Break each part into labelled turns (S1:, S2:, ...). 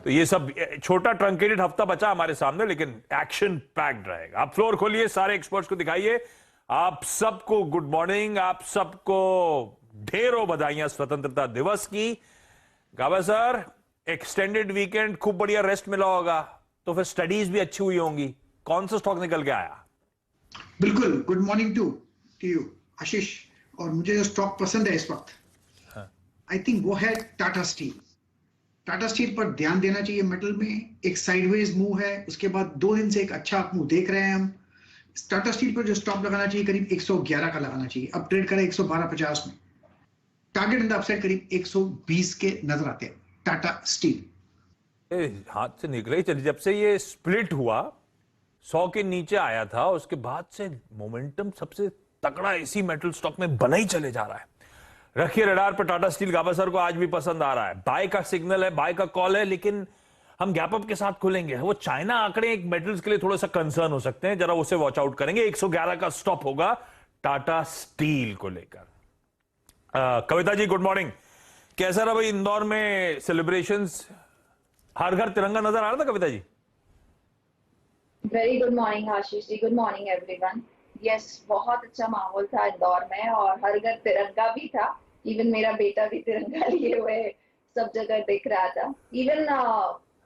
S1: तो ये सब छोटा ट्रंकेटेड हफ्ता बचा हमारे सामने, लेकिन एक्शन पैक्ड रहेगा। आप फ्लोर खोलिए, सारे एक्सपर्ट्स को दिखाइए। आप सबको गुड मॉर्निंग, आप सबको ढेरों बधाइयां स्वतंत्रता दिवस की। गाबा सर, एक्सटेंडेड वीकेंड, खूब बढ़िया रेस्ट मिला होगा, तो फिर स्टडीज भी अच्छी हुई होंगी। कौन सा स्टॉक निकल के आया?
S2: बिल्कुल, गुड मॉर्निंग टू यू आशीष। और मुझे जो स्टॉक पसंद है इस वक्त, आई थिंक वो है टाटा स्टील। टाटा स्टील पर ध्यान देना चाहिए। मेटल में एक साइडवेज मूव है, उसके बाद 2 दिन से एक अच्छा मूव देख रहे हैं हम। टाटा स्टील पर जो स्टॉप लगाना चाहिए करीब 111 का लगाना चाहिए। अब ट्रेड करें 112.50 में। टारगेट इन द अपसाइड करीब 120 के नजर आते हैं टाटा स्टील।
S1: हाथ से निकले ही चली। जब से ये स्प्लिट हुआ, 100 के नीचे आया था, उसके बाद से मोमेंटम सबसे तगड़ा इसी मेटल स्टॉक में बना ही चले जा रहा है। रखिए रडार पर टाटा स्टील। गाबा सर को आज भी पसंद आ रहा है। बाय का सिग्नल है, बाय का कॉल है, लेकिन हम गैप अप के साथ खुलेंगे। वो चाइना आंकड़े एक मेटल्स के लिए थोड़ा सा कंसर्न हो सकते हैं, जरा उसे वॉच आउट करेंगे। 111 का स्टॉप होगा टाटा स्टील को लेकर। Kavita ji, good morning. कैसा रहा भाई इंदौर में सेलिब्रेशंस? हर घर तिरंगा नजर आ रहा था Kavita ji?
S3: Very good morning Ashish जी, गुड मॉर्निंग एवरीवन। यस, बहुत अच्छा माहौल था इंदौर में और हर घर तिरंगा भी था। इवन मेरा बेटा भी तिरंगा लिए हुए सब जगह दिख रहा था। इवन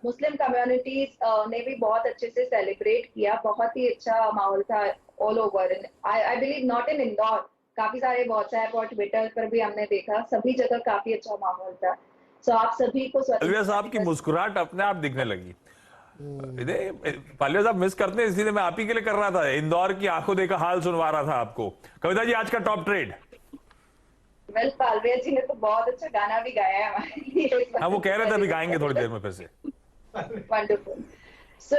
S3: मुस्लिम कम्युनिटीज ने भी बहुत अच्छे से सेलिब्रेट किया। बहुत ही अच्छा माहौल था all over. I believe not in Indore, काफी सारे व्हाट्सएप और ट्विटर पर भी हमने देखा, सभी जगह काफी अच्छा माहौल था। सो आप सभी को
S1: पालिया साहब की मुस्कुराहट अपने आप दिखने लगी। पालिया साहब मिस करते हैं, इसलिए मैं आप ही के लिए कर रहा था। इंदौर की आंखों देखा हाल सुनवा रहा था आपको। कविता जी, आज का टॉप ट्रेड?
S3: वेल, पालविया जी ने तो बहुत अच्छा गाना भी गाया है हमारे लिए।
S1: हाँ, वो कह रहे थे अभी गाएंगे थोड़ी देर में फिर से।
S3: वंडरफुल। सो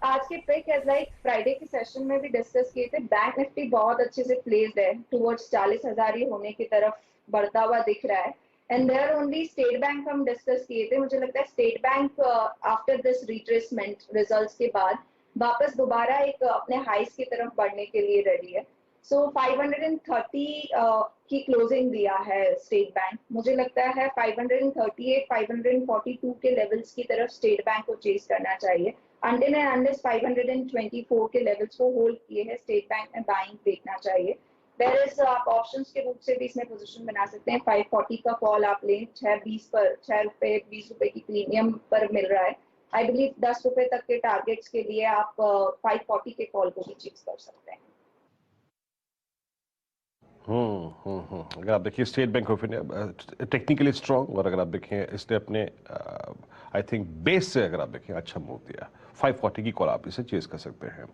S3: आज के पिक एज लाइक फ्राइडे के सेशन में भी डिस्कस किए थे, बैंक निफ्टी बहुत अच्छे से प्लेस्ड है टुवर्ड्स 40,000 ही होने की तरफ बढ़ता हुआ दिख रहा है। And there only State Bank हम डिस्कस किए थे। मुझे लगता है State Bank after this retracement results के बाद वापस दोबारा एक अपने हाइस की तरफ बढ़ने के लिए रेडी है। सो 530 की क्लोजिंग दिया है स्टेट बैंक। मुझे लगता है 538 542 के लेवल्स की तरफ स्टेट बैंक को चेज करना चाहिए। अंटिल एंड अनलेस 524 के लेवल्स को होल्ड किए हैं, स्टेट बैंक में बाइंग देखना चाहिए। वेयरएज आप ऑप्शंस के रूप से भी इसमें पोजीशन बना सकते हैं। 540 का कॉल आप लें, 6.20 पर, 6 रुपए 20 रुपए की प्रीमियम पर मिल रहा है। आई बिलीव 10 रुपए तक के टारगेट्स के लिए आप 540 के कॉल को भी चेज कर सकते हैं।
S4: अगर आप देखिए state bank of India technically strong, और अगर आप देखें इसने अपने आई थिंक बेस से अगर आप देखें अच्छा मूव दिया। 540 की कॉल आप इसे चेज कर सकते हैं।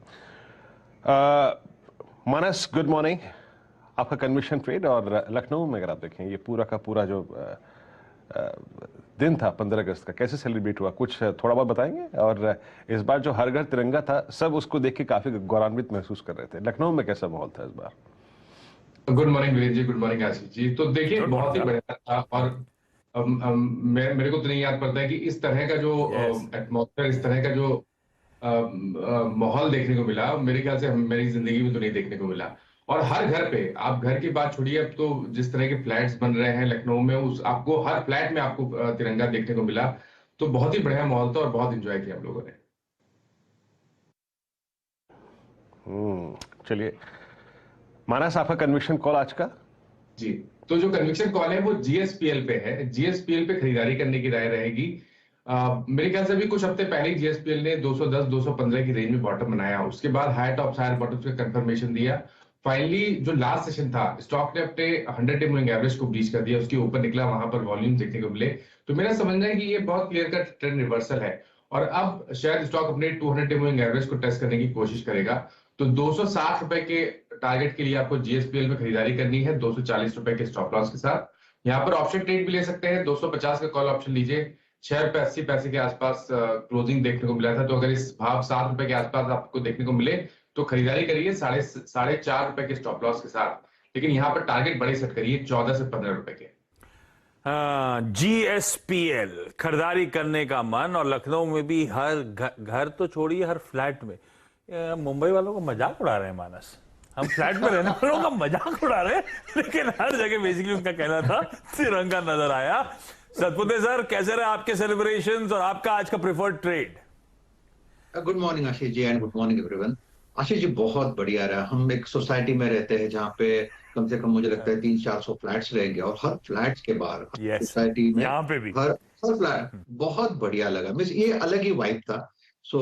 S4: मानस, गुड मॉर्निंग। आपका कन्विक्शन ट्रेड, और लखनऊ में अगर आप देखें ये पूरा का पूरा जो दिन था 15 अगस्त का, कैसे सेलिब्रेट हुआ, कुछ थोड़ा बहुत बताएंगे? और इस बार जो हर घर तिरंगा था, सब उसको देख के काफी गौरवान्वित महसूस कर रहे थे। लखनऊ में कैसा माहौल था इस बार?
S5: Good morning Virendra ji, good morning Ashish जी। तो देखिए बहुत ही बढ़िया था, और मेरे को तो नहीं याद पड़ता है कि इस तरह का जो एटमॉस्फेयर, इस तरह का जो माहौल देखने को मिला, मेरे ख्याल से मेरी जिंदगी में तो नहीं देखने को मिला। और हर घर पे, आप घर की बात छोड़िए, अब तो जिस तरह के फ्लैट्स बन रहे हैं लखनऊ में, उस आपको हर फ्लैट में आपको तिरंगा देखने को मिला। तो बहुत ही बढ़िया माहौल था और बहुत इंजॉय किया हम लोगों ने।
S4: चलिए मानस, आपका कन्विक्शन कॉल आज का?
S5: जी, तो जो कन्विक्शन कॉल है वो जीएसपीएल पे है। जीएसपीएल पे खरीदारी करने की राय रहेगी। मेरे ख्याल से अभी कुछ हफ्ते पहले ही जीएसपीएल ने 210-215 की रेंज में बॉटम बनाया, उसके बाद हाई टॉप हायर बॉटम का कंफर्मेशन दिया। फाइनली जो लास्ट सेशन था, स्टॉक ने अपने 100 डे मूविंग एवरेज को ब्रीच कर दिया, उसके ऊपर निकला, वहां पर वॉल्यूम देखने को मिले। तो मेरा समझना है कि ये बहुत क्लियर कट ट्रेंड रिवर्सल है, और अब शायद स्टॉक अपने 200 डे मूविंग एवरेज को टेस्ट करने की कोशिश करेगा। तो 260 रुपए के टारगेट के लिए आपको जीएसपीएल में खरीदारी करनी है, 240 रुपए के स्टॉप लॉस के साथ। यहाँ पर ऑप्शन ट्रेड भी ले सकते हैं, 250 का कॉल ऑप्शन लीजिए। 6 रुपए 80 पैसे के आसपास क्लोजिंग देखने को मिला था, तो अगर इस भाव 7 रुपए के आसपास आपको देखने को मिले तो खरीदारी करिए 4.5 रुपए के स्टॉप लॉस के साथ। लेकिन यहाँ पर टारगेट बड़े सेट करिए, 14 से 15 रुपए के।
S1: जीएसपीएल खरीदारी करने का मन, और लखनऊ में भी हर घर तो छोड़िए, हर फ्लैट में। मुंबई वालों का मजाक उड़ा रहे हैं मानस, हम फ्लैट में रहने वालों का मजाक उड़ा रहे हैं, लेकिन हर जगह बेसिकली उनका कहना था तिरंगा नजर आया। सतपुते सर, कैसे रहे आपके सेलिब्रेशंस और आपका आज का preferred trade?
S6: Good morning Ashish ji and good morning everyone. Ashish ji बहुत बढ़िया रहा। हम एक सोसाइटी में रहते हैं जहाँ पे कम से कम मुझे लगता है 300-400 फ्लैट्स रहेंगे और हर फ्लैट्स के बाहर सोसाइटी में
S1: यहाँ पे भी
S6: हर फ्लैट बहुत बढ़िया लगा। मीन्स ये अलग ही वाइब था। सो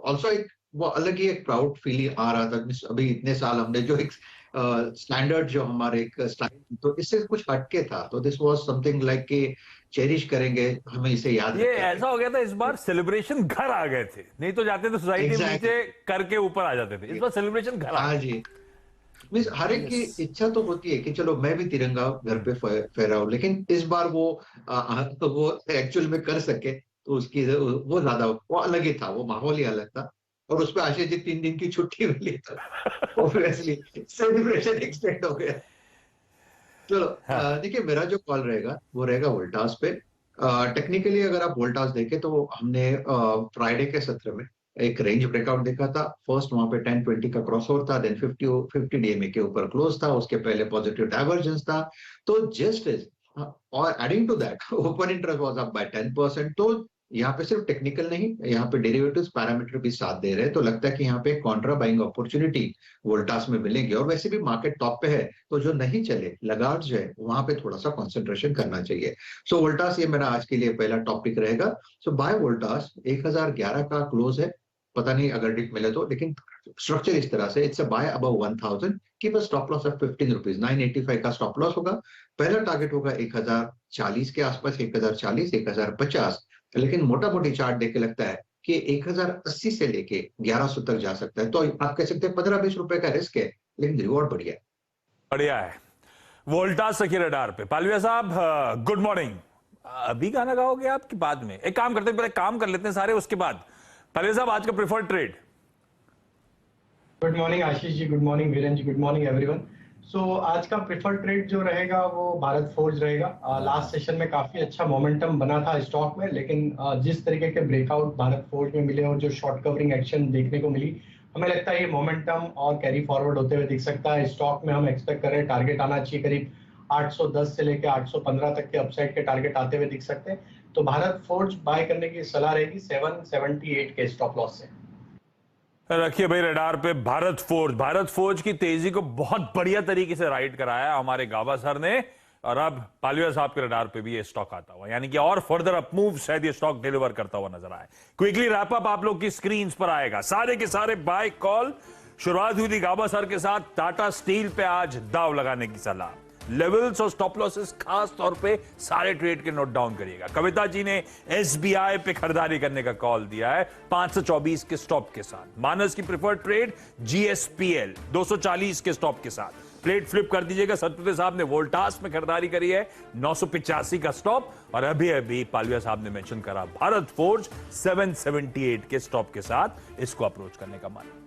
S6: ऑल्सो एक वो अलग ही एक प्राउड फीलिंग आ रहा था। मीन्स अभी इतने साल हमने जो एक स्टैंडर्ड जो हमारे एक स्टाइल तो इससे कुछ हटके था, तो दिस वाज समथिंग लाइक कि चेरिश करेंगे, हमें इसे याद
S1: ये
S6: रखेंगे।
S1: ऐसा हो गया था इस बार सेलिब्रेशन घर आ गए थे, नहीं तो जाते तो सोसाइटी में
S6: Exactly.
S1: नीचे करके ऊपर आ जाते थे। इस बार सेलिब्रेशन घर आ
S6: हाँ जी। मीन्स हर एक की इच्छा तो होती है कि चलो मैं भी तिरंगा घर पे फहराऊं, लेकिन इस बार तो वो एक्चुअल में कर सके तो उसकी वो ज्यादा वो अलग ही था, वो माहौल ही अलग था। और उसमें आशीष जी 3 दिन की छुट्टी मिली तो ऑब्वियसली सेलिब्रेशन एक्सटेंड हो गया। चलो देखिए, मेरा जो कॉल रहेगा वो रहेगा वोल्टास पे। टेक्निकली अगर आप वोल्टास देखें तो हमने फ्राइडे के सत्र में एक रेंज ब्रेकआउट देखा था। फर्स्ट वहां पे 1020 का क्रॉसओवर था, देन 50 डीएमए के ऊपर क्लोज था, उसके पहले पॉजिटिव डाइवर्जेंस था। तो जस्ट इज और adding to that open interest was up by 10%। तो यहाँ पे सिर्फ टेक्निकल नहीं, यहाँ पे डेरिवेटिव्स पैरामीटर भी साथ दे रहे हैं। तो लगता है कि यहाँ पे कॉन्ट्रा बाइंग अपॉर्चुनिटी वोल्टास में मिलेंगे। और वैसे भी मार्केट टॉप पे है, तो जो नहीं चले लगार्ड जो है वहां पे थोड़ा सा कंसंट्रेशन करना चाहिए। सो वोल्टास ये मेरा आज के लिए पहला टॉपिक रहेगा। सो बाय वोल्टास 1011 का क्लोज है, पता नहीं अगर डिप मिले तो, लेकिन स्ट्रक्चर इस तरह से इट्स अ बाय अबव 1000 की bus stop loss of 15 rupees, 985 का स्टॉप लॉस होगा। पहला टारगेट होगा 1040 के आसपास, 1040 1050। लेकिन मोटा मोटी चार्ट देख के लगता है कि 1080 से लेके 1100 तक जा सकता है। तो आप कह सकते हैं 15-20 रुपए का रिस्क है, लेकिन रिवॉर्ड बढ़िया है।
S1: बढ़िया है। वोल्टास रखिए रडार पे। पालविया साहब गुड मॉर्निंग। अभी गाना गाओगे आप कि बाद में? एक काम करते हैं, पहले काम कर लेते हैं सारे, उसके बाद। पालविया साहब आज का preferred trade.
S7: Good morning Ashish जी, गुड मॉर्निंग वीरेन जी, गुड मॉर्निंग एवरीवन। सो आज का प्रेफर्ड ट्रेड जो रहेगा वो भारत फोर्ज रहेगा। लास्ट सेशन में काफी अच्छा मोमेंटम बना था स्टॉक में, लेकिन जिस तरीके के ब्रेकआउट भारत फोर्ज में मिले और जो शॉर्ट कवरिंग एक्शन देखने को मिली, हमें लगता है ये मोमेंटम और कैरी फॉरवर्ड होते हुए दिख सकता है। स्टॉक में हम एक्सपेक्ट कर रहे हैं टारगेट आना चाहिए करीब 810 से लेकर 815 तक के अपसाइड के टारगेट आते हुए दिख सकते हैं। तो भारत फोर्ज बाय करने की सलाह रहेगी 778 के स्टॉप लॉस से।
S1: रखिए भाई रडार पे भारत फोर्ज। भारत फोर्ज की तेजी को बहुत बढ़िया तरीके से राइड कराया हमारे गाबा सर ने, और अब पालविया साहब के रडार पे भी ये स्टॉक आता हुआ, यानी कि और फर्दर अप मूव शायद ये स्टॉक डिलीवर करता हुआ नजर आए। क्विकली रैप अप आप लोग की स्क्रीन पर आएगा। सारे के सारे बाय कॉल। शुरुआत हुई थी गाबा सर के साथ। टाटा स्टील पे आज दाव लगाने की सलाह। लेवल्स और स्टॉप लॉसेस खास तौर पे सारे ट्रेड के नोट डाउन करिएगा। कविता जी ने एसबीआई पे खरीदारी करने का कॉल दिया है 524 के स्टॉप के साथ। मानस की प्रिफर्ड ट्रेड जीएसपीएल 240 के स्टॉप के साथ। प्लेट फ्लिप कर दीजिएगा। सतपुते साहब ने वोल्टास में खरीदारी करी है 985 का स्टॉप, और अभी अभी पालविया साहब ने मेंशन करा भारत फोर्ज 778 के स्टॉप के साथ इसको अप्रोच करने का मन।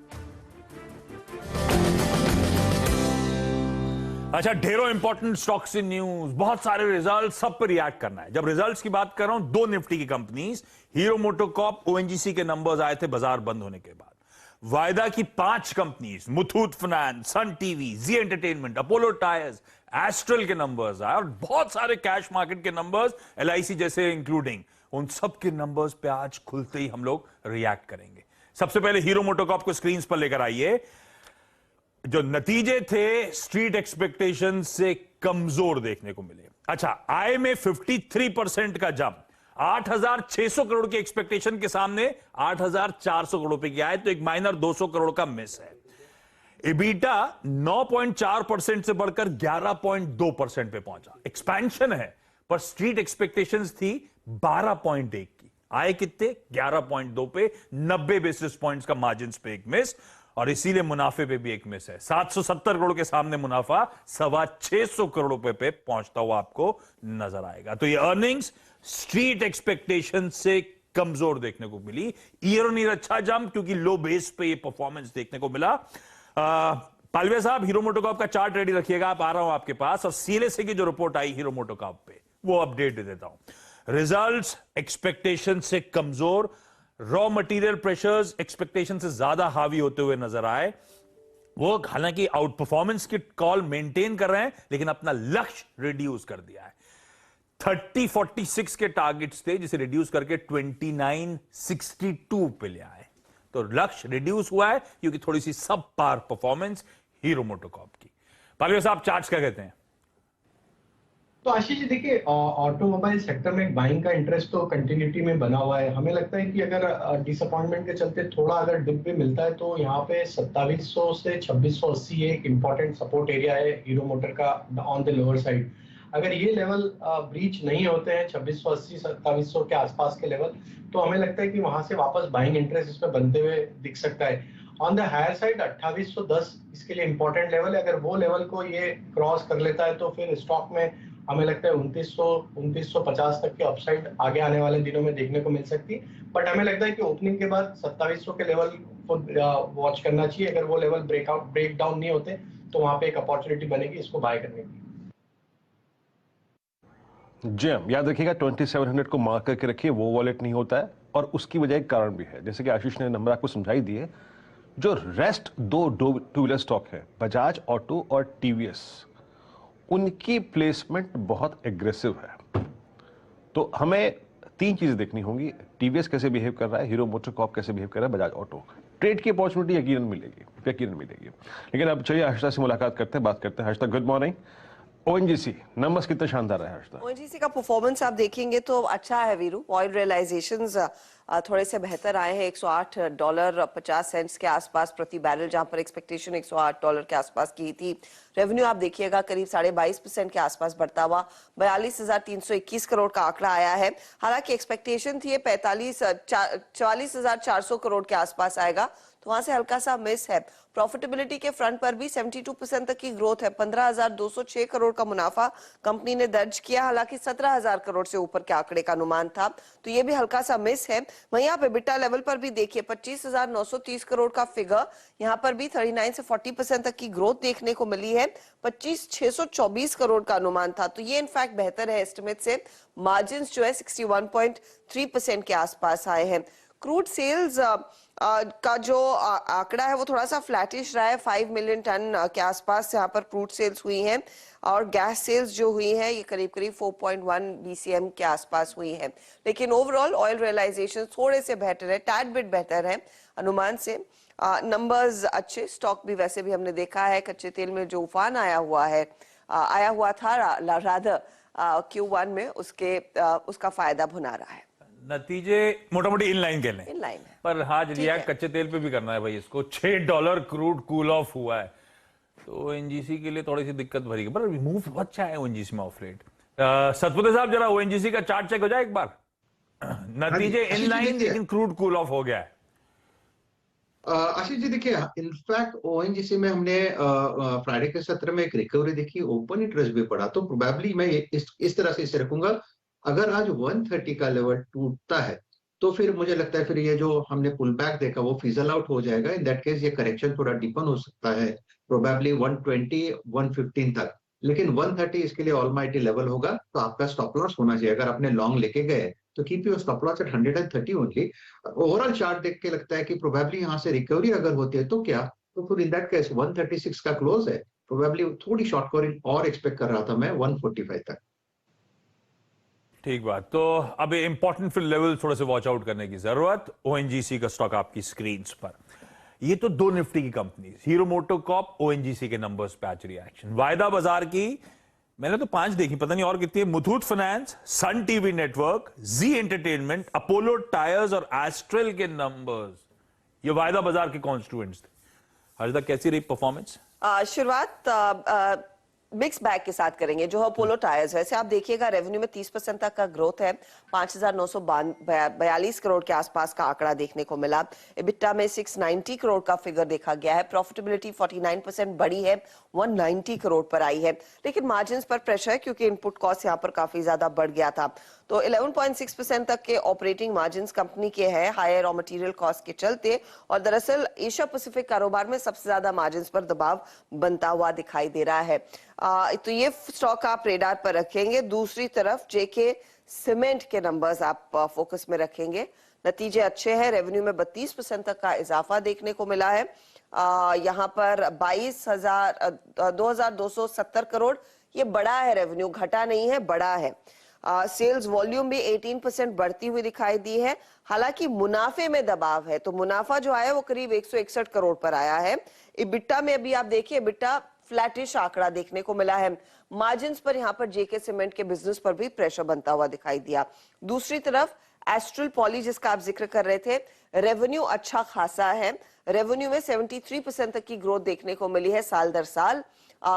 S1: अच्छा, ढेरों इंपॉर्टेंट स्टॉक्स इन न्यूज, बहुत सारे रिजल्ट, सब पर रिएक्ट करना है। जब रिजल्ट्स की बात कर रहा हूं, 2 निफ्टी की कंपनीज, हीरो मोटोकॉर्प, ओएनजीसी के नंबर्स आए थे बाजार बंद होने के बाद। वायदा की 5 companies, Muthoot finance, Sun TV, जी एंटरटेनमेंट, अपोलो टायर्स, एस्ट्रल के नंबर्स आए, और बहुत सारे कैश मार्केट के नंबर्स, एलआईसी जैसे इंक्लूडिंग, उन सब के नंबर्स पे आज खुलते ही हम लोग रिएक्ट करेंगे। सबसे पहले हीरो मोटोकॉर्प को स्क्रीन पर लेकर आइए। जो नतीजे थे स्ट्रीट एक्सपेक्टेशन से कमजोर देखने को मिले। अच्छा, आय में 53% का जंप, 8,600 करोड़ के एक्सपेक्टेशन के सामने 8,400 करोड़ रुपए की आय, तो एक माइनर 200 करोड़ का मिस है। इबीटा 9.4% से बढ़कर 11.2% पे पहुंचा। एक्सपेंशन है, पर स्ट्रीट एक्सपेक्टेशंस थी 12.1 की। आय कितने? 11.2 पे, 90 बेसिस पॉइंट्स का मार्जिन पे एक मिस, और इसीलिए मुनाफे पे भी एक मिस है। 770 करोड़ के सामने मुनाफा 625 करोड़ रुपए पे पहुंचता हुआ आपको नजर आएगा। तो ये अर्निंग्स स्ट्रीट एक्सपेक्टेशन से कमजोर देखने को मिली। ईयर ऑन ईयर अच्छा जंप, क्योंकि लो बेस पे ये परफॉर्मेंस देखने को मिला। पालविया साहब, हीरो मोटोकॉर्प का चार्ट रेडी रखिएगा, आप आ रहा हूं आपके पास, और सीएलएसए की जो रिपोर्ट आई हीरो मोटोकॉर्प पे, वो अपडेट दे देता हूं। रिजल्ट्स एक्सपेक्टेशन से कमजोर, रॉ मटेरियल प्रेशर्स एक्सपेक्टेशन से ज्यादा हावी होते हुए नजर आए। वो हालांकि आउट परफॉर्मेंस की कॉल मेंटेन कर रहे हैं, लेकिन अपना लक्ष्य रिड्यूस कर दिया है। 3046 के टारगेट्स थे, जिसे रिड्यूस करके 2962 पे ले आए। तो लक्ष्य रिड्यूस हुआ है क्योंकि थोड़ी सी सब पार परफॉर्मेंस हीरो मोटोकॉर्प की। पालवे साहब, चार्ट्स क्या कहते हैं?
S7: तो आशीष जी देखिए, ऑटोमोबाइल सेक्टर में बाइंग का इंटरेस्ट तो कंटिन्यूटी में बना हुआ है। हमें लगता है कि अगर डिसअपॉइंटमेंट के चलते थोड़ा अगर डिप भी मिलता है तो यहाँ पे 2700 से 2680 एक इंपॉर्टेंट सपोर्ट एरिया है हीरो मोटर का ऑन द लोअर साइड। अगर ये लेवल ब्रीच नहीं होते हैं 2680 2700 के आसपास के लेवल, तो हमें लगता है कि वहां से वापस बाइंग इंटरेस्ट इसमें बनते हुए दिख सकता है। ऑन द हायर साइड 2810 इसके लिए इंपॉर्टेंट लेवल है। अगर वो लेवल को ये क्रॉस कर लेता है तो फिर स्टॉक में हमें लगता है 2950 तक के अपसाइड आगे आने वाले दिनों में देखने को मिल सकती है। बट हमें लगता है कि ओपनिंग के बाद 2700 के लेवल को वॉच करना चाहिए। अगर वो लेवल ब्रेक डाउन नहीं होते तो वहां पे एक अपॉर्चुनिटी बनेगी इसको बाय करने की।
S4: जी याद रखिएगा 2700 को मार्क करके रखिए, वो वॉलेट नहीं होता है और उसकी वजह एक कारण भी है, जैसे कि आशीष ने नंबर आपको समझाई दिए। जो रेस्ट दो टू व्हीलर स्टॉक है, बजाज ऑटो और टीवीएस, उनकी प्लेसमेंट बहुत एग्रेसिव है। तो हमें तीन चीजें देखनी होंगी, टीवीएस कैसे बिहेव कर रहा है, हीरो मोटोकॉर्प कैसे बिहेव कर रहा है, बजाज ऑटो। ट्रेड की अपॉर्चुनिटी यकीनन मिलेगी। लेकिन अब चलिए हर्षदा से मुलाकात करते हैं, बात करते हैं। Harshada, good morning. ONGC numbers कितने शानदार है हर्षदा?
S8: ओएनजीसी का परफॉर्मेंस आप देखेंगे तो अच्छा है वीरू। ऑयल रियलाइजेशंस थोड़े से बेहतर आए हैं, $108.50 के आसपास प्रति बैरल, जहां पर एक्सपेक्टेशन $108 के आसपास की थी। रेवेन्यू आप देखिएगा करीब 22.5% के आसपास बढ़ता हुआ 42,321 करोड़ का आंकड़ा आया है। हालांकि एक्सपेक्टेशन थी 44,400 करोड़ के आसपास आएगा, तो वहां से हल्का सा मिस है। प्रॉफिटेबिलिटी के फ्रंट पर भी 72% तक की ग्रोथ है। 15,206 करोड़ का मुनाफा कंपनी ने दर्ज किया, हालांकि 17,000 करोड़ से ऊपर के आंकड़े का अनुमान था, तो ये भी हल्का सा मिस है। वहीं आप एबिटा लेवल पर भी देखिए 25,930 करोड़ का फिगर, यहाँ पर भी 39 से 40% तक की ग्रोथ देखने को मिली है। 25,624 करोड़ का अनुमान था, तो ये इनफैक्ट बेहतर है एस्टिमेट से। मार्जिन जो है 61.3% के आसपास आए हैं। क्रूड सेल्स का जो आंकड़ा है वो थोड़ा सा फ्लैटिश रहा है, 5 मिलियन टन के आसपास यहाँ पर क्रूड सेल्स हुई हैं, और गैस सेल्स जो हुई है ये करीब 4.1 BCM के आसपास हुई है। लेकिन ओवरऑल ऑयल रियलाइजेशन थोड़े से बेहतर है, टैड बिट बेहतर है अनुमान से। नंबर्स अच्छे, स्टॉक भी वैसे भी हमने देखा है कच्चे तेल में जो उफान आया हुआ था रादर Q1 में, उसका फायदा भुना रहा है।
S1: नतीजे मोटा-मोटी इनलाइन कह लें,
S8: इनलाइन है,
S1: पर हाँ रिएक्ट कच्चे तेल पे भी करना है भाई इसको। $6 क्रूड कूल ऑफ हुआ है, तो ओएनजीसी के लिए थोड़ी सी दिक्कत भरी, पर मूव बहुत अच्छा है ओएनजीसी में ऑफ लेट। सतपुते साहब, जरा ओएनजीसी का चार्ट चेक हो जाए एक बार। नतीजे इनलाइन, लेकिन क्रूड कूल ऑफ हो गया है।
S6: आशीष जी देखिए, इनफैक्ट ओएनजीसी में हमने फ्राइडे के सत्र में एक रिकवरी देखी, ओपन इंटरेस्ट भी पड़ा, तो प्रोबेबली मैं इस तरह से इसे रखूंगा। अगर आज 130 का लेवल टूटता है तो फिर मुझे लगता है फिर ये जो हमने पुल बैक देखा वो फिजल आउट हो जाएगा। इन दैट केस ये करेक्शन थोड़ा डीपन हो सकता है, प्रोबेबली 120 115 तक, लेकिन 130 इसके लिए ऑलमाइटी लेवल होगा, तो आपका स्टॉप लॉस होना चाहिए। अगर आपने लॉन्ग लेके गए तो keep your stop loss at 130 only. Overall chart देख के लगता है कि प्रोबेबली यहाँ से रिकवरी अगर होती है तो क्या, तो फिर इन दैट केस 136 का क्लोज है, प्रोबेबली थोड़ी शॉर्ट कवरिंग और एक्सपेक्ट कर रहा था मैं 145 तक।
S1: ठीक बात। तो अब इंपॉर्टेंट फिर लेवल थोड़े से वॉच आउट करने की जरूरत। ओएनजीसी का स्टॉक आपकी स्क्रीन पर, ये तो दो निफ्टी की कंपनी, हीरो मोटोकॉर्प, ओएनजीसी के नंबर्स पे आज रिएक्शन। वायदा बाजार की मैंने तो 5 देखी, पता नहीं और कितनी है। Muthoot finance, Sun TV network, जी एंटरटेनमेंट, अपोलो टायर्स और एस्ट्रल के नंबर्स, ये वायदा बाजार के कॉन्स्टिट्यूएंट्स थे। हर्षदा, कैसी रही परफॉर्मेंस?
S8: शुरुआत मिक्स बैग के साथ करेंगे। जो अपोलो टायर्स, वैसे आप देखिएगा रेवेन्यू में 30% तक का ग्रोथ है, 5,942 करोड़ के आसपास का आंकड़ा देखने को मिला। एबिटा में 690 करोड़ का फिगर देखा गया है। प्रॉफिटेबिलिटी 49% बढ़ी है, 190 करोड़ पर आई है। लेकिन मार्जिन पर प्रेशर है क्योंकि इनपुट कॉस्ट यहाँ पर काफी ज्यादा बढ़ गया था, तो 11.6% तक के ऑपरेटिंग मार्जिन कंपनी के हैं हायर रॉ मटेरियल कॉस्ट के चलते। और दरअसल एशिया पैसिफिक कारोबार में सबसे ज्यादा मार्जिन पर दबाव बनता हुआ दिखाई दे रहा है। तो ये स्टॉक आप रेडार पर रखेंगे। दूसरी तरफ जेके सीमेंट के नंबर्स आप फोकस में रखेंगे। नतीजे अच्छे हैं, रेवेन्यू में 32% तक का इजाफा देखने को मिला है। यहाँ पर 22,270 करोड़, ये बड़ा है रेवेन्यू, घटा नहीं है, बड़ा है। सेल्स वॉल्यूम भी 18% बढ़ती हुई दिखाई दी है। हालांकि मुनाफे में दबाव है, तो मुनाफा जो आया वो करीब 161 करोड़ पर आया है। इबिट्टा में अभी आप देखिए, इबिट्टा फ्लैटिश आंकड़ा देखने को मिला है। मार्जिन्स पर यहाँ पर जेके सीमेंट के बिजनेस पर भी प्रेशर बनता हुआ दिखाई दिया। दूसरी तरफ एस्ट्रल पॉली, जिसका आप जिक्र कर रहे थे, रेवेन्यू अच्छा खासा है। रेवेन्यू में 73% तक की ग्रोथ देखने को मिली है साल दर साल।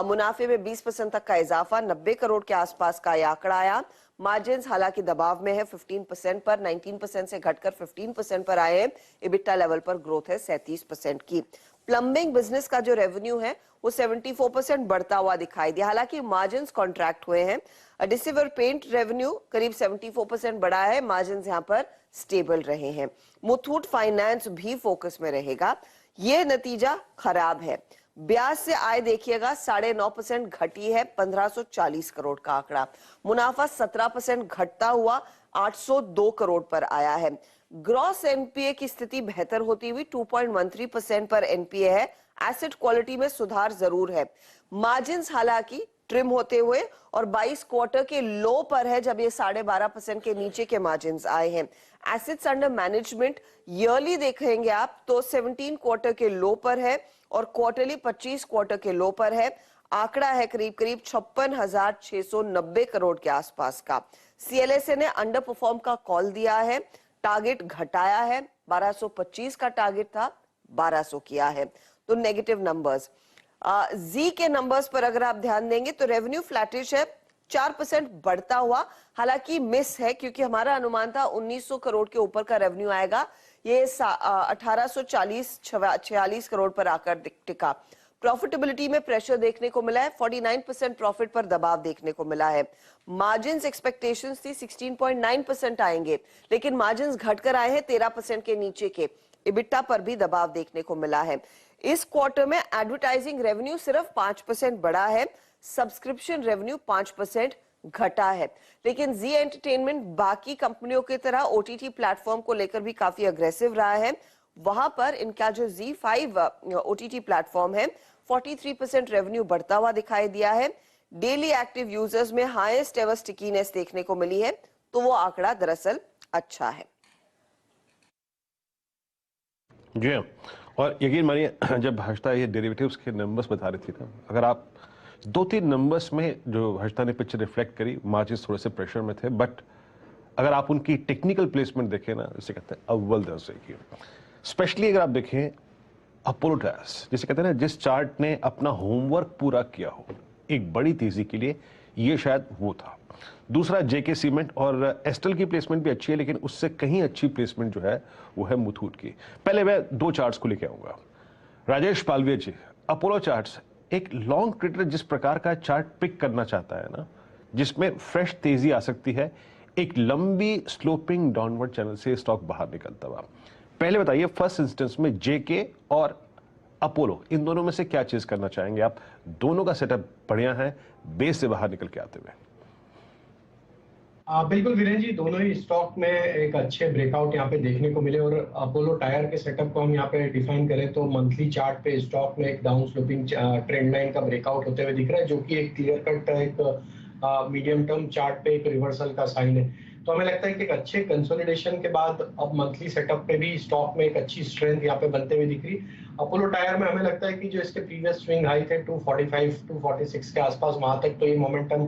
S8: मुनाफे में 20% तक का इजाफा, 90 करोड़ के आसपास का यह आंकड़ा आया। मार्जिन्स हालांकि दबाव में है 15% पर, 19% से घटकर 15% पर आए हैं। इबिट्टा लेवल पर ग्रोथ है 37% की। प्लम्बिंग बिजनेस का जो रेवेन्यू है वो 74% बढ़ता हुआ दिखाई दिया, हालांकि मार्जिन्स कॉन्ट्रैक्ट हुए हैं। एडिसिव और पेंट रेवेन्यू करीब 74% बढ़ा है, मार्जिन्स यहाँ पर स्टेबल रहे हैं। मुथूट फाइनेंस भी फोकस में रहेगा। ये नतीजा खराब है। ब्याज से आय देखिएगा 9.5% घटी है, 1540 करोड़ का आंकड़ा। मुनाफा 17% घटता हुआ 802 करोड़ पर आया है। ग्रॉस एनपीए की स्थिति बेहतर होती हुई 2.13% पर एनपीए है। एसेट क्वालिटी में सुधार जरूर है। मार्जिन्स हालांकि ट्रिम होते हुए और 22 क्वार्टर के लो पर है, जब ये 12.5% के नीचे के मार्जिन्स आए हैं। एसेट्स अंडर मैनेजमेंट ईयरली देखेंगे आप तो 17 क्वार्टर के लो पर है और क्वार्टरली 25 क्वार्टर के लो पर है। आंकड़ा है करीब 56,690 करोड़ के आसपास का। सीएलएसए ने अंडर परफॉर्म का कॉल दिया है, टारगेट घटाया है। 1225 का टारगेट था, 1200 किया है, तो नेगेटिव नंबर्स। जी के नंबर्स पर अगर आप ध्यान देंगे तो रेवेन्यू फ्लैटिश है, 4% बढ़ता हुआ, हालांकि मिस है क्योंकि हमारा अनुमान था 1900 करोड़ के ऊपर का रेवेन्यू आएगा। ये 1840-46 करोड़ पर आकर टिका। प्रॉफिटेबिलिटी में प्रेशर देखने को मिला है, 49% प्रॉफिट पर दबाव देखने को मिला है। मार्जिन्स एक्सपेक्टेशंस थी 16.9% आएंगे, लेकिन मार्जिन्स घटकर आए हैं 13% के नीचे के। इबिट्टा पर भी दबाव देखने को मिला है। इस क्वार्टर में एडवर्टाइजिंग रेवेन्यू सिर्फ 5% बढ़ा है, सब्सक्रिप्शन रेवेन्यू 5% घटा है। लेकिन जी एंटरटेनमेंट बाकी कंपनियों की तरह ओटीटी प्लेटफॉर्म को लेकर भी काफी अग्रेसिव रहा है। वहां पर इनका जो Z5 ओटीटी प्लेटफॉर्म है, 43% रेवेन्यू बढ़ता हुआ दिखाई दिया है। डेली एक्टिव यूजर्स में हाईएस्ट एवर स्टिकीनेस देखने को मिली है, तो वो आंकड़ा दरअसल अच्छा है।
S4: जी हाँ, और यकीन मानिए जब हर्षिता ये डेरिवेटिव्स के नंबर्स बता रही थी ना, अगर आप 2-3 नंबर्स में जो हर्षिता ने पिक्चर रिफ्लेक्ट करी, मार्जिन थोड़े से प्रेशर में थे, बट अगर आप उनकी टेक्निकल प्लेसमेंट देखें ना, जिसे कहते हैं अव्वल दर्जे की, स्पेशली अगर आप देखें अपोलो टायर्स, जिसे कहते हैं ना, जिस चार्ट ने अपना होमवर्क पूरा किया हो एक बड़ी तेजी के लिए, ये शायद वो था। दूसरा जेके सीमेंट और एस्टल की प्लेसमेंट भी अच्छी है, लेकिन उससे कहीं अच्छी प्लेसमेंट जो है वो है मुथूट की। पहले मैं 2 चार्ट्स को लेके आऊंगा। राजेश पालवे जी, अपोलो चार्ट्स, एक लॉन्ग ट्रेडर जिस प्रकार का चार्ट पिक करना चाहता है ना, जिसमें फ्रेश तेजी आ सकती है, एक लंबी स्लोपिंग डाउनवर्ड चैनल से स्टॉक बाहर निकलता हुआ। पहले बताइए फर्स्ट इंस्टेंस में जेके और अपोलो, इन दोनों में से क्या चीज करना चाहेंगे आप? दोनों का सेटअप बढ़िया है बेस से बाहर निकल के आते हुए।
S7: बिल्कुल वीरेंद्र जी, दोनों ही स्टॉक में एक अच्छे ब्रेकआउट यहाँ पे देखने को मिले। और अपोलो टायर के सेटअप को हम यहाँ पे डिफाइन करें तो मंथली चार्ट पे स्टॉक में एक डाउन स्लोपिंग ट्रेंड लाइन का ब्रेकआउट होते हुए दिख रहा है, जो कि एक क्लियर कट एक मीडियम टर्म चार्ट पे एक रिवर्सल का साइन है। तो हमें लगता है कि एक अच्छे कंसोलिडेशन के बाद अब मंथली सेटअप पे भी स्टॉक में एक अच्छी स्ट्रेंथ यहाँ पे बनते हुए दिख रही। अपोलो टायर में हमें लगता है कि जो इसके प्रीवियस स्विंग हाई थे 245-246 के आसपास, वहां तक तो ये मोमेंटम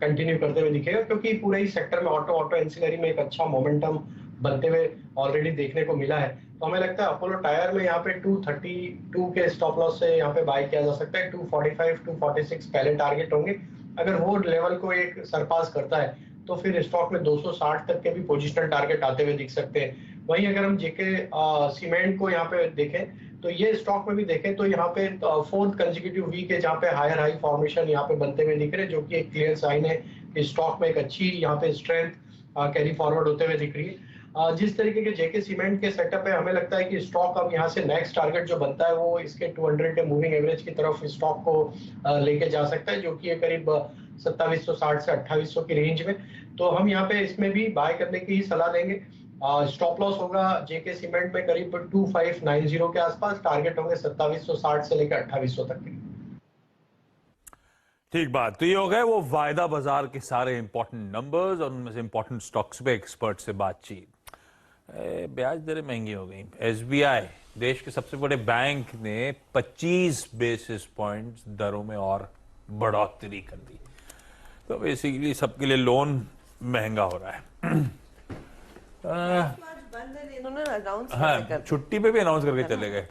S7: कंटिन्यू करते हुए दिखेगा, क्योंकि पूरे ही सेक्टर में ऑटो एंसिलरी में एक अच्छा मोमेंटम बनते हुए ऑलरेडी देखने को मिला है। तो हमें लगता है अपोलो टायर में यहाँ पे 232 के स्टॉप लॉस से यहाँ पे बाय किया जा सकता है। 245-246 पहले टारगेट होंगे। अगर वो लेवल को एक सरपास करता है तो फिर स्टॉक में 260 तक के भी पोजिशनल टारगेट आते हुए दिख सकते हैं। वहीं अगर हम जेके सीमेंट को यहाँ पे देखें तो ये स्टॉक में भी देखें तो यहाँ पे 4th कंसेक्यूटिव वीक है जहाँ पे हायर हाई फॉर्मेशन यहाँ पे बनते हुए दिख रहे हैं, जो कि एक क्लियर साइन है कि स्टॉक में एक अच्छी यहाँ पे स्ट्रेंथ कैरी फॉरवर्ड होते हुए दिख रही है। जिस तरीके के जेके सीमेंट के सेटअप है, हमें लगता है कि स्टॉक अब यहाँ से नेक्स्ट टारगेट जो बनता है वो इसके 200 के मूविंग एवरेज की तरफ स्टॉक को लेके जा सकता है, जो कि है करीब 2760 से 2800 की रेंज में। तो हम यहाँ पे इसमें भी बाय करने की ही सलाह देंगे। स्टॉप लॉस होगा जेके सीमेंट में करीब 2590 के आसपास, टारगेट होंगे 2760 से लेकर 2800 तक के।
S1: ठीक बात। तो ये हो गए वो वायदा बाजार के सारे इंपॉर्टेंट नंबर्स और उनमें से इंपॉर्टेंट स्टॉक्स पे एक्सपर्ट से बातचीत। ब्याज दरें महंगी हो गई। एसबीआई देश के सबसे बड़े बैंक ने 25 बेसिस पॉइंट्स दरों में और बढ़ोतरी कर दी। तो बेसिकली सबके लिए लोन महंगा हो रहा है।
S8: इन्होंने अनाउंस
S1: हाँ, छुट्टी पे भी अनाउंस करके चले गए।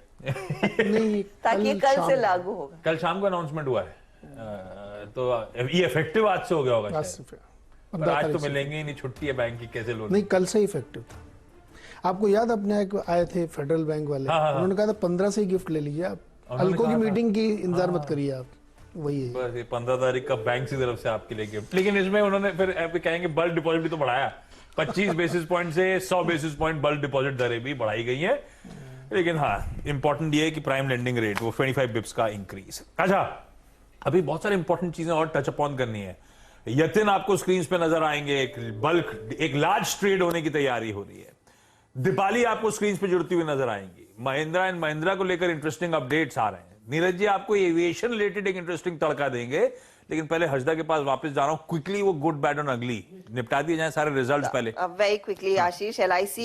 S9: नहीं,
S8: ताकि कल से लागू होगा।
S1: कल शाम को अनाउंसमेंट हुआ है। तो ये इफेक्टिव आज से हो गया होगा शायद। पर आज तो मिलेंगे ही नहीं, छुट्टी है बैंक की, कैसे लोन?
S9: नहीं, कल से इफेक्टिव था। आपको याद अपने एक आए थे फेडरल बैंक वाले, उन्होंने कहा था 15 से ही गिफ्ट ले लीजिए आप, हल्को की मीटिंग की इंतजार मत करिए आप। वही है
S1: बस ये 15 तारीख का बैंक की तरफ से आपके लिए गिफ्ट। लेकिन इसमें उन्होंने फिर कहेंगे बल्क डिपॉजिट भी तो बढ़ाया, 25 बेसिस पॉइंट से 100 बेसिस पॉइंट बल्क डिपॉजिट दरें भी बढ़ाई गई है। लेकिन हाँ, इंपॉर्टेंट ये है कि प्राइम लेंडिंग रेट वो 25 बिप्स का इंक्रीज। अच्छा, अभी बहुत सारी इंपॉर्टेंट चीजें और टच अपॉन करनी है। यतिन आपको स्क्रीन पे नजर आएंगे, एक लार्ज ट्रेड होने की तैयारी हो रही है। दीपाली आपको स्क्रीन पे जुड़ती हुई नजर आएंगी। महिंद्रा एंड महिंद्रा को लेकर इंटरेस्टिंग अपडेट्स आ रहे हैं। नीरज जी आपको एविएशन रिलेटेड एक इंटरेस्टिंग तड़का देंगे, लेकिन पहले हर्षदा के पास वापस जा रहा हूं। क्विकली वो गुड बैड और अगली निपटा दिए जाए सारे रिजल्ट्स पहले।
S8: वेरी क्विकली आशीष, LIC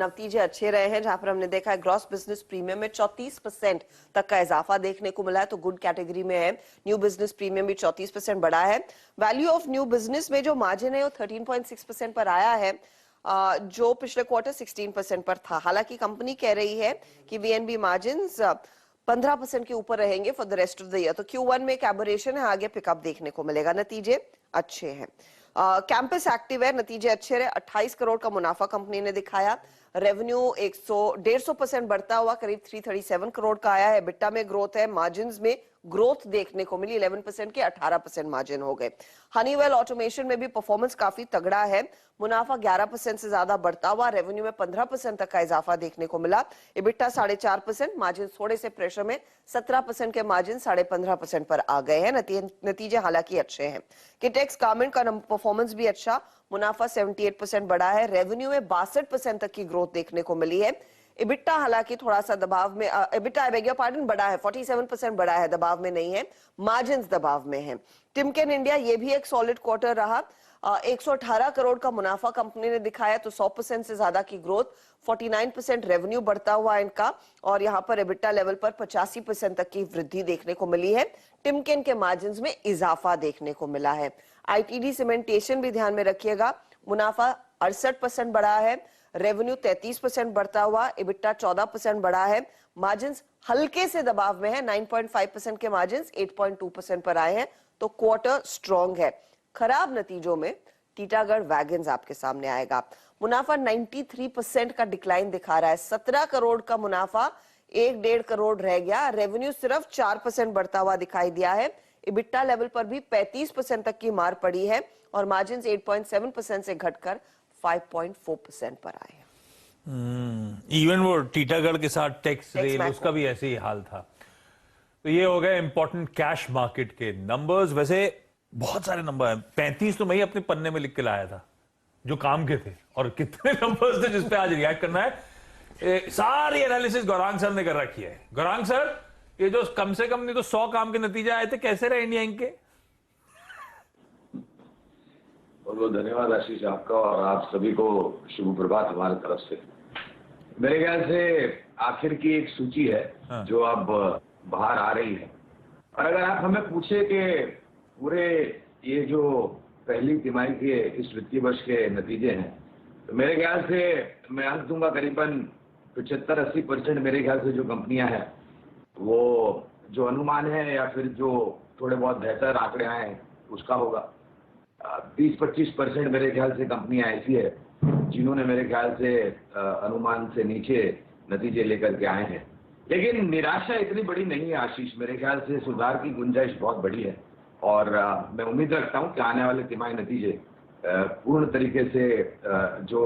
S8: नतीजे अच्छे रहे हैं, जहां पर हमने देखा है ग्रॉस बिजनेस प्रीमियम में 34% तक का इजाफा देखने को मिला है, तो गुड कैटेगरी में है। न्यू बिजनेस प्रीमियम भी 34% बढ़ा है। वैल्यू ऑफ न्यू बिजनेस में जो मार्जिन है वो 13.6% पर आया है, जो पिछले क्वार्टर 16% पर था। हालांकि कंपनी कह रही है कि VNB मार्जिन्स 15% के ऊपर रहेंगे for the rest of the year. तो Q1 में एक एबरेशन है, आगे पिकअप देखने को मिलेगा। नतीजे अच्छे हैं। कैंपस एक्टिव है, नतीजे अच्छे रहे। 28 करोड़ का मुनाफा कंपनी ने दिखाया। रेवेन्यू 150% बढ़ता हुआ करीब 337 करोड़ का आया है। EBITDA में ग्रोथ है, मार्जिन्स में ग्रोथ देखने को मिली, 11% के 18% मार्जिन हो गए। हनीवेल ऑटोमेशन में भी परफॉर्मेंस काफी तगड़ा है, मुनाफा 11% से ज्यादा बढ़ता हुआ, रेवेन्यू में 15% तक का इजाफा देखने को मिला। EBITDA 4.5%, मार्जिन थोड़े से प्रेशर में 17% के मार्जिन 15.5% पर आ गए हैं। नतीजे हालांकि अच्छे हैं। किटेक्स गारमेंट का परफॉर्मेंस भी अच्छा, मुनाफा 78% बढ़ा है, रेवेन्यू में 62% तक की ग्रोथ देखने को मिली है। EBITDA हालांकि थोड़ा सा दबाव में, EBITDA बढ़ा है, 47% बढ़ा है, दबाव में नहीं है, मार्जिन्स दबाव में है। टिमकेन इंडिया ये भी एक सॉलिड क्वार्टर रहा। 118 करोड़ का मुनाफा कंपनी ने दिखाया, तो 100% से ज्यादा की ग्रोथ, 49% रेवेन्यू बढ़ता हुआ इनका, और यहाँ पर EBITDA लेवल पर 85% तक की वृद्धि देखने को मिली है। टिमकेन के मार्जिन्स में इजाफा देखने को मिला है। ITD सीमेंटेशन भी ध्यान में रखिएगा, मुनाफा 68% बढ़ा है, रेवेन्यू 33% बढ़ता हुआ, EBITDA 14% बढ़ा है, मार्जिन्स हल्के से दबाव में है, 9.5% के मार्जिन्स 8.2% पर आए हैं, तो क्वार्टर स्ट्रॉन्ग है। खराब नतीजों में टीटागढ़ वैगन्स आपके सामने आएगा। मुनाफा 93% का डिक्लाइन दिखा रहा है, 17 करोड़ का मुनाफा 1.5 करोड़ रह गया, रेवेन्यू सिर्फ 4% बढ़ता हुआ दिखाई दिया है, EBITDA लेवल पर भी 35% तक की मार पड़ी है, और मार्जिन्स 8.7% से घटकर 5.4% पर आए।
S1: इवन वो टीटागढ़ के साथ टैक्स रेल, उसका भी ऐसे ही हाल था। तो ये हो गए इंपॉर्टेंट कैश मार्केट के नंबर्स। वैसे बहुत सारे नंबर हैं, 35 तो मैं ही अपने पन्ने में लिख के लाया था जो काम के थे, और कितने नंबर्स थे जिसपे आज रिएक्ट करना है। सारी एनालिसिस गौरांग सर ने कर रखी है। गौरांग सर, ये जो कम से कम नहीं तो 100 काम के नतीजे आए थे, कैसे रहे इंडिया इंक के?
S10: बहुत बहुत धन्यवाद आशीष आपका, और आप सभी को शुभ प्रभात हमारे तरफ से। मेरे ख्याल से आखिर की एक सूची है जो अब बाहर आ रही है, और अगर आप हमें पूछे कि पूरे ये जो पहली तिमाही के इस वित्तीय वर्ष के नतीजे हैं, तो मेरे ख्याल से मैं अंक दूंगा करीबन 75-80% मेरे ख्याल से जो कंपनियां हैं वो जो अनुमान है या फिर जो थोड़े बहुत बेहतर आंकड़े आए हैं उसका होगा। 20-25% मेरे ख्याल से कंपनियां ऐसी है जिन्होंने मेरे ख्याल से अनुमान से नीचे नतीजे लेकर के आए हैं, लेकिन निराशा इतनी बड़ी नहीं है आशीष। मेरे ख्याल से सुधार की गुंजाइश बहुत बड़ी है, और मैं उम्मीद रखता हूं कि आने वाले तिमाही नतीजे पूर्ण तरीके से जो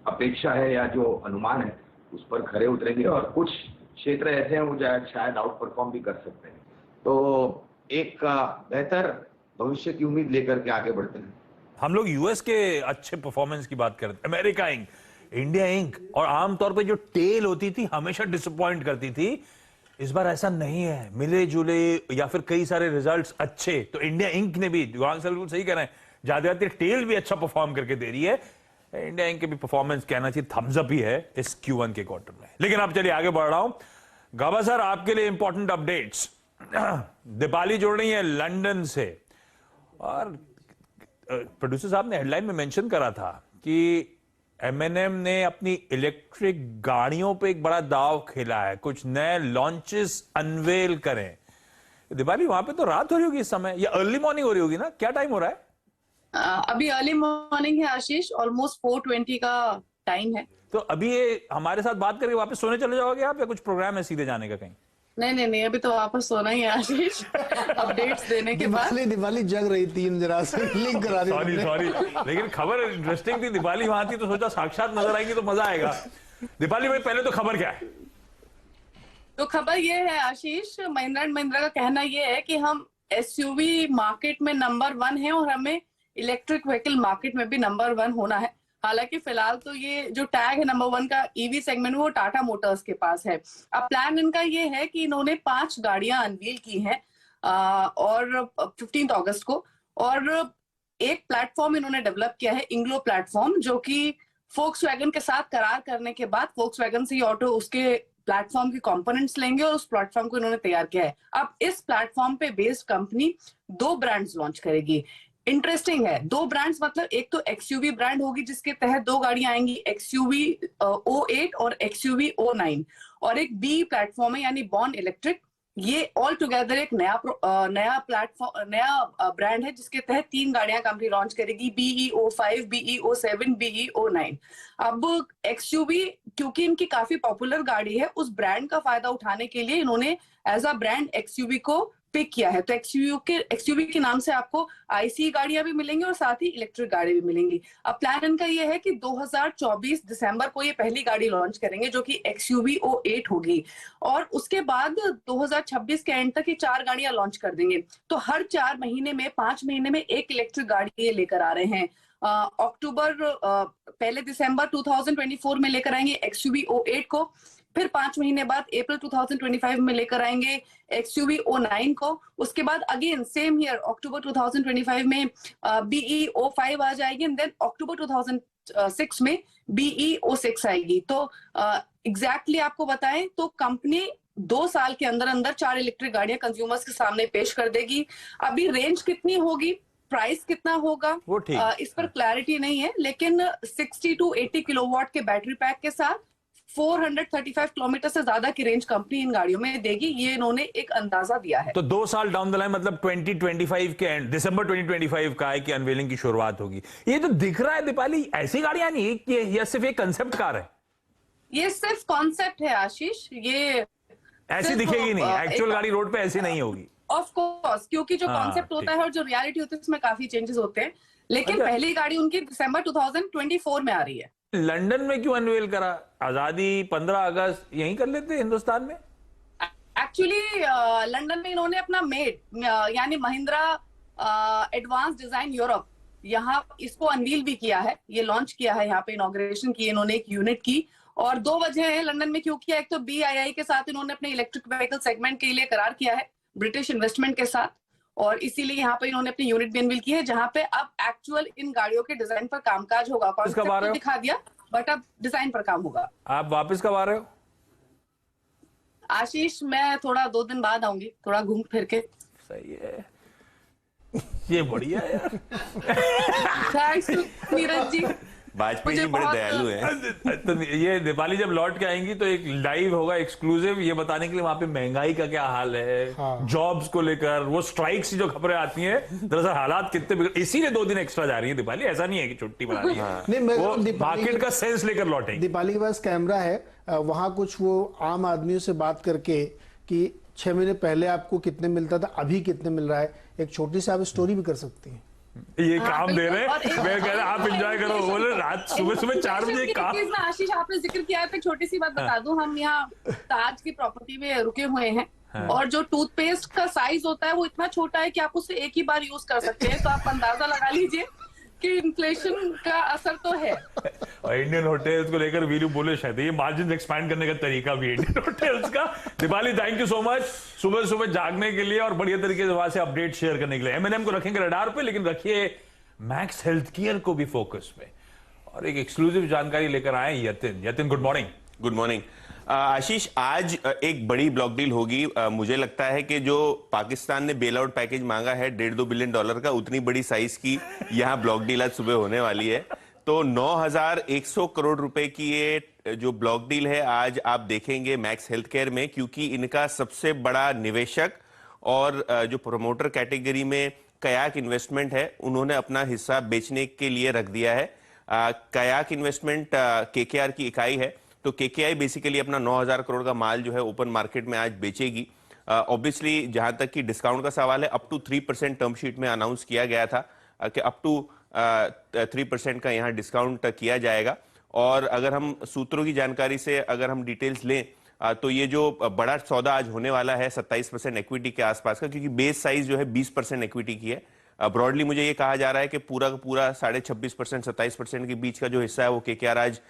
S10: अपेक्षा है या जो अनुमान है उस पर खरे उतरेंगे, और कुछ क्षेत्र ऐसे हैं वो शायद आउट परफॉर्म भी कर सकते हैं। तो एक बेहतर भविष्य की उम्मीद लेकर के आगे बढ़ते हैं।
S1: हम लोग यूएस के अच्छे परफॉर्मेंस की बात करते हैं, अमेरिका इंक, इंडिया इंक, और आमतौर पे जो टेल होती थी हमेशा डिसअपॉइंट करती थी। इस बार ऐसा नहीं है, मिले जुले या फिर कई सारे रिजल्ट्स अच्छे, तो इंडिया इंक ने भी, गौरव सर बिल्कुल सही कह रहे हैं, ज्यादा टेल भी अच्छा परफॉर्म करके दे रही है। इंडिया इंक के भी परफॉर्मेंस कहना चाहिए थम्स अप ही है इस Q1 के क्वार्टर में। लेकिन अब चलिए आगे बढ़ रहा हूं। गाबा सर, आपके लिए इंपॉर्टेंट अपडेट्स। दीपाली जुड़ रही है लंदन से, और प्रोड्यूसर साहब ने हेडलाइन में मेंशन करा था कि M&M ने अपनी इलेक्ट्रिक गाड़ियों पे एक बड़ा दाव खेला है, कुछ नए लॉन्चेस अनवेल करें। दीपाली, वहां पे तो रात हो रही होगी इस समय, या अर्ली मॉर्निंग हो रही होगी ना? क्या टाइम हो रहा है?
S11: अभी अर्ली मॉर्निंग है आशीष, ऑलमोस्ट 4:20 का टाइम है।
S1: तो अभी ये हमारे साथ बात करके वापस सोने चले जाओगे आप, या कुछ प्रोग्राम है सीधे जाने का कहीं?
S11: नहीं, अभी तो वापस सोना ही है आशीष। अपडेट्स देने के बाद।
S9: दीपाली जग रही थी, जरा से लिंक करा दी।
S1: सॉरी, लेकिन खबर इंटरेस्टिंग थी। दीपाली वहां थी तो सोचा साक्षात नजर आएगी तो मजा आएगा। दीपाली भाई, पहले तो खबर क्या है?
S11: तो खबर ये है आशीष, महिंद्रा एंड महिंद्रा का कहना ये है कि हम SUV मार्केट में नंबर 1 है और हमें इलेक्ट्रिक व्हीकल मार्केट में भी नंबर 1 होना है। हालांकि फिलहाल तो ये जो टैग है नंबर 1 का EV सेगमेंट में, वो टाटा मोटर्स के पास है। अब प्लान इनका ये है कि इन्होंने 5 गाड़ियां अनवील की हैं और 15 अगस्त को, और एक प्लेटफॉर्म इन्होंने डेवलप किया है, इंग्लो प्लेटफॉर्म, जो कि फोक्सवैगन के साथ करार करने के बाद फोक्सवैगन से ऑटो उसके प्लेटफॉर्म के कंपोनेंट्स लेंगे और उस प्लेटफॉर्म को इन्होंने तैयार किया है। अब इस प्लेटफॉर्म पे बेस्ड कंपनी 2 ब्रांड्स लॉन्च करेगी। इंटरेस्टिंग है, 2 ब्रांड्स मतलब एक तो XUV ब्रांड होगी जिसके तहत 2 गाड़ियां आएंगी, XUV O8 और XUV O9, और एक B प्लेटफॉर्म है यानी बॉर्न इलेक्ट्रिक। ये ऑल टुगेदर एक नया प्लेटफॉर्म, नया ब्रांड है जिसके तहत 3 गाड़ियां कंपनी लॉन्च करेगी, BE O5, BE O7, BE O9। अब XUV क्योंकि इनकी काफी पॉपुलर गाड़ी है, उस ब्रांड का फायदा उठाने के लिए इन्होंने एज अ ब्रांड XUV को पिक किया है। तो XUV के नाम से आपको IC गाड़ियां भी मिलेंगी और साथ ही इलेक्ट्रिक गाड़ी भी मिलेंगी। अब प्लान इनका ये है कि 2024 दिसंबर को ये पहली गाड़ी लॉन्च करेंगे जो कि XUV O8 होगी, और उसके बाद 2026 के एंड तक ये 4 गाड़ियां लॉन्च कर देंगे। तो हर 4 महीने में, 5 महीने में एक इलेक्ट्रिक गाड़ी ये लेकर आ रहे हैं। पहले दिसंबर 2024 में लेकर आएंगे XUV O8 को, फिर 5 महीने बाद अप्रैल 2025 में लेकर आएंगे XUV O9 को, उसके बाद अगेन सेम ईयर अक्टूबर 2025 में BE O5 आ जाएगी, एंड देन अक्टूबर 2006 में BE O6 आएगी। तो एग्जैक्टली आपको बताएं तो कंपनी 2 साल के अंदर अंदर 4 इलेक्ट्रिक गाड़ियां कंज्यूमर्स के सामने पेश कर देगी। अभी रेंज कितनी होगी, प्राइस कितना होगा, इस पर क्लैरिटी नहीं है, लेकिन 60 to 80 किलोवाट के बैटरी पैक के साथ 435 किलोमीटर से ज्यादा की रेंज कंपनी इन गाड़ियों में देगी, ये इन्होंने एक अंदाजा दिया है।
S1: तो 2 साल डाउन द लाइन, मतलब 2025 के एंड, दिसंबर 2025 का है कि अनवेलिंग की शुरुआत होगी। ये तो दिख रहा है दीपाली, ऐसी गाड़ियां नहीं कि ये सिर्फ एक कंसेप्ट कार है।
S11: ये सिर्फ कॉन्सेप्ट है आशीष, ये
S1: ऐसी दिखेगी नहीं, एक्चुअल गाड़ी रोड पे ऐसी नहीं होगी।
S11: ऑफ कोर्स, क्योंकि जो कॉन्सेप्ट होता है और जो रियलिटी होती है उसमें काफी चेंजेस होते हैं, लेकिन पहली गाड़ी उनकी दिसंबर 2024 में आ रही है।
S1: लंदन में क्यों अनवेल करा? आजादी 15 अगस्त यहीं कर लेते हिंदुस्तान में।
S11: एक्चुअली लंदन में इन्होंने अपना मेड यानी महिंद्रा एडवांस डिजाइन यूरोप, यहाँ इसको अनवील भी किया है, ये लॉन्च किया है, यहाँ पे इनॉग्रेशन की इन्होंने एक यूनिट की। और 2 वजह है लंदन में क्यों किया, एक तो BII के साथ इन्होंने अपने इलेक्ट्रिक व्हीकल सेगमेंट के लिए करार किया है ब्रिटिश इन्वेस्टमेंट के साथ, और इसीलिए यहाँ पे इन्होंने अपनी यूनिट भी अनवील की है, जहाँ पे अब एक्चुअल इन गाड़ियों के डिजाइन पर कामकाज होगा। कॉन्सेप्ट तो दिखा दिया, बट अब डिजाइन पर काम होगा।
S1: आप वापस कब आ रहे हो?
S11: आशीष, मैं थोड़ा 2 दिन बाद आऊंगी, थोड़ा घूम फिर के।
S1: सही है, ये बढ़िया है यार।
S11: थैंक्स नीरज जी,
S12: वाजपेयी जी बड़े दयालु हैं।
S1: तो ये दीपाली जब लौट के आएंगी तो एक लाइव होगा एक्सक्लूसिव, ये बताने के लिए वहां पे महंगाई का क्या हाल है, जॉब्स को लेकर, वो स्ट्राइक्स की जो खबरें आती हैं, दरअसल हालात कितने बिगड़, इसीलिए 2 दिन एक्स्ट्रा जा रही है दीपाली, ऐसा नहीं है कि छुट्टी बना रही है, वो मार्केट का सेंस लेकर लौटेंगे।
S9: दीपाली के पास कैमरा है, वहां कुछ वो आम आदमियों से बात करके कि 6 महीने पहले आपको कितने मिलता था, अभी कितने मिल रहा है, एक छोटी सी आप स्टोरी भी कर सकती हैं।
S1: ये काम दे रहे हैं, मैं कह रहा आप एंजॉय करो। बोले रात सुबह 4 बजे काम।
S11: आशीष, आपने जिक्र किया है तो छोटी सी बात बता दूं, हम यहाँ ताज की प्रॉपर्टी में रुके हुए हैं, और जो टूथपेस्ट का साइज होता है वो इतना छोटा है कि आप उसे एक ही बार यूज कर सकते हैं, तो आप अंदाजा लगा लीजिए कि इन्फ्लेशन का असर तो है।
S1: और इंडियन होटल्स को लेकर वीरू बुलिश है, तो ये मार्जिन एक्सपैंड करने का तरीका भी इंडियन होटल्स का। Deepali, thank you so much सुबह सुबह जागने के लिए और बढ़िया तरीके से वहां से अपडेट शेयर करने के लिए। M&M को रखेंगे रडार पे, लेकिन रखिए मैक्स हेल्थ केयर को भी फोकस में, और एक एक्सक्लूसिव जानकारी लेकर आए Yatin. Yatin, good morning.
S12: Good morning Ashish. आज एक बड़ी ब्लॉक डील होगी। मुझे लगता है कि जो पाकिस्तान ने बेल आउट पैकेज मांगा है $1.5 बिलियन का, उतनी बड़ी साइज की यहाँ ब्लॉक डील आज सुबह होने वाली है। तो 9,100 करोड़ रुपए की ये जो ब्लॉक डील है आज आप देखेंगे मैक्स हेल्थ केयर में, क्योंकि इनका सबसे बड़ा निवेशक और जो प्रोमोटर कैटेगरी में कयाक इन्वेस्टमेंट है, उन्होंने अपना हिस्सा बेचने के लिए रख दिया है। कयाक इन्वेस्टमेंट KKR की इकाई है, तो KKI बेसिकली अपना 9,000 करोड़ का माल जो है ओपन मार्केट में आज बेचेगी। ऑब्वियसली जहां तक कि डिस्काउंट का सवाल है, अप टू 3% टर्म शीट में अनाउंस किया गया था कि अप टू 3% का यहां डिस्काउंट किया जाएगा। और अगर हम सूत्रों की जानकारी से अगर हम डिटेल्स लें तो ये जो बड़ा सौदा आज होने वाला है 27% इक्विटी के आसपास का, क्योंकि बेस साइज जो है 20% इक्विटी की है। ब्रॉडली मुझे ये कहा जा रहा है कि पूरा का पूरा 26.5% 27% के बीच का जो हिस्सा है वो KKR आज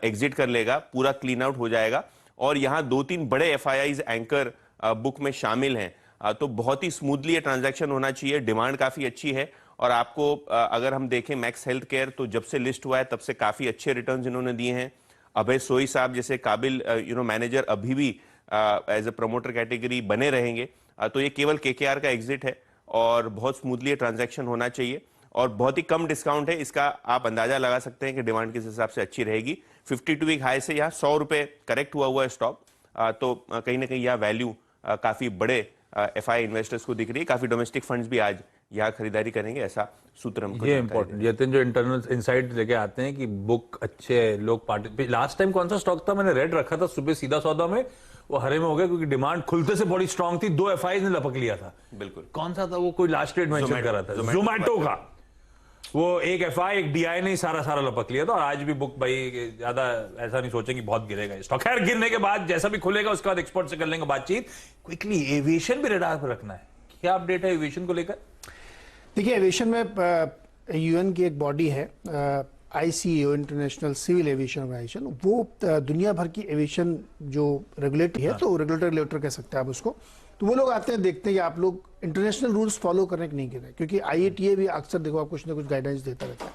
S12: एग्जिट कर लेगा, पूरा क्लीन आउट हो जाएगा। और यहाँ 2-3 बड़े FIIs एंकर बुक में शामिल हैं, तो बहुत ही स्मूथली ये ट्रांजैक्शन होना चाहिए। डिमांड काफी अच्छी है, और आपको अगर हम देखें मैक्स हेल्थ केयर, तो जब से लिस्ट हुआ है तब से काफी अच्छे रिटर्न्स इन्होंने दिए हैं। अभय सोई साहब जैसे काबिल मैनेजर अभी भी एज ए प्रमोटर कैटेगरी बने रहेंगे। तो ये केवल KKR का एग्जिट है और बहुत स्मूथली ये ट्रांजैक्शन होना चाहिए, और बहुत ही कम डिस्काउंट है। इसका आप अंदाजा लगा सकते हैं कि डिमांड किस हिसाब से अच्छी रहेगी। 52 वीक हाई से यहाँ 100 रुपए करेक्ट हुआ है स्टॉक, तो कहीं ना कहीं यह वैल्यू काफी बड़े FI इन्वेस्टर्स को दिख रही है। काफी डोमेस्टिक फंड्स भी आज यहाँ खरीदारी करेंगे, ऐसा सूत्र हमको
S1: ये इंपॉर्टेंट यतिन जो इंटरनल इनसाइट लेके आते हैं कि बुक अच्छे लोग पार्टी। लास्ट टाइम कौन सा स्टॉक था, मैंने रेड रखा था सुबह सीधा सौदा में, वो हरे में हो गया क्योंकि डिमांड खुलते से बड़ी स्ट्रांग थी। 2 FIs ने लपक लिया था।
S12: बिल्कुल।
S1: कौन सा था वो, कोई लास्ट रेट मेंशन कर रहा था, जोमैटो का। वो एक FI एक DI ने सारा लपक लिया था। और आज भी बुक भाई ज्यादा ऐसा नहीं सोचेंगे बहुत गिरेगा स्टॉक। खैर, गिरने के बाद जैसा भी खुलेगा उसके बाद एक्सपर्ट से कर लेंगे बातचीत। क्विकली एविएशन भी रडार पर रखना है, क्या अपडेट है एविएशन को लेकर?
S9: देखिए, एविएशन में UN की एक बॉडी है ICAO, International Civil Aviation Organization. वो दुनिया भर की एविएशन जो रेगुलेटरी है, तो रेगुलेटरी लेटर कह सकते हैं आप उसको। तो वो लोग आते हैं, देखते हैं कि आप लोग इंटरनेशनल रूल्स फॉलो करने के नहीं कर रहे, क्योंकि IATA भी अक्सर देखो आप कुछ ना कुछ गाइडेंस देता रहता है।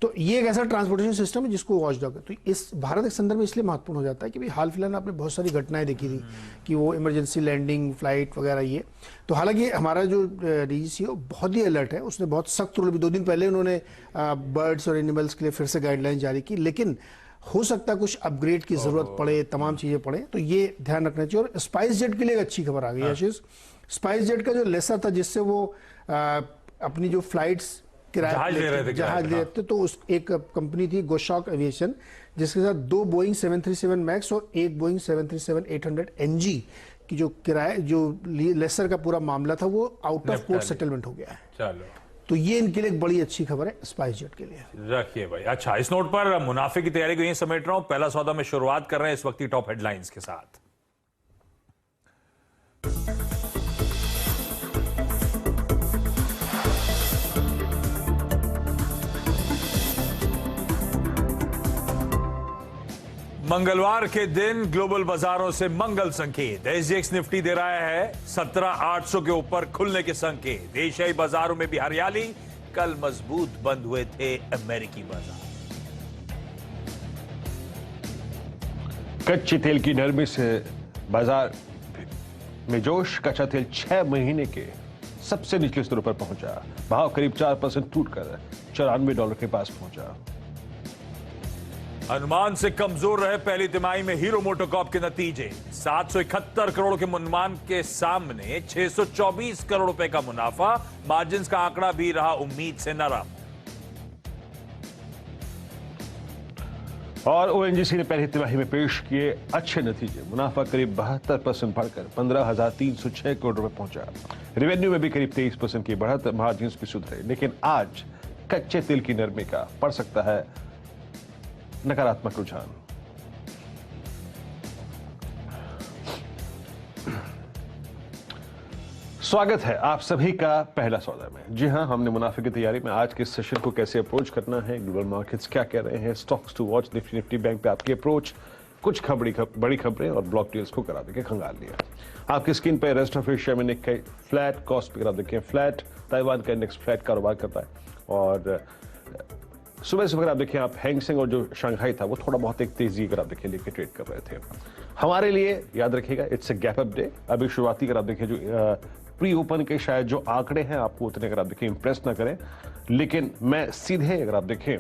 S9: तो ये एक ऐसा ट्रांसपोर्टेशन सिस्टम है जिसको वॉच डॉग है। तो इस भारत के संदर्भ में इसलिए महत्वपूर्ण हो जाता है कि भाई हाल फिलहाल आपने बहुत सारी घटनाएं देखी थी कि वो इमरजेंसी लैंडिंग फ्लाइट वगैरह ये। तो हालांकि हमारा जो DGC है वो बहुत ही अलर्ट है, उसने बहुत सख्त रूल भी 2 दिन पहले उन्होंने बर्ड्स और एनिमल्स के लिए फिर से गाइडलाइन जारी की, लेकिन हो सकता है कुछ अपग्रेड की जरूरत पड़े, तमाम चीजें पड़े, तो ये ध्यान रखना चाहिए। और स्पाइस जेट के लिए एक अच्छी खबर आ गई है आशीष। स्पाइस जेट का जो लेसर था जिससे वो अपनी जो फ्लाइट्स जहाज ले रहे थे, तो उस एक कंपनी थी गोशॉक एविएशन, जिसके साथ 2 बोइंग 737 मैक्स और 1 बोइंग 737-800 NG की जो किराए जो लेसर का पूरा मामला था वो आउट ऑफ कोर्ट सेटलमेंट हो गया है।
S1: चलो,
S9: तो ये इनके लिए एक बड़ी अच्छी खबर है स्पाइस जेट के लिए।
S1: रखिए भाई। अच्छा, इस नोट पर मुनाफे की तैयारी को यहीं समेट रहा हूं। पहला सौदा में शुरुआत कर रहे हैं इस वक्त की टॉप हेडलाइंस के साथ। मंगलवार के दिन ग्लोबल बाजारों से मंगल संकेत। SGX निफ्टी दे रहा है 17,800 के ऊपर खुलने के संकेत। एशियाई बाजारों में भी हरियाली, कल मजबूत बंद हुए थे अमेरिकी बाजार।
S4: कच्चे तेल की नरमी से बाजार में जोश। कच्चा तेल 6 महीने के सबसे निचले स्तरों पर पहुंचा। भाव करीब 4% टूटकर $94 के पास पहुंचा।
S1: अनुमान से कमजोर रहे पहली तिमाही में हीरो मोटोकॉर्प के नतीजे। 771 करोड़ के अनुमान के सामने 624 करोड़ रुपए का मुनाफा। मार्जिन का आंकड़ा भी रहा उम्मीद से नरम।
S4: और ONGC ने पहली तिमाही में पेश किए अच्छे नतीजे। मुनाफा करीब 72% बढ़कर 15,306 करोड़ रुपए पहुंचा। रेवेन्यू में भी करीब 23% की बढ़त। मार्जिन भी सुधरे, लेकिन आज कच्चे तेल की नरमी का पड़ सकता है नकारात्मक रुझान। स्वागत है आप सभी का पहला सौदा में। जी हां, हमने मुनाफे की तैयारी में आज के सेशन को कैसे अप्रोच करना है, ग्लोबल मार्केट्स क्या कह रहे हैं, stocks to watch, Nifty bank पे आपकी अप्रोच, कुछ बड़ी खबरें और ब्लॉक डील्स को करा देके खंगाल लिया। आपकी स्क्रीन पे रेस्ट ऑफ एशिया में निक्के फ्लैट, कॉस्ट पे आप देखिए फ्लैट, ताइवान का इंडेक्स फ्लैट कारोबार करता है और सुबह से अगर आप देखिए आप हैंगसेंग और जो शंघाई था वो थोड़ा बहुत एक तेजी अगर आप देखिए लेके ट्रेड कर रहे थे। हमारे लिए याद रखिएगा it's a gap up day. अभी शुरुआती अगर आप देखिए जो प्री ओपन के शायद जो आंकड़े हैं आपको उतने अगर आप देखिए इंप्रेस ना करें, लेकिन मैं सीधे अगर आप देखें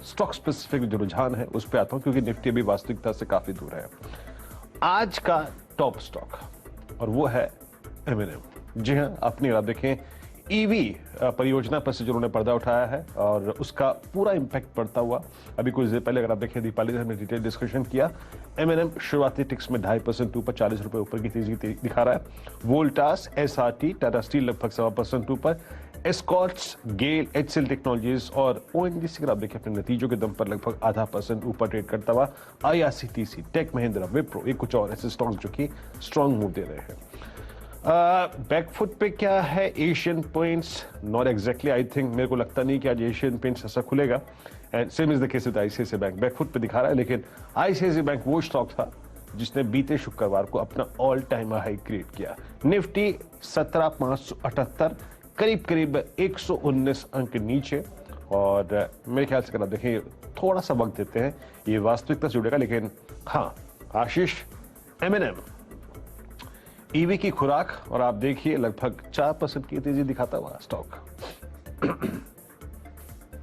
S4: स्टॉक स्पेसिफिक जो रुझान है उस पर आता हूं क्योंकि निफ्टी भी वास्तविकता से काफी दूर है। आज का टॉप स्टॉक और वो है M&M। जी हाँ, अपनी अगर आप देखें ईवी परियोजना पर से जो उन्होंने पर्दा उठाया है और उसका पूरा इंपैक्ट पड़ता हुआ अभी कुछ देर पहले अगर आप देखें दीपाली से हमने डिटेल डिस्कशन किया। M&M शुरुआती टिक्स में 2.5% ऊपर, 40 रुपए ऊपर की तेजी दिखा रहा है। वोल्टास, SRT, टाटा स्टील लगभग 1.25% ऊपर, एस्कॉर्ट्स, गेल, HCL टेक्नोलॉजीज और ONGC अगर आप देखें अपने नतीजों के दम पर लगभग 0.5% ऊपर ट्रेड करता हुआ। IRCTC, टेक महिंद्रा, विप्रो, एक कुछ और ऐसे स्टॉक जो कि स्ट्रॉन्ग मूव दे रहे हैं। बैकफुट पे क्या है Asian paints? Not exactly, I think मेरे को लगता नहीं कि आज एशियन पेंट्स ऐसा खुलेगा and same is the case with ICICI bank. Backfoot पे दिखा रहा है, लेकिन ICICI बैंक वो स्टॉक था जिसने बीते शुक्रवार को अपना ऑल टाइम हाई क्रिएट किया। निफ्टी 17,578 करीब 119 अंक नीचे और मेरे ख्याल से अगर आप देखें थोड़ा सा वक्त देते हैं ये वास्तविकता से जुड़ेगा। लेकिन हाँ आशीष, M&M ईवी की खुराक और आप देखिए लगभग 4% की तेजी दिखाता हुआ स्टॉक।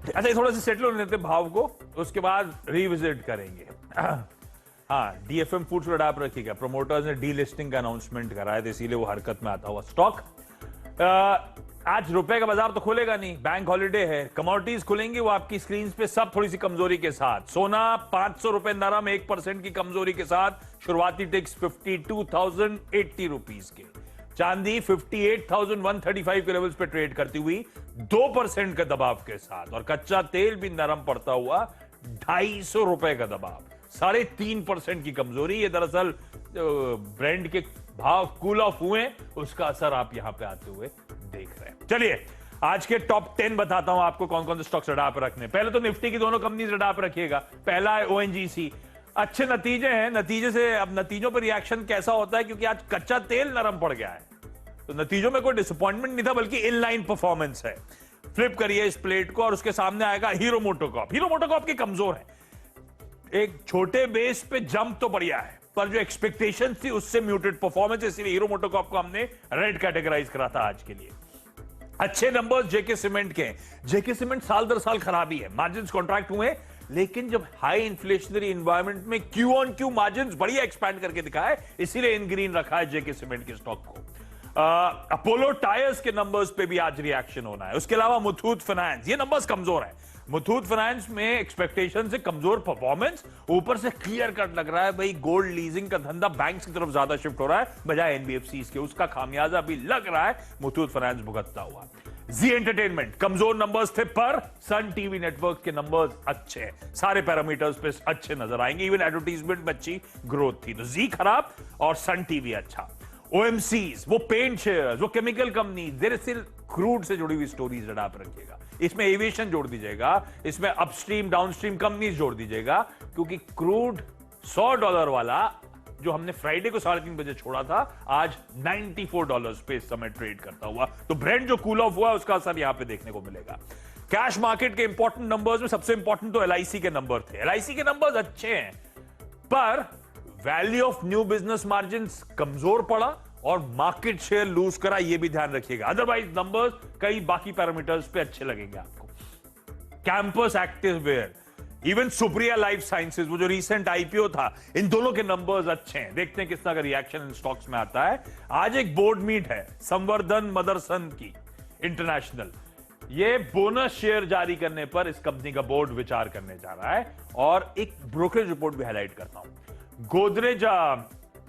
S1: अच्छा, थोड़ा सा सेटल होने देते भाव को, उसके बाद रिविजिट करेंगे। हाँ, DFM फूड्स पर आप रखिएगा, प्रमोटर्स ने डीलिस्टिंग का अनाउंसमेंट कराया था इसीलिए वो हरकत में आता हुआ स्टॉक। आज रुपए का बाजार तो खुलेगा नहीं, बैंक हॉलिडे है। कमोडिटीज खुलेंगी वो आपकी स्क्रीन पे सब थोड़ी सी कमजोरी के साथ। सोना 500 रुपए नरम 1% की कमजोरी के साथ, शुरुआती टिक्स 52,080 रुपीज के। चांदी 58,135 के लेवल्स पे ट्रेड करती हुई 2% के दबाव के साथ और कच्चा तेल भी नरम पड़ता हुआ 250 रुपए का दबाव, 3.5% की कमजोरी। ये दरअसल ब्रांड के भाव कूल ऑफ हुए, उसका असर आप यहां पे आते हुए देख रहे हैं। चलिए आज के टॉप 10 बताता हूं आपको कौन कौन से स्टॉक्स रडार पर रखने। पहले तो निफ्टी की दोनों कंपनीज रडार पर रखिएगा। पहला है ONGC। अच्छे नतीजे हैं, नतीजे से अब नतीजों पर रिएक्शन कैसा होता है क्योंकि आज कच्चा तेल नरम पड़ गया है तो नतीजों में कोई डिसअपॉइंटमेंट नहीं था बल्कि इनलाइन परफॉर्मेंस है। फ्लिप करिए इस प्लेट को और उसके सामने आएगा हीरो मोटोकॉर्प। हीरो मोटोकॉर्प की कमजोर है, एक छोटे बेस पे जंप तो बढ़िया है पर जो एक्सपेक्टेशन थी उससे म्यूटेड परफॉर्मेंस, इसलिए हीरो मोटोकॉर्प को हमने रेड कैटेगराइज करा था आज के लिए। अच्छे नंबर्स जेके सीमेंट के। जेके सीमेंट साल दर साल खराबी है, मार्जिन्स कॉन्ट्रैक्ट हुए, लेकिन जब हाई इन्फ्लेशनरी एनवायरनमेंट में क्यू ऑन क्यू मार्जिन्स बढ़िया एक्सपैंड करके दिखाए, इसीलिए इन ग्रीन रखा है जेके सीमेंट के स्टॉक को। अपोलो टायर्स के नंबर्स पे भी आज रिएक्शन होना है। उसके अलावा मुथूट फाइनेंस, ये नंबर्स कमजोर है। मुथूट फाइनेंस में एक्सपेक्टेशन से कमजोर परफॉर्मेंस, ऊपर से क्लियर कट लग रहा है भाई गोल्ड लीजिंग का धंधा बैंक्स की तरफ ज्यादा शिफ्ट हो रहा है बजाय NBFCs के, उसका खामियाजा भी लग रहा है मुथूट फाइनेंस भुगतता हुआ। जी एंटरटेनमेंट कमजोर नंबर्स थे पर सन टीवी नेटवर्क के नंबर्स अच्छे हैं, सारे पैरामीटर्स पे अच्छे नजर आएंगे, इवन एडवर्टीजमेंट में अच्छी ग्रोथ थी। तो जी खराब और सन टीवी अच्छा। OMCs, वो पेंट शेयर्स, वो chemical company, there is still crude से जुड़ी हुई स्टोरीज रडार पर रखिएगा। इसमें एविएशन जोड़ दीजिएगा, इसमें अपस्ट्रीम डाउनस्ट्रीम कंपनीज जोड़ दीजिएगा क्योंकि क्रूड $100 वाला जो हमने फ्राइडे को 3:30 बजे छोड़ा था आज $94 पे इस समय ट्रेड करता हुआ। तो ब्रेंट जो कूल ऑफ हुआ उसका असर यहां पे देखने को मिलेगा। कैश मार्केट के इंपॉर्टेंट नंबर्स में सबसे इंपॉर्टेंट तो LIC के नंबर थे। LIC के नंबर्स अच्छे हैं पर value of new business margin कमजोर पड़ा और मार्केट शेयर लूज करा, ये भी ध्यान रखिएगा। अदरवाइज नंबर्स कई बाकी पैरामीटर्स पे अच्छे लगेंगे आपको। कैंपस एक्टिववेयर, इवन सुप्रिया लाइफ साइंसेज, वो जो रिसेंट IPO था, इन दोनों के नंबर्स अच्छे हैं। देखते हैं किस तरह का रिएक्शन इन स्टॉक्स में आता है। आज एक बोर्ड मीट है संवर्धन मदरसन की इंटरनेशनल, ये बोनस शेयर जारी करने पर इस कंपनी का बोर्ड विचार करने जा रहा है। और एक ब्रोकरेज रिपोर्ट भी हाईलाइट करता हूं, गोदरेज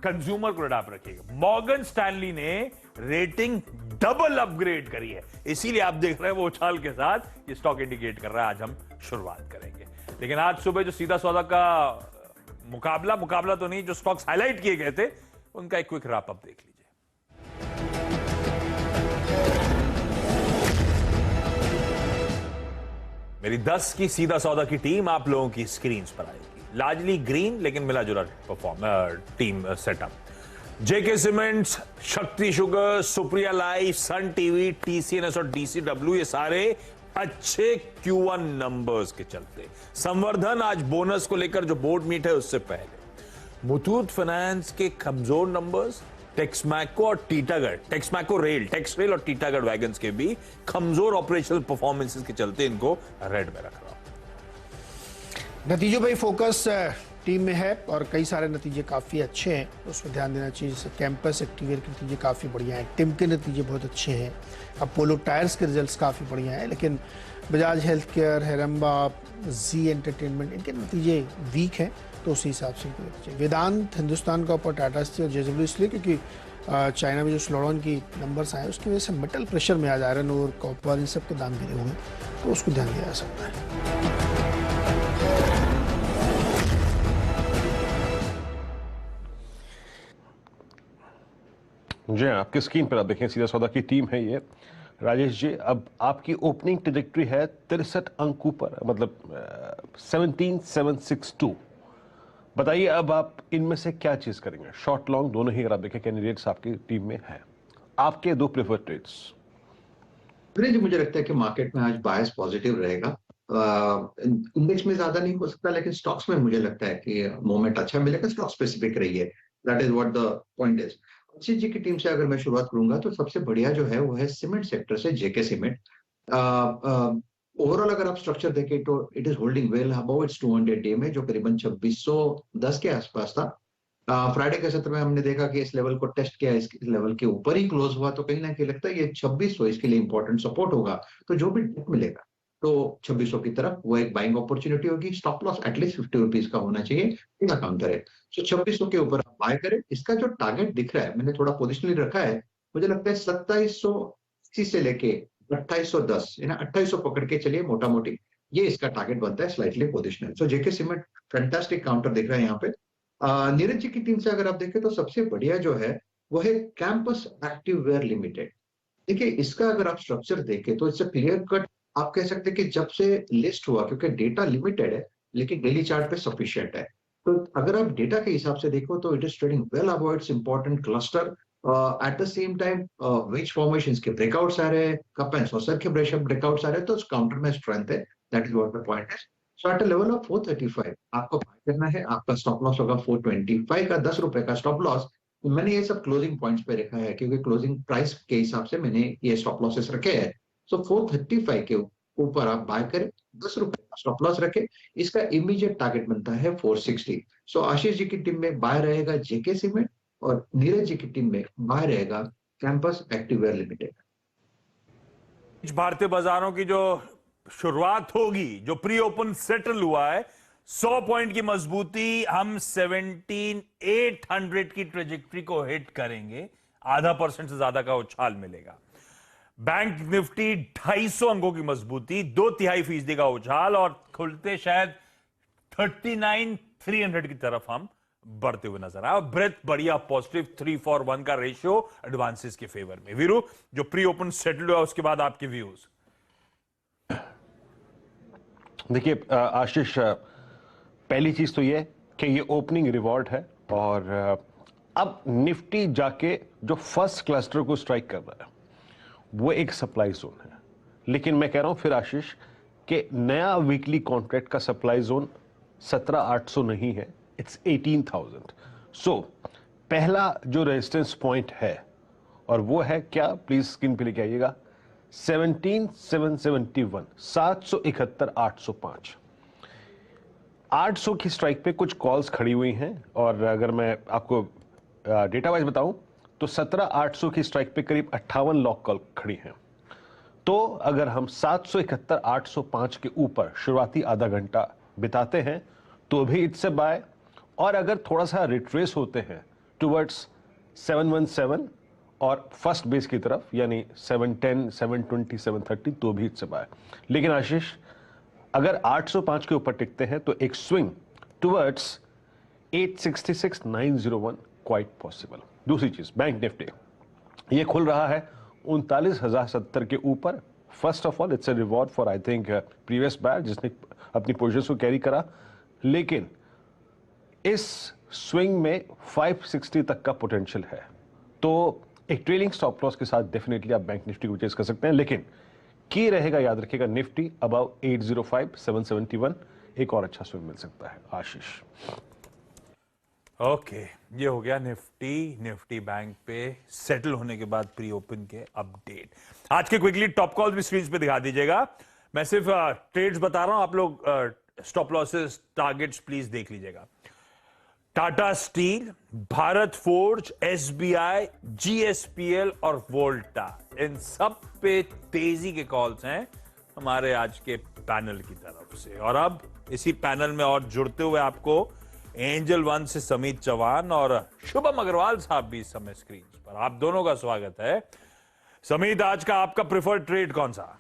S1: कंज्यूमर को रडार पर रखिएगा। मॉर्गन स्टैनली ने रेटिंग डबल अपग्रेड करी है, इसीलिए आप देख रहे हैं वो उछाल के साथ ये स्टॉक इंडिकेट कर रहा है। आज हम शुरुआत करेंगे, लेकिन आज सुबह जो सीधा सौदा का मुकाबला तो नहीं, जो स्टॉक्स हाईलाइट किए गए थे उनका एक क्विक रैप अप देख लीजिए। मेरी 10 की सीधा सौदा की टीम आप लोगों की स्क्रीन पर आएगी। लार्जली ग्रीन लेकिन मिला जुला टीम सेटअप। जेके सीमेंट्स, शक्ति sugar, Supriya life, Sun TV, टीसीएनएस और डीसीडब्ल्यू ये सारे अच्छे Q1 नंबर्स के चलते। संवर्धन आज बोनस को लेकर जो बोर्ड मीट है उससे पहले। मुथूट फाइनेंस के कमजोर नंबर्स, टेक्समैको और टीटागढ़, टेक्समैको रेल, टेक्स रेल और टीटागढ़ वैगन्स के भी कमजोर ऑपरेशनल परफॉर्मेंसेस के चलते इनको रेड में रख रहा हूं।
S9: नतीजों पर फोकस टीम में है और कई सारे नतीजे काफ़ी अच्छे हैं, उस पर ध्यान देना चाहिए। जैसे कैंपस एक्टिवेयर के नतीजे काफ़ी बढ़िया हैं, टिम के नतीजे बहुत अच्छे हैं, अपोलो टायर्स के रिजल्ट्स काफ़ी बढ़िया हैं, लेकिन बजाज हेल्थ केयर, हेरम्बा, जी एंटरटेनमेंट इनके नतीजे वीक हैं, तो उसी हिसाब से इनको देखना चाहिए। वेदांत हिंदुस्तान का ऊपर टाटा स्टील और जेएसडब्ल्यू इसलिए क्योंकि चाइना में जो स्लोडाउन की नंबर्स आए उसकी वजह से मेटल प्रेशर में आज आयरन और कॉपर इन सब के दाम गिरे हुए हैं, तो उसको ध्यान दिया जा सकता है।
S4: जी आपके स्क्रीन पर आप देखें सीधा सौदा की टीम है ये। राजेश जी, अब आपकी ओपनिंग ट्रैजेक्टरी है 63 अंक ऊपर, मतलब 17,762। बताइए अब आप इनमें से क्या चीज करेंगे? शॉर्ट लॉन्ग दोनों ही अगर आप देखें कैंडिडेट्स आपकी टीम में हैं, आपके दो प्रेफर्ड ट्रेड्स।
S6: मुझे लगता है कि मार्केट में आज बायस पॉजिटिव रहेगा। इंडेक्स में ज्यादा नहीं हो सकता, लेकिन स्टॉक्स में मुझे लगता है कि मोमेंट अच्छा मिलेगा। स्टॉक स्पेसिफिक रही है, that is what the point is. Ashish ji की टीम से अगर मैं शुरुआत करूंगा तो सबसे बढ़िया जो है वो है सीमेंट सेक्टर से जेके सीमेंट। ओवरऑल अगर आप स्ट्रक्चर देखें तो it is holding well above it's 200 day में, जो करीबन 2610 के आसपास था। फ्राइडे के सत्र में हमने देखा कि इस लेवल को टेस्ट किया, इस लेवल के ऊपर ही क्लोज हुआ, तो कहीं ना कहीं लगता है ये 2600 इसके लिए इंपॉर्टेंट सपोर्ट होगा। तो जो भी डिप मिलेगा तो 2600 की तरफ वो एक बाइंग अपॉर्चुनिटी होगी। स्टॉप लॉस एटलीस्ट 50 रुपीज का होना चाहिए, इनका काउंटर है। सो 2600 के ऊपर आप बाय करें। इसका जो टारगेट दिख रहा है, मैंने थोड़ा पोजिशनली रखा है, मुझे लगता है 2780 से लेके 2810, 2800 पकड़ के चलिए मोटा मोटी, ये इसका टारगेट बनता है स्लाइटली पोजिशनल। सो जेके सीमेंट फैंटास्टिक काउंटर दिख रहा है यहाँ पे। नीरज जी की टीम से अगर आप देखें तो सबसे बढ़िया जो है वो है कैंपस एक्टिववेयर लिमिटेड। देखिए इसका अगर आप स्ट्रक्चर देखें तो इट्स क्लियर कट, आप कह सकते हैं कि जब से लिस्ट हुआ, क्योंकि डेटा लिमिटेड है लेकिन डेली चार्ट पे सफिशिएंट है, तो अगर आप डेटा के हिसाब से देखो तो it is trading well above its important cluster. At the same time wedge formations के ब्रेकआउट्स आ रहे हैं, कप एंड सॉसर के ब्रेकआउट्स आ रहे हैं, तो उस काउंटर में स्ट्रेंथ है। That is what the point is. So at a level of 435 आपको बाय करना है। आपका स्टॉप लॉस होगा 425 का, 10 रुपए का स्टॉप लॉस। मैंने ये सब क्लोजिंग पॉइंट्स पे रखा है क्योंकि क्लोजिंग प्राइस के हिसाब से मैंने ये स्टॉप लॉसेस रखे हैं। सो 435 के ऊपर आप बाय करें, 10 रुपए का स्टॉप लॉस रखें। इसका इमीडिएट टारगेट बनता है 460। सो आशीष जी की टीम में बाय रहेगा जेके सीमेंट और नीरज जी की टीम में बाय रहेगा कैंपस एक्टिववेयर लिमिटेड।
S1: भारतीय बाजारों की जो शुरुआत होगी, जो प्री ओपन सेटल हुआ है, 100 पॉइंट की मजबूती, हम 17,800 की ट्रेजेक्टरी को हिट करेंगे, %0.5 से ज्यादा का उछाल मिलेगा। बैंक निफ्टी 250 अंकों की मजबूती, 2.5% का उछाल और खुलते शायद 39,300 की तरफ हम बढ़ते हुए नजर आए। ब्रेथ बढ़िया पॉजिटिव, 3-4-1 का रेशियो एडवांसेस के फेवर में। वीरू, जो प्री ओपन सेटल हुआ उसके बाद आपके व्यूज।
S4: देखिए आशीष, पहली चीज तो ये कि ये ओपनिंग रिवॉर्ड है और अब निफ्टी जाके जो फर्स्ट क्लस्टर को स्ट्राइक कर रहा है वो एक सप्लाई जोन है। लेकिन मैं कह रहा हूं फिर आशीष कि नया वीकली कॉन्ट्रैक्ट का सप्लाई जोन 17,800 नहीं है, इट्स 18,000। सो पहला जो रेजिस्टेंस पॉइंट है और वो है क्या, प्लीज स्क्रीन पे लेके आइएगा, 17,771, 771,805। 800 की स्ट्राइक पे कुछ कॉल्स खड़ी हुई हैं और अगर मैं आपको डेटा वाइज बताऊं तो 17,800 की स्ट्राइक पे करीब 58 लॉक कॉल खड़ी हैं। तो अगर हम 771,805 के ऊपर शुरुआती आधा घंटा बिताते हैं तो भी इट्स ए बाय, और अगर थोड़ा सा रिट्रेस होते हैं टुवर्ड्स 717 और फर्स्ट बेस की तरफ यानी 710, 720, 730 तो भी इट्स ए बाय। लेकिन आशीष, अगर 805 के ऊपर टिकते हैं तो एक स्विंग टुवर्ड्स 866,901 क्वाइट पॉसिबल। दूसरी चीज, बैंक निफ्टी ये खुल रहा है 39,070 के ऊपर first of all it's a reward for I think previous buyer जिसने अपनी पोजीशन को कैरी करा, लेकिन इस स्विंग में 560 तक का पोटेंशियल है, तो एक ट्रेलिंग स्टॉप लॉस के साथ डेफिनेटली आप बैंक निफ्टी को चेस कर सकते हैं, लेकिन की रहेगा, याद रखिएगा, निफ्टी अबाउ 805 771 एक और अच्छा स्विंग मिल सकता है। आशीष
S1: ओके, ये हो गया निफ्टी बैंक पे सेटल होने के बाद प्री ओपन के अपडेट। आज के क्विकली टॉप कॉल भी स्क्रीन पे दिखा दीजिएगा। मैं सिर्फ ट्रेड्स बता रहा हूं, आप लोग स्टॉप लॉसेस टारगेट्स प्लीज देख लीजिएगा। Tata steel, Bharat forge, SBI, GSPL और वोल्टा, इन सब पे तेजी के कॉल्स हैं हमारे आज के पैनल की तरफ से। और अब इसी पैनल में और जुड़ते हुए आपको एंजल वन से समीत चौहान और शुभम अग्रवाल साहब भी इस समय स्क्रीन पर, आप दोनों का स्वागत है। समीत, आज का आपका प्रेफर्ड ट्रेड कौन सा?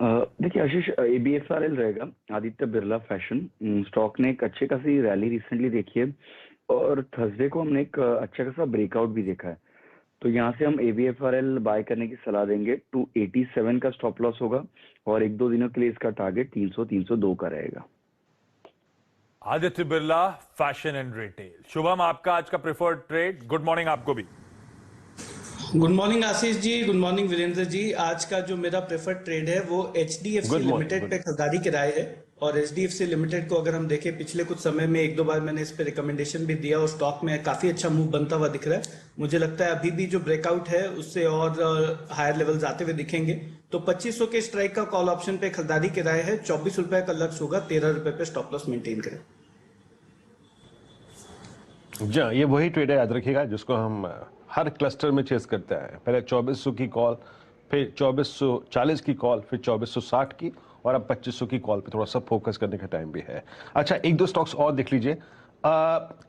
S13: देखिए आशीष, ABFRL रहेगा, आदित्य बिरला फैशन। स्टॉक ने एक अच्छे खासी रैली रिसेंटली देखी है और थर्सडे को हमने एक अच्छा खासा ब्रेकआउट भी देखा है, तो यहाँ से हम ABFRL बाय करने की सलाह देंगे। 287 का स्टॉप लॉस होगा और 1-2 दिनों के लिए इसका टारगेट 300-302 का रहेगा।
S1: Aditya Birla fashion and retail. Shubham, आपका आज का प्रेफर्ड ट्रेड? गुड मॉर्निंग आपको भी।
S14: गुड मॉर्निंग आशीष जी, गुड मॉर्निंग वीरेंद्र जी। आज का जो मेरा प्रेफर्ड ट्रेड है वो HDFC लिमिटेड पे खरीदारी किराए है। और HDFC लिमिटेड को अगर हम देखें, पिछले कुछ समय में 1-2 बार मैंने इस पे रिकमेंडेशन भी दिया और स्टॉक में काफी अच्छा मूव बनता हुआ दिख रहा है। मुझे लगता है अभी भी जो ब्रेकआउट है उससे और हायर लेवल्स आते हुए दिखेंगे, तो 2500 के स्ट्राइक का कॉल ऑप्शन पे खरीदारी किराए है। 24 रुपए का लक्ष्य होगा, 13 रुपए पे स्टॉप लॉस मेंटेन करें।
S4: जी, ये वही ट्रेड है, याद रखिएगा, जिसको हम हर क्लस्टर में चेस करते हैं। पहले 2400 की कॉल, फिर 2440 की कॉल, फिर 2460 की, और अब 2500 की कॉल पे थोड़ा सा फोकस करने का टाइम भी है। अच्छा, 1-2 स्टॉक्स और देख लीजिए।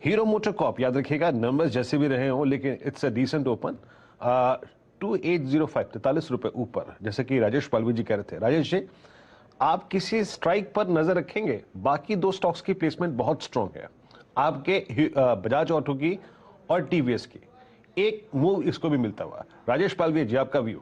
S4: हीरो मोटर कॉर्प, याद रखिएगा, नंबर्स जैसे भी रहे हों, लेकिन इट्स अ डिसेंट ओपन। 2805, 43 रुपए ऊपर, जैसे कि राजेश पालवी जी कह रहे थे। राजेश जी, आप किसी स्ट्राइक पर नजर रखेंगे? बाकी 2 स्टॉक्स की प्लेसमेंट बहुत स्ट्रांग है, आपके बजाज ऑटो की और टीवीएस की। एक मूव इसको भी मिलता हुआ। राजेश पालवी जी, आपका व्यू?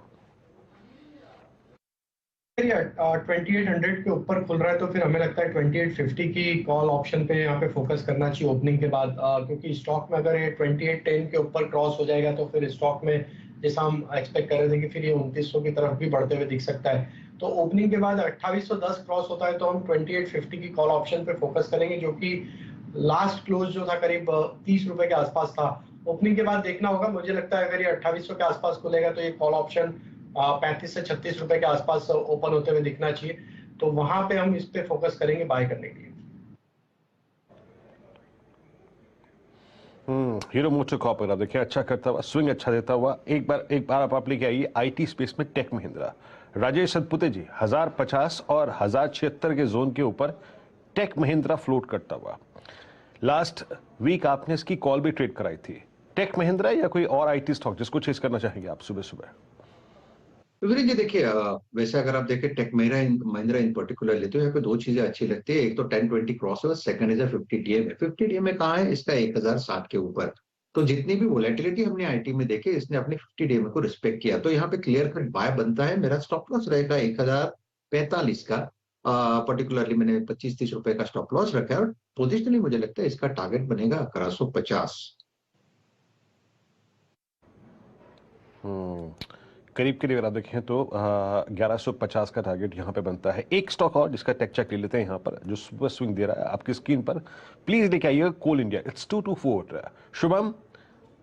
S7: 2800 के ऊपर खुल रहा है, तो फिर हमें लगता है 2850 की कॉल ऑप्शन पे यहाँ पे फोकस करना चाहिए ओपनिंग के बाद, क्योंकि स्टॉक में अगर ये 2810 के ऊपर क्रॉस हो जाएगा तो फिर स्टॉक में जैसा हम एक्सपेक्ट कर रहे थे कि फिर ये 2900 की तरफ भी बढ़ते हुए दिख सकता है। तो ओपनिंग के बाद 2810 क्रॉस होता है तो हम 2850 की कॉल ऑप्शन पे फोकस करेंगे, जो कि लास्ट क्लोज जो था करीब 30 रुपए के आसपास था। ओपनिंग के बाद देखना होगा, मुझे लगता है अगर ये 2800 के आसपास खुलेगा तो ये कॉल ऑप्शन 35 से 36 रुपए के आसपास ओपन होते हुए दिखना चाहिए, तो वहां पे हम इस पे फोकस करेंगे बाय करने के लिए।
S4: हीरो मोटर कॉर्प अगर देखिए अच्छा करता हुआ, स्विंग अच्छा देता हुआ। एक बार आप लेके आइए IT स्पेस में टेक महिंद्रा। राजेश सतपुते जी, 1050 और 1076 के जोन के ऊपर टेक महिंद्रा फ्लोट करता हुआ। लास्ट वीक आपने इसकी कॉल भी ट्रेड कराई थी। टेक महिंद्रा या कोई और IT स्टॉक जिसको चेस करना चाहेंगे आप सुबह सुबह?
S6: वीरेंद्र जी, देखिए, वैसे अगर आप देखें टेक महिंद्रा इन पर्टिकुलर लेते हो, यहाँ पे 2 चीजें अच्छी लगती है। एक तो 1020 क्रॉस है, सेकंड इज 50 DMA। 50 DMA कहाँ है इसका? 1060 के ऊपर। तो जितनी भी वोलेटिलिटी हमने IT में देखी, इसने अपने 50 DMA को रिस्पेक्ट किया, तो यहाँ पे क्लियर कट बाय बनता है। मेरा स्टॉप लॉस रहेगा 1045 का। पर्टिकुलरली मैंने 25-30 रुपए का स्टॉप लॉस रखा है और पोजिशनली मुझे लगता है इसका टारगेट बनेगा 1150।
S4: करीब के लिए अगर आप देखें तो 1150 का टारगेट यहाँ पे बनता है। एक स्टॉक और जिसका टेक चेक ले लेते हैं यहाँ पर, जो सुपर स्विंग दे रहा है आपकी स्क्रीन पर, प्लीज लेके आइए, कोल इंडिया। इट्स 224। शुभम,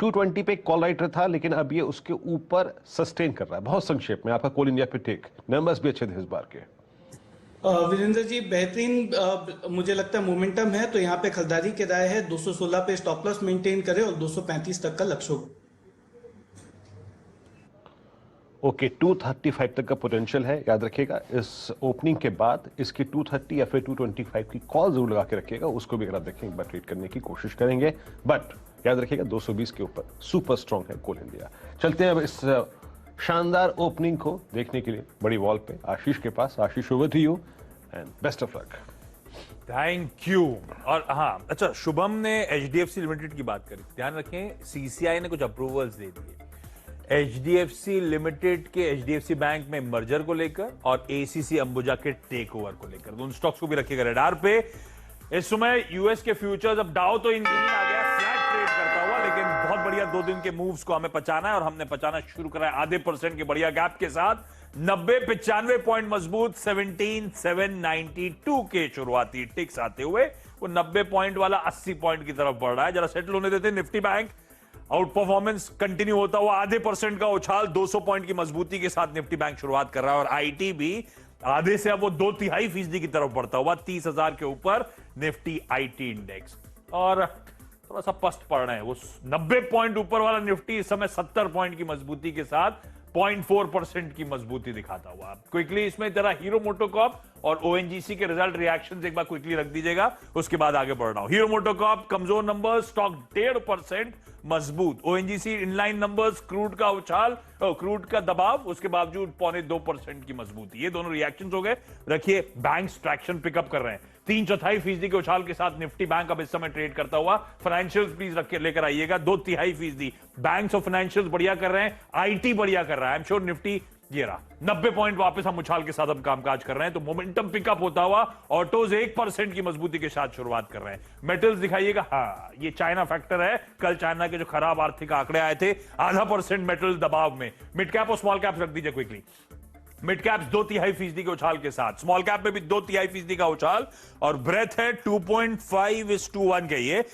S4: 220 पे कॉल राइटर था, लेकिन अब ये उसके ऊपर सस्टेन कर रहा है। बहुत संक्षेप में आपका कोल इंडिया पे टेक, नंबर्स भी अच्छे थे इस बार के।
S14: वीरेंद्र जी, बेहतरीन मुझे लगता है मोमेंटम है, तो यहाँ पे खरीदारी की राय है। 216 पे स्टॉप लॉस मेंटेन करें और 235 तक का लक्ष्य होगा।
S4: ओके, 235 तक का पोटेंशियल है, याद रखिएगा। इस ओपनिंग के बाद इसकी 230 या फिर 225 की कॉल जरूर लगा के रखिएगा, उसको भी अगर आप देखें एक बार ट्रेड करने की कोशिश करेंगे। बट याद रखिएगा 220 के ऊपर सुपर स्ट्रांग है कोल इंडिया। चलते हैं अब इस शानदार ओपनिंग को देखने के लिए बड़ी वॉल पे आशीष के पास। Ashish, over to you and best of luck.
S1: Thank you. और हाँ, अच्छा, शुभम ने HDFC लिमिटेड की बात करी, ध्यान रखें CCI ने कुछ अप्रूवल्स दे दिए। एचडीएफसी लिमिटेड के एचडीएफसी बैंक में मर्जर को लेकर और एसीसी अंबुजा के टेक ओवर को लेकर, दोनों स्टॉक्स को भी रखिएगा रडार पे। इस समय यूएस के फ्यूचर्स, अब डाउ तो इंजीनियर आ गया फ्लैट ट्रेड करता हुआ, लेकिन बहुत बढ़िया 2 दिन के मूव्स को हमें पचाना है और हमने पचाना शुरू करा है आधे % के बढ़िया गैप के साथ। 90-95 पॉइंट मजबूत 17,792 के शुरुआती टिक्स आते हुए वो 90 पॉइंट वाला 80 पॉइंट की तरफ बढ़ रहा है। जरा सेटल होने देते। Nifty bank out performance continue होता हुआ आधे % का उछाल 200 पॉइंट की मजबूती के साथ निफ्टी बैंक शुरुआत कर रहा है और आईटी भी आधे से अब वो 2/3% की तरफ बढ़ता हुआ 30,000 के ऊपर निफ्टी आईटी इंडेक्स। और थोड़ा सा पस्त पड़ रहे हैं वो 90 पॉइंट ऊपर वाला निफ्टी इस समय 70 पॉइंट की मजबूती के साथ 0.4% की मजबूती दिखाता हुआ। क्विकली इसमें जरा हीरो मोटोकॉर्प और ओएनजीसी के रिजल्ट रिएक्शंस एक बार क्विकली रख दीजिएगा, उसके बाद आगे बढ़ रहा हूं। हीरो मोटोकॉर्प कमजोर नंबर, स्टॉक 1.5% मजबूत। ओएनजीसी इनलाइन नंबर्स, क्रूड का उछाल, क्रूड का दबाव, उसके बावजूद 0.2% की मजबूती। ये दोनों रिएक्शंस हो गए। रखिए बैंक्स ट्रैक्शन पिकअप कर रहे हैं 3/4% के उछाल के साथ निफ्टी बैंक अब इस समय ट्रेड करता हुआ। फाइनेंशियल्स प्लीज रख के लेकर आइएगा 2/3%। बैंक्स और फाइनेंशियल्स बढ़िया कर रहे हैं, आईटी बढ़िया कर रहा है। आई एम श्योर निफ्टी ये रहा 90 पॉइंट वापस हम उछाल के साथ अब कामकाज कर रहे हैं, तो मोमेंटम पिकअप होता हुआ ऑटोज 1% की मजबूती के साथ शुरुआत कर रहे हैं। मेटल्स दिखाइएगा, हाँ ये चाइना फैक्टर है। कल चाइना के जो खराब आर्थिक आंकड़े आए थे, 0.5% मेटल दबाव में। मिड कैप और स्मॉल कैप रख दीजिए क्विकली। मिड कैप्स 2/3% के उछाल के साथ, स्मॉल कैप में भी 2/3% का उछाल और ब्रेथ है 2.5:1 के ये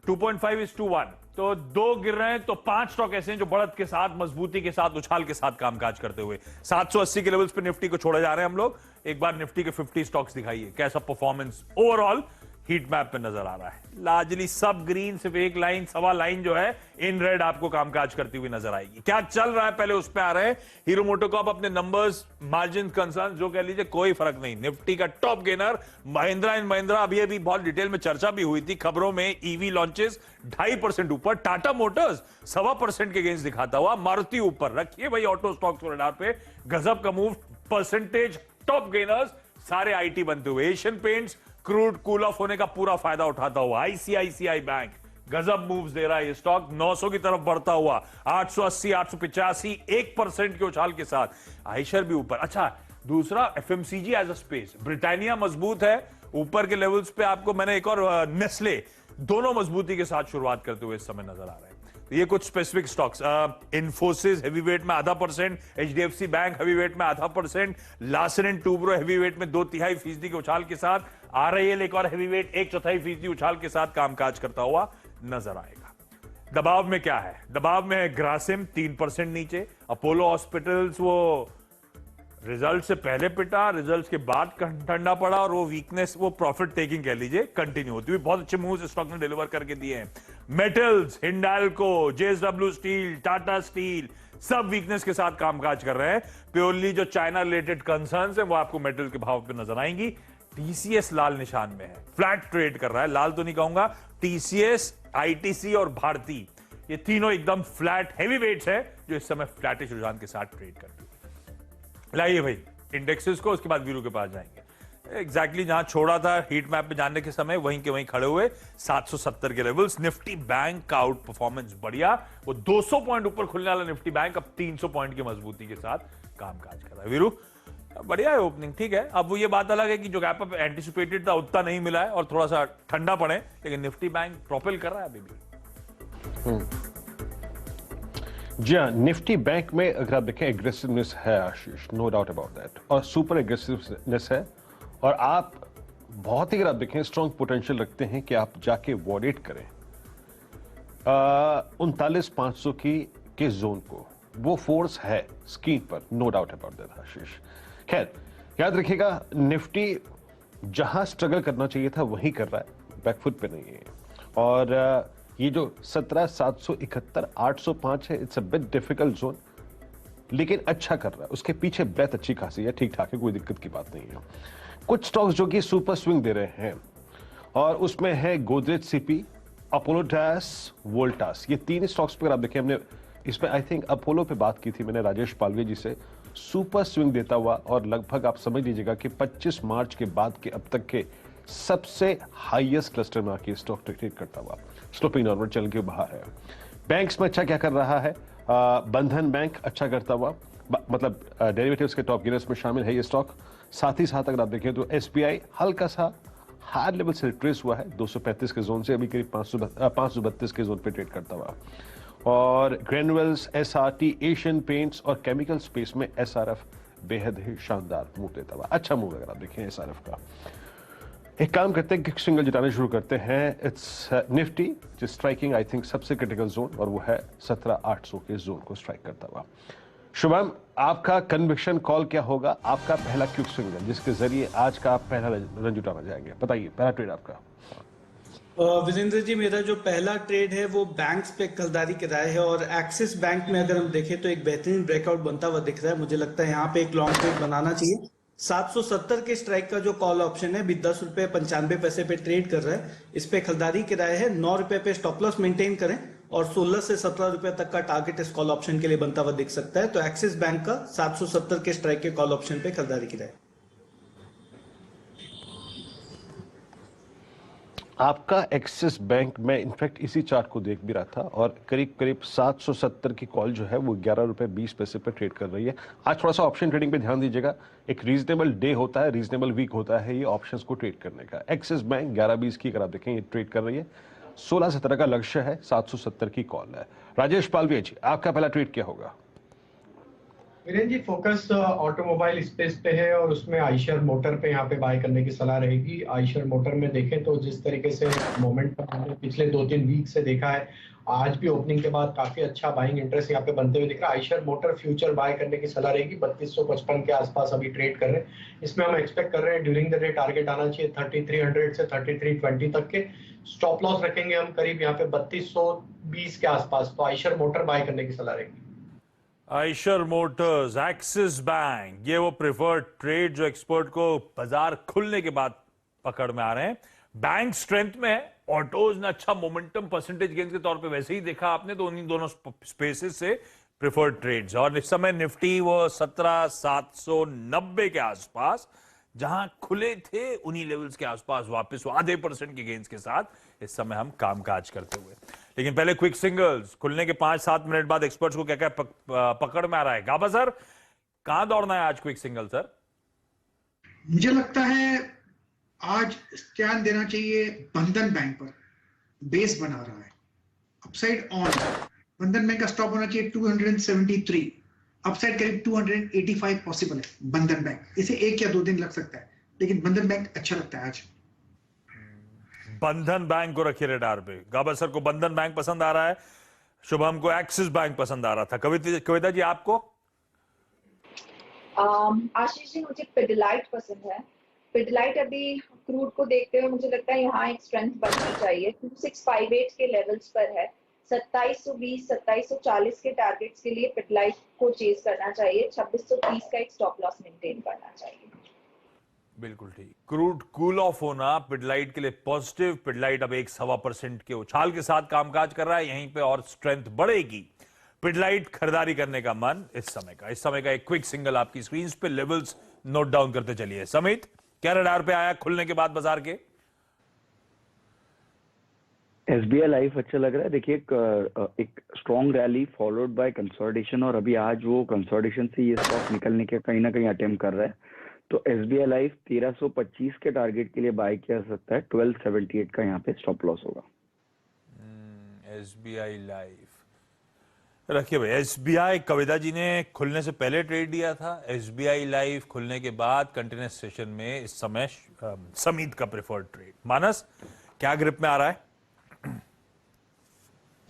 S1: 2.5:1। तो 2 गिर रहे हैं तो 5 स्टॉक ऐसे हैं जो बढ़त के साथ, मजबूती के साथ, उछाल के साथ कामकाज करते हुए 780 के लेवल्स पे निफ्टी को छोड़े जा रहे हैं हम लोग। एक बार निफ्टी के 50 स्टॉक्स दिखाइए, कैसा परफॉर्मेंस ओवरऑल हीट मैप पे नजर आ रहा है। लार्जली सब ग्रीन, सिर्फ एक लाइन, सवा लाइन जो है इन रेड आपको कामकाज करती हुई नजर आएगी। क्या चल रहा है पहले उस पे आ रहे हैं। हीरो मोटोकॉर्प अपने नंबर्स, मार्जिन, कंसर्न जो कह लीजिए, कोई फर्क नहीं। निफ्टी का top gainer Mahindra and Mahindra, अभी बहुत डिटेल में चर्चा भी हुई थी खबरों में। ईवी लॉन्चेस 2.5% ऊपर, टाटा मोटर्स 1.25% के गेंस दिखाता हुआ, मारुति ऊपर। रखिए भाई ऑटो स्टॉक्स को रडार पे, गजब का मूव, परसेंटेज टॉप गेनर्स सारे आईटी बनते हुए। Asian paints crude cool off होने का पूरा फायदा उठाता हुआ। आईसीआईसीआई बैंक गजब मूव्स दे रहा है, ये स्टॉक 900 की तरफ बढ़ता हुआ 880, 885, 1% के उछाल के साथ। आयशर भी ऊपर। अच्छा, दूसरा FMCG as a space, Britannia मजबूत है ऊपर के लेवल्स पे। आपको मैंने एक और नेस्ले, दोनों मजबूती के साथ शुरुआत करते हुए इस समय नजर आ रहे हैं। ये कुछ स्पेसिफिक स्टॉक्स, इन्फोसिस हैवीवेट में 0.5%, एचडीएफसी बैंक हैवीवेट में 0.5%, लार्सन एंड टूब्रो हैवीवेट में 2/3% के उछाल के साथ, आरआईएल एक और हैवीवेट 1/4% उछाल के साथ कामकाज करता हुआ नजर आएगा। दबाव में क्या है? दबाव में है ग्रासिम 3% नीचे, अपोलो हॉस्पिटल्स वो रिजल्ट से पहले पिटा, रिजल्ट के बाद ठंडा पड़ा और वो वीकनेस, वो प्रॉफिट टेकिंग कह लीजिए, कंटिन्यू होती हुई। बहुत अच्छे मूव्स स्टॉक ने डिलीवर करके दिए हैं। Metals, Hindalco, JSW steel, Tata steel, सब वीकनेस के साथ कामकाज कर रहे हैं। प्योरली जो चाइना रिलेटेड कंसर्न्स है वो आपको मेटल के भाव पे नजर आएंगी। टीसीएस लाल निशान में है, फ्लैट ट्रेड कर रहा है, लाल तो नहीं कहूंगा। टीसीएस, आईटीसी और भारती, ये तीनों एकदम फ्लैट हैवी वेट्स है जो इस समय फ्लैटिश रुझान के साथ ट्रेड करती है। लाइए भाई इंडेक्सेस को, उसके बाद वीरू के पास जाएंगे। एग्जैक्टली जहां छोड़ा था हीट मैप पे जानने के समय, वहीं के वहीं खड़े हुए 770 के लेवल्स। निफ्टी बैंक का आउट परफॉर्मेंस बढ़िया, वो 200 पॉइंट ऊपर खुलने वाला निफ्टी बैंक अब 300 पॉइंट की मजबूती के साथ कामकाज कर रहा है। वीरू बढ़िया है ओपनिंग, ठीक है। अब वो ये बात अलग है कि जो गैप अप एंटिसिपेटेड था उतना नहीं मिला है और थोड़ा सा ठंडा पड़े, लेकिन निफ्टी बैंक प्रोपेल कर रहा है अभी भी।
S4: जी हाँ, निफ्टी बैंक में अगर आप देखें एग्रेसिवनेस है आशीष, नो डाउट अबाउट दैट, और सुपर एग्रेसिवनेस है। और आप बहुत ही, अगर आप देखें, स्ट्रॉन्ग पोटेंशियल रखते हैं कि आप जाके वॉलेट करें 39,500 के जोन को। वो फोर्स है स्क्रीन पर, नो डाउट अबाउट दैट आशीष। खैर याद रखिएगा, निफ्टी जहां स्ट्रगल करना चाहिए था वहीं कर रहा है, बैकफुट पे नहीं है। और ये जो 17,771, 805 है, it's a bit difficult zone, लेकिन अच्छा कर रहा है। उसके पीछे ब्रेथ अच्छी खासी है, ठीक ठाक है, कोई दिक्कत की बात नहीं है। कुछ स्टॉक्स जो कि सुपर स्विंग दे रहे हैं, और उसमें है Godrej CP, Apollo tyres, Voltas. ये 3 स्टॉक्स पर आप देखें, हमने इसमें आई थिंक अपोलो पे बात की थी मैंने राजेश पालवे जी से, सुपर स्विंग देता हुआ, और लगभग आप समझ लीजिएगा कि 25 मार्च के बाद के अब तक के सबसे हाईएस्ट क्लस्टर में आके स्टॉक ट्रेड करता हुआ, स्लोपिंग डाउनवर्ड चल के बाहर है। बैंक्स में अच्छा क्या कर रहा है? बंधन बैंक अच्छा करता हुआ, मतलब डेरिवेटिव्स के टॉप गेनर्स में शामिल है ये स्टॉक। साथ ही साथ अगर आप देखें तो एसबीआई हल्का सा हायर लेवल से रिट्रेस हुआ है 235 के जोन से, अभी करीब 532 के जोन पे ट्रेड करता हुआ। और ग्रेनुअल्स, एसआरटी, एशियन पेंट्स और केमिकल स्पेस में एसआरएफ बेहद ही शानदार मूव देता हुआ, अच्छा मूव अगर आप देखें एसआरएफ का। एक काम करते हैं, किक सिंगल जिताने शुरू करते हैं। इट्स निफ्टी जो स्ट्राइकिंग आई थिंक सबसे क्रिटिकल जोन, और वो है 17,800 के जोन को स्ट्राइक करता हुआ। शुभम, आपका कन्विक्शन कॉल क्या होगा? आपका पहला क्विक सिंगल जिसके जरिए आज का आप पहला रन जुटाना जाएंगे, बताइए पहला ट्रेड आपका।
S14: वीरेंद्र जी, मेरा जो पहला ट्रेड है वो बैंक्स पे खरीदारी कराया है, और एक्सिस बैंक में अगर हम देखें तो एक बेहतरीन ब्रेकआउट बनता हुआ दिख रहा है। मुझे लगता है यहाँ पे एक लॉन्ग ट्रेड बनाना चाहिए। 770 के स्ट्राइक का जो कॉल ऑप्शन है, 10 रुपए 95 पैसे पे ट्रेड कर रहा है, इस पे खरीदारी किराया है। 9 रुपए पे स्टॉप लॉस मेंटेन करें, और 16 से 17 रुपए तक का टारगेट इस कॉल ऑप्शन के लिए बनता हुआ दिख सकता है। तो एक्सिस बैंक का 770 के स्ट्राइक के कॉल ऑप्शन पे खरीदारी किराया।
S4: आपका एक्सिस बैंक में इनफैक्ट इसी चार्ट को देख भी रहा था, और करीब करीब 770 की कॉल जो है वो 11 रुपए 20 पैसे पे ट्रेड कर रही है। आज थोड़ा सा ऑप्शन ट्रेडिंग पे ध्यान दीजिएगा, एक रीजनेबल डे होता है, रीजनेबल वीक होता है ये ऑप्शंस को ट्रेड करने का। एक्सिस बैंक 11-20 की अगर आप देखें ये ट्रेड कर रही है, 16-17 का लक्ष्य है, 770 की कॉल है। राजेश पालवी जी, आपका पहला ट्रेड क्या होगा?
S7: Virendra ji, focus automobile space पे है, और उसमें आइशर मोटर पे यहाँ पे बाय करने की सलाह रहेगी। आइशर मोटर में देखें तो जिस तरीके से मोमेंटम हमने पिछले 2-3 वीक से देखा है, आज भी ओपनिंग के बाद काफी अच्छा बाइंग इंटरेस्ट यहाँ पे बनते हुए दिख रहा है। आइशर मोटर फ्यूचर बाय करने की सलाह रहेगी। 3255 के आसपास अभी ट्रेड कर रहे हैं। इसमें हम एक्सपेक्ट कर रहे हैं ड्यूरिंग द डे टारगेट आना चाहिए 3300 से 3320 तक के। स्टॉप लॉस रखेंगे हम करीब यहाँ पे 3220 के आसपास। तो आइशर मोटर बाय करने की सलाह रहेगी।
S1: आइशर मोटर्स, एक्सिस बैंक, ये वो प्रिफर्ड ट्रेड जो एक्सपर्ट को बाजार खुलने के बाद पकड़ में आ रहे हैं। बैंक स्ट्रेंथ में है, ऑटोज ने अच्छा मोमेंटम परसेंटेज गेन के तौर पे वैसे ही देखा आपने, तो उन्हीं दोनों स्पेसेस से प्रिफर्ड ट्रेड्स। और इस समय निफ्टी वो 17,790 के आसपास जहां खुले थे, उन्हीं लेवल्स के आसपास वापस आधे % के गेन्स के साथ इस समय हम कामकाज करते हुए। लेकिन पहले क्विक सिंगल्स खुलने के 5-7 मिनट बाद एक्सपर्ट्स को क्या क्या पकड़ में आ रहा है। गाबा सर, कहां दौड़ना है आज क्विक सिंगल सर?
S2: मुझे लगता है आज ध्यान देना चाहिए बंधन बैंक पर, बेस बना रहा है, अपसाइड ऑन। बंधन बैंक का स्टॉप होना चाहिए 273, अपसाइड करीब 285 पॉसिबल है बंधन बैंक। इसे 1 या 2 दिन लग सकता है, लेकिन बंधन बैंक अच्छा लगता है आज।
S1: बंधन बैंक को रखिए रडार पे। गाबा सर को बंधन बैंक पसंद आ रहा है, शुभम को एक्सिस बैंक पसंद आ रहा था। कविता जी आपको?
S3: आशीष जी, मुझे पिडिलाइट पसंद है। पिडिलाइट अभी क्रूड को देखते हुए मुझे लगता है यहाँ एक स्ट्रेंथ बननी चाहिए। 2658 के लेवल्स पर है। 2720, 2740 के टारगेट्स के लिए पिडिलाइट को चेज करना चाहिए। 2630 का एक स्टॉप लॉस मेंटेन करना चाहिए।
S1: बिल्कुल ठीक। क्रूड कूल ऑफ होना पिडलाइट के लिए पॉजिटिव। पिडलाइट अब 1.25% के उछाल के साथ कामकाज कर रहा है, यहीं पे और स्ट्रेंथ बढ़ेगी। पिडलाइट खरीदारी करने का मन इस समय का एक क्विक सिंगल आपकी स्क्रीन पे, लेवल्स नोट डाउन करते चलिए। समित, क्या रडार पे आया खुलने के बाद बाजार के?
S13: एसबीआई लाइफ अच्छा लग रहा है। देखिए, एक strong rally followed by consolidation, और अभी आज वो कंसोलिडेशन से ये स्टॉक निकलने के कहीं ना कहीं अटेम्प्ट कर रहा है। तो एसबीआई लाइफ 1325 के टारगेट के लिए बाय किया जा सकता है। 1278 का यहाँ पे स्टॉप लॉस होगा।
S1: एसबीआई लाइफ रखिए भाई। एसबीआई कविता जी ने खुलने से पहले ट्रेड दिया था। एसबीआई लाइफ खुलने के बाद कंटिन्यूअस सेशन में इस समय समीत का प्रेफर्ड ट्रेड। मानस, क्या ग्रिप में आ रहा है?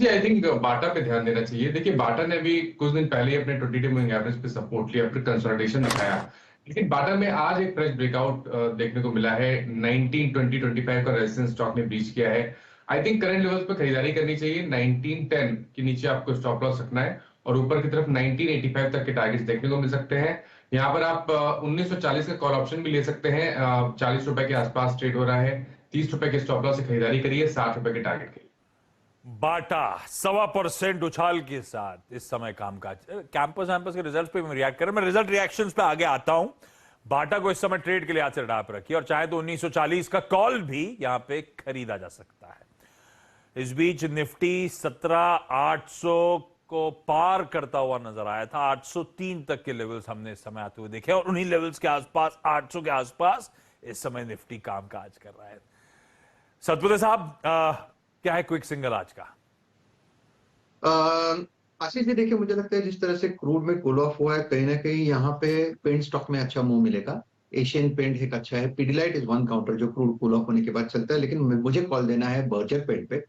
S5: आई थिंक बाटा पे ध्यान देना चाहिए। देखिए, बाटा ने भी कुछ दिन पहले अपने 20-day मूविंग एवरेज पे सपोर्ट लिया, फिर कंसोलिडेशन दिखाया, लेकिन बाटा में आज एक फ्रेश ब्रेकआउट देखने को मिला है। 1920-25 का रेजिस्टेंस स्टॉक ने ब्रीच किया है। आई थिंक करंट लेवल्स पे खरीदारी करनी चाहिए। 1910 के नीचे आपको स्टॉप लॉस रखना है, और ऊपर की तरफ 1985 तक के टारगेट्स देखने को मिल सकते हैं। यहाँ पर आप 1940 का कॉल ऑप्शन भी ले सकते हैं। 40 रुपए के आसपास ट्रेड हो रहा है। 30 रुपए के स्टॉप लॉस से खरीदारी करिए 60 रुपए के टारगेट के लिए।
S1: बाटा 1.25% उछाल के साथ इस समय कामकाज। कैंपस के रिजल्ट पे रिएक्ट करें, मैं रिजल्ट रिएक्शंस पे आगे आता हूं। बाटा को इस समय ट्रेड के लिए हाथ से रडार पर रखिए, और चाहे तो 1940 का कॉल भी यहां पे खरीदा जा सकता है। इस बीच निफ्टी 17,800 को पार करता हुआ नजर आया था। 803 तक के लेवल्स हमने इस समय आते हुए देखे और उन्हीं लेवल्स के आसपास 800 के आसपास इस समय निफ्टी कामकाज कर रहा है। सतपुते साहब, क्या है क्विक सिंगल आज का?
S6: आशीष जी देखिए, मुझे लगता है जिस तरह से क्रूड में कूल ऑफ हुआ है, कहीं ना कहीं यहाँ पे पेंट स्टॉक में अच्छा मूव मिलेगा। एशियन पेंट एक अच्छा है, पीडीलाइट इज वन काउंटर जो क्रूड कूल ऑफ होने के बाद चलता है, लेकिन मुझे कॉल देना है बर्जर पेंट पे।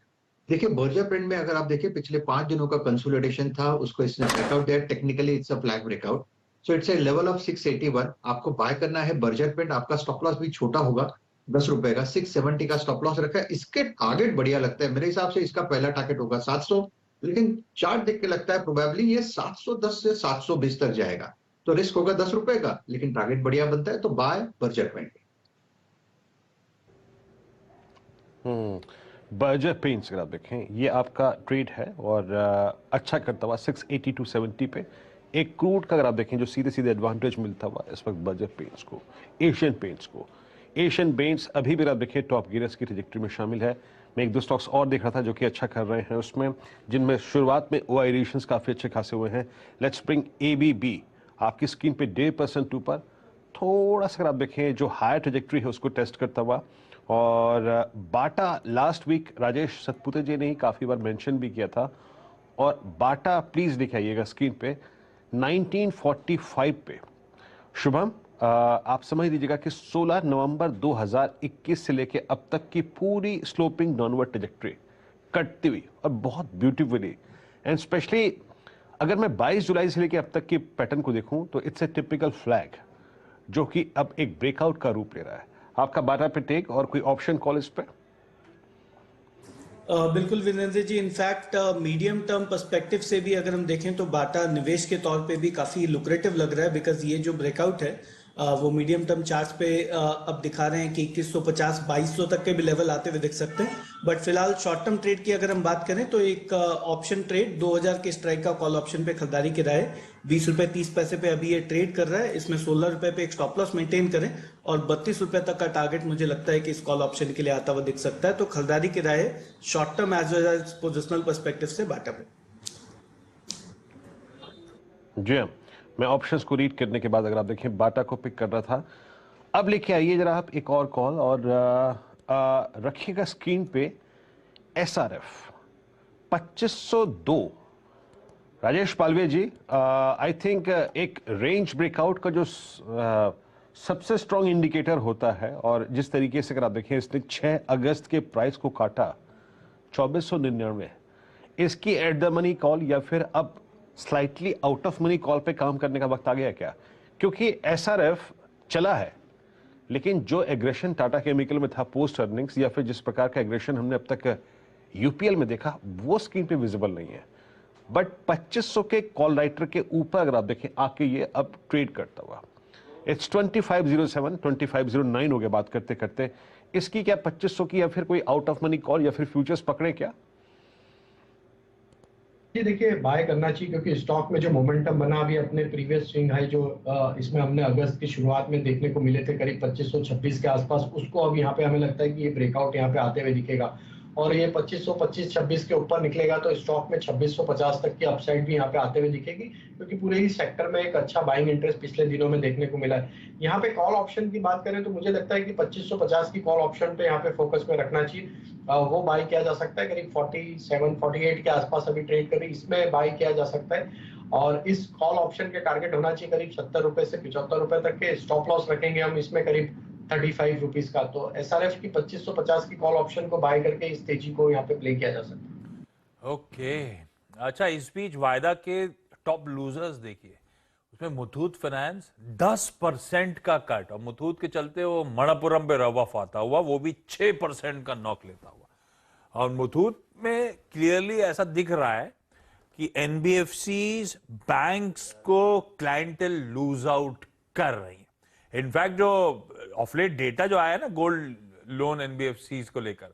S6: देखिए बर्जर पेंट में अगर आप देखिए पिछले 5 दिनों का कंसोलिडेशन था, उसको इसने ब्रेकआउट दिया। Technically it's a flag breakout, so it's a level of 681। आपको बाय करना है बर्जर पेंट। आपका स्टॉप लॉस भी छोटा होगा, 10 रुपए का। 670 का स्टॉप लॉस रखा है। इसके टारगेट बढ़िया लगता है मेरे हिसाब से। इसका पहला टारगेट होगा 700, लेकिन चार्ट देख के लगता है प्रोबेबली ये 710 से 720 तक जाएगा। तो रिस्क होगा 10 रुपए का, लेकिन टारगेट बढ़िया बनता है, तो buy Berger Paint.
S4: Berger Paints अगर आप देखें, ये आपका ट्रेड है और अच्छा करता हुआ 680 टू 70 पे। एक क्रूड का अगर आप देखें जो सीधे सीधे एडवांटेज मिलता हुआ इस वक्त बर्जर पेंट्स को, एशियन पेंट्स को। एशियन पेंट्स अभी भी आप देखें टॉप गियर्स की ट्रैजेक्टरी में शामिल है। मैं एक दो स्टॉक्स और देख रहा था जो कि अच्छा कर रहे हैं उसमें, जिनमें शुरुआत में ओआई रेशंस काफ़ी अच्छे खासे हुए हैं। लेट्स ब्रिंग एबीबी आपकी स्क्रीन पे 1.5% ऊपर। थोड़ा सा अगर आप देखें जो हायर ट्रैजेक्टरी है उसको टेस्ट करता हुआ। और बाटा लास्ट वीक राजेश सतपुते जी ने ही काफ़ी बार मेंशन भी किया था, और बाटा प्लीज़ दिखाइएगा स्क्रीन पे 1945 पे। शुभम, आप समझ लीजिएगा कि 16 नवंबर 2021 से लेके अब तक की पूरी स्लोपिंग डाउनवर्ड ट्रैजेक्टरी कटती हुई और बहुत ब्यूटीफुली। एंड स्पेशली अगर मैं 22 जुलाई से लेके अब तक की पैटर्न को देखूं तो इट्स ए टिपिकल फ्लैग जो कि अब एक ब्रेकआउट का रूप ले रहा है। आपका बाटा पे टेक और कोई ऑप्शन कॉल इस पे?
S14: बिल्कुल Virendra ji, in fact medium term perspective से भी अगर हम देखें तो बाटा निवेश के तौर पे भी काफी लुक्रेटिव लग रहा है, बिकॉज ये जो ब्रेकआउट है वो मीडियम टर्म चार्ट्स पे अब दिखा रहे हैं कि 2150 2200 तक के भी लेवल आते हुए दिख सकते हैं। बट फिलहाल शॉर्ट टर्म ट्रेड की अगर हम बात करें तो एक ऑप्शन ट्रेड 2000 के स्ट्राइक का कॉल ऑप्शन पे खरीदारी की राय 20 रुपए 30 पैसे पे अभी ये ट्रेड कर रहा है। इसमें 16 रुपए पे एक स्टॉप लॉस मेंटेन करें और 32 रुपए तक का टारगेट मुझे लगता है कि इस कॉल ऑप्शन के लिए आता हुआ दिख सकता है। तो खरीदारी की राय short term as well as positional perspective से बाटा पे।
S4: जी हाँ, मैं ऑप्शंस को रीड करने के बाद अगर आप देखें बाटा को पिक कर रहा था। अब लेके आइए जरा आप एक और कॉल और रखिएगा स्क्रीन पे SRF 2502। Rajesh Palve ji, I think एक रेंज ब्रेकआउट का जो सबसे स्ट्रॉन्ग इंडिकेटर होता है, और जिस तरीके से अगर आप देखें इसने 6 अगस्त के प्राइस को काटा 2499, इसकी एट द मनी कॉल या फिर अब slightly out of money call पे काम करने का वक्त आ गया क्या? क्योंकि एसआरएफ चला है, लेकिन जो एग्रेशन टाटा केमिकल में था पोस्ट अर्निंग्स या फिर जिस प्रकार का एग्रेशन हमने अब तक यूपीएल में देखा वो स्क्रीन पे विजिबल नहीं है। बट 2500 के कॉल राइटर के ऊपर अगर आप देखें आके ये अब ट्रेड करता हुआ इट्स 2507 2509 हो गया बात करते करते। इसकी क्या 2500 की या फिर कोई आउट ऑफ मनी कॉल या फिर फ्यूचर्स पकड़े क्या?
S7: ये देखिए बाय करना चाहिए, क्योंकि स्टॉक में जो मोमेंटम बना अभी अपने प्रीवियस स्विंग हाई जो इसमें हमने अगस्त की शुरुआत में देखने को मिले थे करीब 2526 के आसपास, उसको अब यहाँ पे हमें लगता है कि ये ब्रेकआउट यहाँ पे आते हुए दिखेगा और ये 2525-26 के ऊपर निकलेगा तो स्टॉक में 2650 तक की अपसाइड भी यहाँ पे आते हुए दिखेगी, क्योंकि पूरे ही सेक्टर में एक अच्छा बाइंग इंटरेस्ट पिछले दिनों में देखने को मिला है। यहाँ पे कॉल ऑप्शन की बात करें तो मुझे लगता है कि 2550 की कॉल ऑप्शन पे यहाँ पे फोकस में रखना चाहिए। वो बाय किया जा सकता है करीब 47-48 के आसपास अभी ट्रेड करें, इसमें बाय किया जा सकता है। और इस कॉल ऑप्शन के टारगेट होना चाहिए करीब 70 रुपए से 75 रुपए तक के। स्टॉप लॉस रखेंगे हम इसमें करीब 35 रुपीज का। तो एसआरएफ की 2550 की कॉल ऑप्शन को बाय करके इस तेजी को यहाँ पे प्ले किया जा सकता है।
S1: ओके, अच्छा, इस बीच वायदा के टॉप लूजर्स देखिए, उसमें मुथूट फाइनेंस 10% का कट, और मुथूट के चलते वो मणप्पुरम पे रफ आता हुआ वो भी 6% का नॉक लेता हुआ। और मुथूट में क्लियरली ऐसा दिख रहा है कि एनबीएफसीज बैंक्स को क्लाइंटेल लूज आउट कर रही है। इनफैक्ट जो ऑफलेट डेटा जो आया ना गोल्ड लोन एनबीएफसीज को लेकर,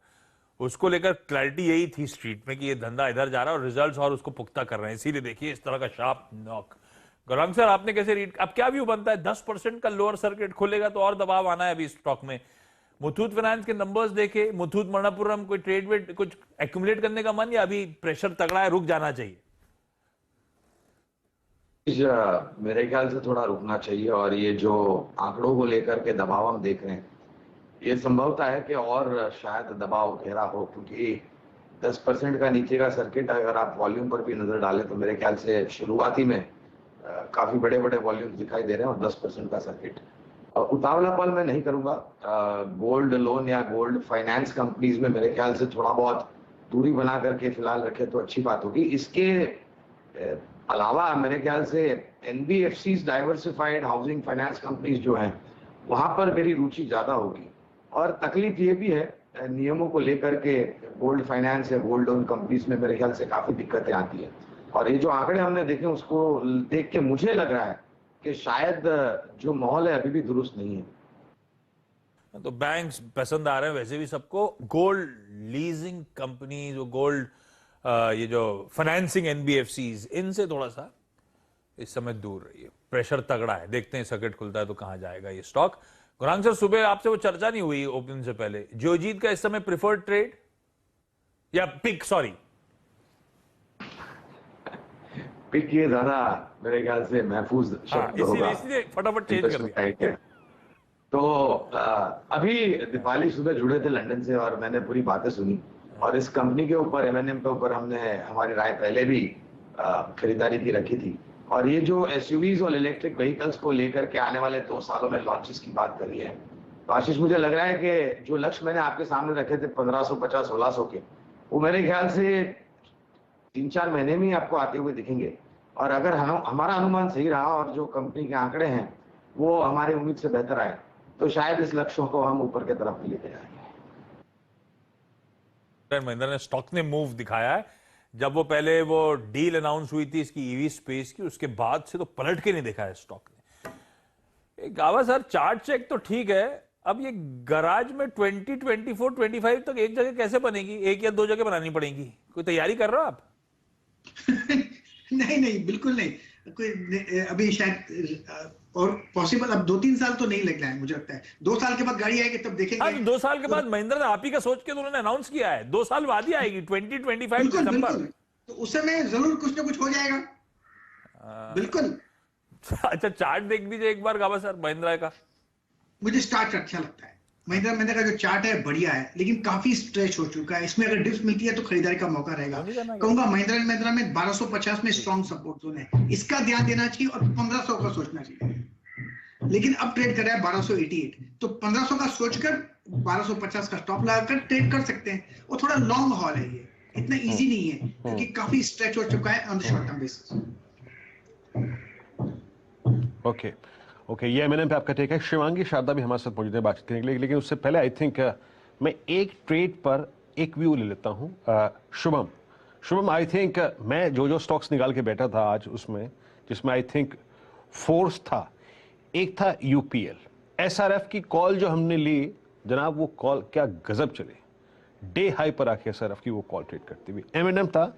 S1: उसको लेकर क्लैरिटी यही थी स्ट्रीट में कि ये धंधा इधर जा रहा है और रिजल्ट्स और उसको पुख्ता कर रहे हैं, इसीलिए देखिए इस तरह का शार्प नॉक। गौरंग सर, आपने कैसे रीड, अब क्या व्यू बनता है? 10% का लोअर सर्किट खुलेगा तो और दबाव आना है अभी स्टॉक में, मुथूट फाइनेंस के नंबर्स देखे, मुथूट मणप्पुरम कोई ट्रेड में कुछ एक्यूमुलेट करने का मन, या अभी प्रेशर तगड़ा है, रुक जाना चाहिए?
S10: मेरे ख्याल से थोड़ा रुकना चाहिए, और ये जो आंकड़ों को लेकर के दबाव हम देख रहे हैं, ये संभवता है कि और शायद दबाव घेरा हो, क्योंकि 10% का नीचे का सर्किट अगर आप वॉल्यूम पर भी नजर डालें तो मेरे ख्याल से शुरुआती में काफी बड़े बड़े वॉल्यूम दिखाई दे रहे हैं, और 10% का सर्किट। उतावलापन मैं नहीं करूंगा। गोल्ड लोन या गोल्ड फाइनेंस कंपनीज में मेरे ख्याल से थोड़ा बहुत दूरी बना करके फिलहाल रखे तो अच्छी बात होगी। इसके अलावा मेरे ख्याल से NBFCs, diversified housing finance companies जो हैं, वहां पर मेरी रुचि ज्यादा होगी। और तकलीफ ये भी है नियमों को लेकर के, गोल्ड फाइनेंस या गोल्ड लोन कंपनीज में मेरे ख्याल से काफी दिक्कतें आती है। और ये जो आंकड़े हमने देखे उसको देख के मुझे लग रहा है कि शायद जो माहौल है अभी भी दुरुस्त नहीं है।
S1: तो बैंक्स पसंद आ रहे हैं वैसे भी सबको। गोल्ड लीजिंग कंपनी, जो गोल्ड ये जो फाइनेंसिंग एनबीएफसीज, इनसे थोड़ा सा इस समय दूर रहिए। प्रेशर तगड़ा है, देखते हैं सर्किट खुलता है तो कहां जाएगा ये स्टॉक। गुरांग सर, सुबह आपसे वो चर्चा नहीं हुई ओपनिंग से पहले, जियोजीत का इस समय प्रिफर्ड ट्रेड या पिक? सॉरी,
S10: पिक ये ज्यादा मेरे ख्याल से महफूज शब्द होगा,
S1: इसीलिए फटाफट चेंज कर दिया।
S10: तो अभी दीपाली सुबह जुड़े थे लंदन से, और मैंने पूरी बातें सुनी, और इस कंपनी के ऊपर, एमएनएम के ऊपर हमने हमारी राय पहले भी खरीदारी की रखी थी। और ये जो एसयूवीज और इलेक्ट्रिक व्हीकल्स को लेकर के आने वाले 2 सालों में लॉन्चेस की बात करी है, तो आशीष मुझे लग रहा है कि जो लक्ष्य मैंने आपके सामने रखे थे 1550-1600 के, वो मेरे ख्याल से 3-4 महीने में ही आपको आते हुए दिखेंगे। और अगर हमारा अनुमान सही रहा और जो कंपनी के आंकड़े हैं वो हमारी उम्मीद से बेहतर आए, तो शायद इस लक्ष्यों को हम ऊपर की तरफ लेके जाएंगे।
S1: महिंद्रा ने स्टॉक ने मूव दिखाया है। जब वो पहले वो डील अनाउंस हुई थी इसकी ईवी स्पेस की, उसके बाद से तो पलट के नहीं देखा है स्टॉक ने। गावा सर, चार्ट चेक तो ठीक है, अब ये गराज में 2024-25 तक एक जगह कैसे बनेगी? एक या 2 जगह बनानी पड़ेगी। कोई तैयारी कर रहे हो आप?
S2: नहीं, बिल्कुल नहीं। कोई अभी शायद और पॉसिबल अब 2-3 साल तो नहीं लग रहा है, मुझे लगता है 2 साल के बाद गाड़ी आएगी तब देखेंगे।
S1: हाँ, 2 साल के बाद महिंद्रा ने आप ही का सोच के तो उन्होंने अनाउंस किया है, 2 साल बाद ही आएगी, 2025 दिसंबर।
S2: तो उस समय जरूर कुछ ना कुछ हो जाएगा। बिल्कुल।
S1: अच्छा, चार्ट देख दीजिए एक बार गावा सर महिंद्रा का।
S2: मुझे चार्ट अच्छा लगता है। महिंद्रा का जो चार्ट है बढ़िया है, लेकिन काफी स्ट्रेच हो चुका है। इसमें अगर डिप्स मिलती है तो खरीदारी का मौका रहेगा। कहूंगा महिंद्रा में 1250 में स्ट्रॉन्ग सपोर्ट जोन है, इसका ध्यान देना चाहिए, और 1500 का सोचना चाहिए। लेकिन अब ट्रेड कर रहा है 1288, तो 1500 का सोचकर 1250 का स्टॉप लगाकर ट्रेड कर सकते हैं। वो थोड़ा लॉन्ग हॉल है, ये इतना इजी नहीं है, क्योंकि काफी स्ट्रेच हो चुका है on the short term basis.
S4: Okay, ये एमएनएम पे आपका टेक है। शिवांगी शारदा भी हमारे साथ मौजूद है बातचीत करने के लिए, लेकिन उससे पहले आई थिंक मैं एक ट्रेड पर एक व्यू ले लेता हूं। शुभम, आई थिंक मैं जो स्टॉक्स निकाल के बैठा था आज, उसमें जिसमें आई थिंक फोर्स था, एक था यूपीएल। एसआरएफ की कॉल जो हमने ली जनाब, वो कॉल क्या गजब चली, डे हाई पर आके एसआरएफ की वो कॉल ट्रेड करती हुई। एमएनएम था,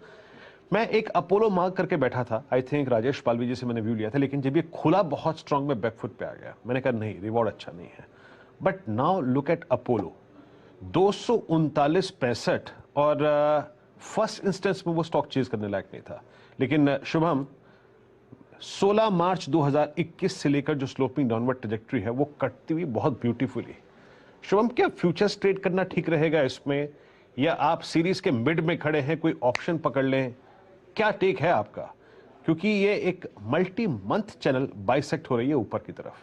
S4: मैं एक अपोलो मार्क करके बैठा था, आई थिंक राजेश पालवी जी से मैंने व्यू लिया था, लेकिन जब ये खुला बहुत स्ट्रांग में बैकफुट पे आ गया, मैंने कहा नहीं, रिवॉर्ड अच्छा नहीं है। But now look at Apollo, 239.65, और फर्स्ट इंस्टेंस में वो स्टॉक चेज करने लायक नहीं था। लेकिन शुभम, 16 मार्च 2021 से लेकर जो स्लोपिंग डाउनवर्ड ट्रैजेक्टरी है वो कटती हुई बहुत ब्यूटीफुली। शुभम, क्या फ्यूचर्स ट्रेड करना ठीक रहेगा इसमें, या आप सीरीज के मिड में खड़े हैं, कोई ऑप्शन पकड़ लें? क्या टेक है आपका, क्योंकि ये एक मल्टी मंथ चैनल बाइसेक्ट हो रही है ऊपर की तरफ।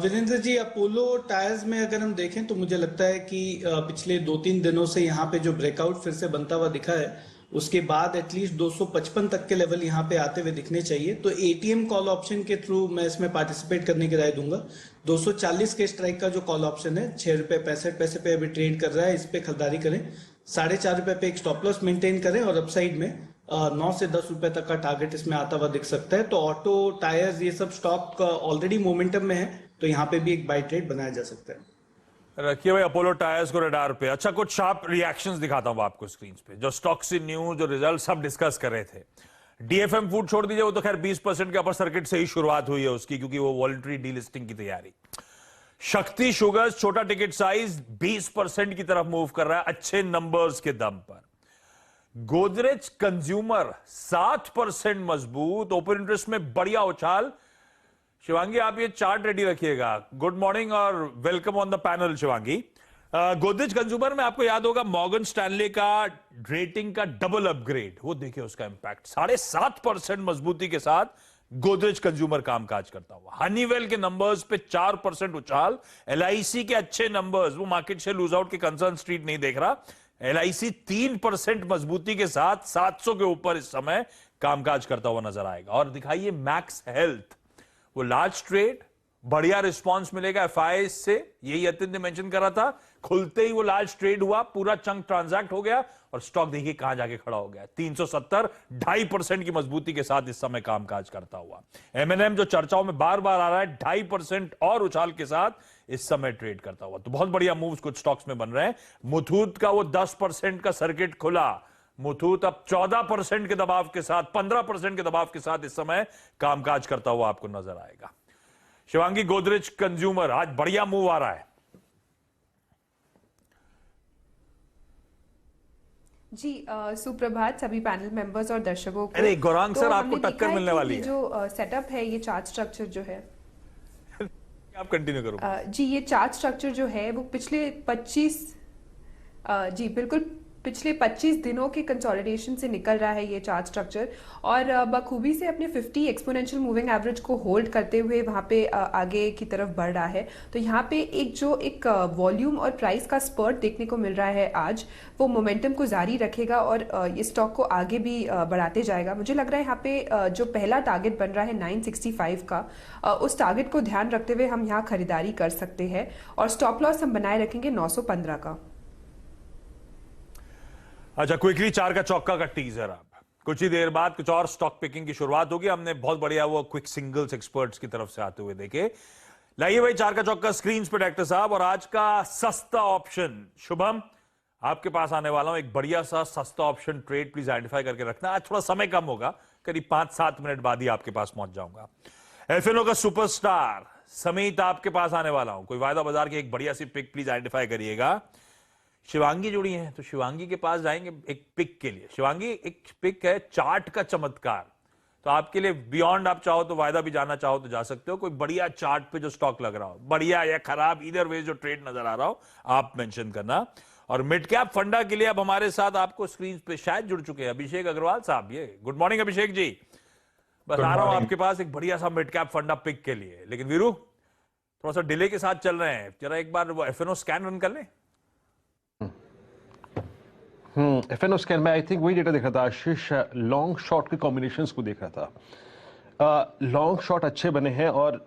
S14: वीरेंद्र जी, अपोलो टायर्स में अगर हम देखें तो मुझे लगता है कि पिछले 2-3 दिनों से यहाँ पे जो ब्रेकआउट फिर से बनता हुआ दिखा है, उसके बाद एटलीस्ट 255 तक के लेवल यहाँ पे आते हुए दिखने चाहिए। तो एटीएम कॉल ऑप्शन के थ्रू मैं इसमें पार्टिसिपेट करने की राय दूंगा। 240 के स्ट्राइक का जो कॉल ऑप्शन है, 6 रुपए 65 पैसे पे अभी ट्रेड कर रहा है, इस पे खरीदारी करें। 4.5 रुपए पे एक स्टॉप लॉस मेंटेन करें, और अपसाइड में 9 से 10 रुपए तक का टारगेट इसमें आता हुआ दिख सकता है। तो ऑटो, टायर्स, ये सब स्टॉक ऑलरेडी मोमेंटम में है, तो यहाँ पे भी एक बाय ट्रेड बनाया जा सकता है।
S1: रखिए भाई अपोलो टायर्स को रडार पे। अच्छा, कुछ शार्प रिएक्शंस दिखाता हूं आपको स्क्रीन पे, जो स्टॉक्स इन न्यूज, जो रिजल्ट सब डिस्कस कर रहे थे। डीएफएम फूड छोड़ दीजिए, वो तो खैर 20% के अपर सर्किट से ही शुरुआत हुई है उसकी, क्योंकि वो वॉलंटरी डीलिस्टिंग की तैयारी। शक्ति शुगर्स छोटा टिकट साइज 20% की तरफ मूव कर रहा है अच्छे नंबर्स के दम पर। गोदरेज कंज्यूमर 7% मजबूत, ओपन इंटरेस्ट में बढ़िया उछाल। शिवांगी आप ये चार्ट रेडी रखिएगा। गुड मॉर्निंग और welcome on the panel Shivangi. Godrej consumer में आपको याद होगा मॉर्गन स्टैनले का रेटिंग का डबल अपग्रेड, वो देखिए उसका इंपैक्ट। 7.5% मजबूती के साथ गोदरेज कंज्यूमर कामकाज करता हुआ। हनीवेल के नंबर्स पे 4% उछाल। एलआईसी के अच्छे नंबर्स, वो मार्केट शेयर लूज आउट के कंसर्न स्ट्रीट नहीं देख रहा। एलआईसी 3% मजबूती के साथ 700 के ऊपर इस समय कामकाज करता हुआ नजर आएगा। और दिखाइए मैक्स हेल्थ, वो लार्ज ट्रेड, बढ़िया रिस्पांस मिलेगा एफआईआई से, यही यतिन ने मेंशन करा था। खुलते ही वो लार्ज ट्रेड हुआ, पूरा चंक ट्रांजैक्ट हो गया और स्टॉक देखिए कहां जाके खड़ा हो गया। 370, 2.5% की मजबूती के साथ इस समय कामकाज करता हुआ। एमएनएम जो चर्चाओं में बार बार आ रहा है, 2.5% और उछाल के साथ इस समय ट्रेड करता हुआ। तो बहुत बढ़िया मूव्स कुछ स्टॉक्स में बन रहे हैं। मुथूट का वो 10% का सर्किट खुला, मुथूट अब 14% के दबाव के साथ, 15% के दबाव के साथ इस समय कामकाज करता हुआ आपको नजर आएगा। शिवांगी, गोदरेज कंज्यूमर आज बढ़िया मूव आ रहा है।
S15: जी सुप्रभात सभी पैनल मेंबर्स और दर्शकों को।
S1: अरे गौरांग सर, आपको
S15: हमने
S1: टक्कर
S15: देखा
S1: मिलने
S15: कि
S1: वाली
S15: ये
S1: है।
S15: जो सेटअप है, ये चार्ट स्ट्रक्चर जो है
S1: आप कंटिन्यू करो।
S15: जी ये चार्ट स्ट्रक्चर जो है वो पिछले 25 जी बिल्कुल पिछले 25 दिनों के कंसोलिडेशन से निकल रहा है ये चार्ट स्ट्रक्चर, और बखूबी से अपने 50 एक्सपोनेंशियल मूविंग एवरेज को होल्ड करते हुए वहाँ पे आगे की तरफ बढ़ रहा है। तो यहाँ पे एक वॉल्यूम और प्राइस का स्पर्ट देखने को मिल रहा है आज, वो मोमेंटम को जारी रखेगा और ये स्टॉक को आगे भी बढ़ाते जाएगा। मुझे लग रहा है यहाँ पे जो पहला टारगेट बन रहा है 965 का, उस टारगेट को ध्यान रखते हुए हम यहाँ खरीदारी कर सकते हैं और स्टॉप लॉस हम बनाए रखेंगे 915 का।
S1: अच्छा, क्विकली 4 का चौका का टीजर। अब कुछ ही देर बाद कुछ और स्टॉक पिकिंग की शुरुआत होगी। हमने बहुत बढ़िया वो क्विक सिंगल्स एक्सपर्ट्स की तरफ से आते हुए देखे। लाइए भाई 4 का चौका स्क्रीन पे डायरेक्टर साहब, और आज का सस्ता ऑप्शन शुभम आपके पास आने वाला हूं। एक बढ़िया सा सस्ता ऑप्शन ट्रेड प्लीज आइडेंटिफाई करके रखना। आज थोड़ा समय कम होगा, करीब 5-7 मिनट बाद ही आपके पास पहुंच जाऊंगा। एफएनओ का सुपरस्टार समीत आपके पास आने वाला हूं। कोई वायदा बाजार की एक बढ़िया सी पिक प्लीज आइडेंटिफाई करिएगा। शिवांगी जुड़ी है तो शिवांगी के पास जाएंगे एक पिक के लिए। शिवांगी, एक पिक है चार्ट का चमत्कार, तो आपके लिए बियॉन्ड, आप चाहो तो वायदा भी जाना चाहो तो जा सकते हो। कोई बढ़िया चार्ट पे जो स्टॉक लग रहा हो, बढ़िया या खराब, इधर वे जो ट्रेड नजर आ रहा हो आप मेंशन करना। और मिड कैप फंडा के लिए अब हमारे साथ आपको स्क्रीन पे शायद जुड़ चुके हैं अभिषेक अग्रवाल साहब। ये गुड मॉर्निंग अभिषेक जी, बस आ रहा हूं आपके पास एक बढ़िया सा मिड कैप फंडा पिक के लिए। लेकिन वीरू थोड़ा सा डिले के साथ चल रहे हैं, जरा एक बार वो एफएनओ स्कैन रन कर लें।
S4: एफएनओ स्कैन में आई थिंक वही डेटा देख रहा था आशीष, लॉन्ग शॉर्ट के कॉम्बिनेशंस को देख रहा था। लॉन्ग शॉर्ट अच्छे बने हैं और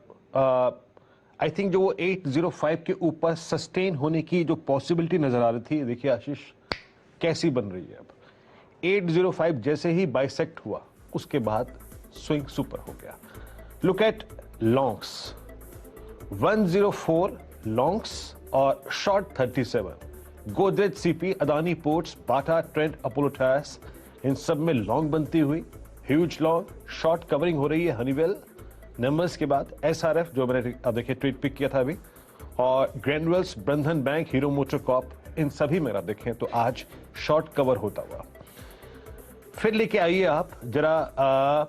S4: आई थिंक जो वो 805 के ऊपर सस्टेन होने की जो पॉसिबिलिटी नजर आ रही थी, देखिए आशीष कैसी बन रही है। अब 805 जैसे ही बाइसेक्ट हुआ उसके बाद स्विंग सुपर हो गया। लुक एट लॉन्ग्स, 104 लॉन्ग्स और short 37। Godrej CP, Adani Ports, Bata, Trent, Apollo Tyres, इन सब में लॉन्ग बनती हुई ह्यूज लॉन्ग। शॉर्ट कवरिंग हो रही है हनीवेल नंबर्स के बाद। एसआरएफ जो मैंने अब देखिए ट्रेड पिक किया था अभी, और ग्रैनुअल्स, बंधन बैंक, हीरो मोटर कॉप, इन सभी में आप देखें तो आज शॉर्ट कवर होता हुआ। फिर लेके आइए आप जरा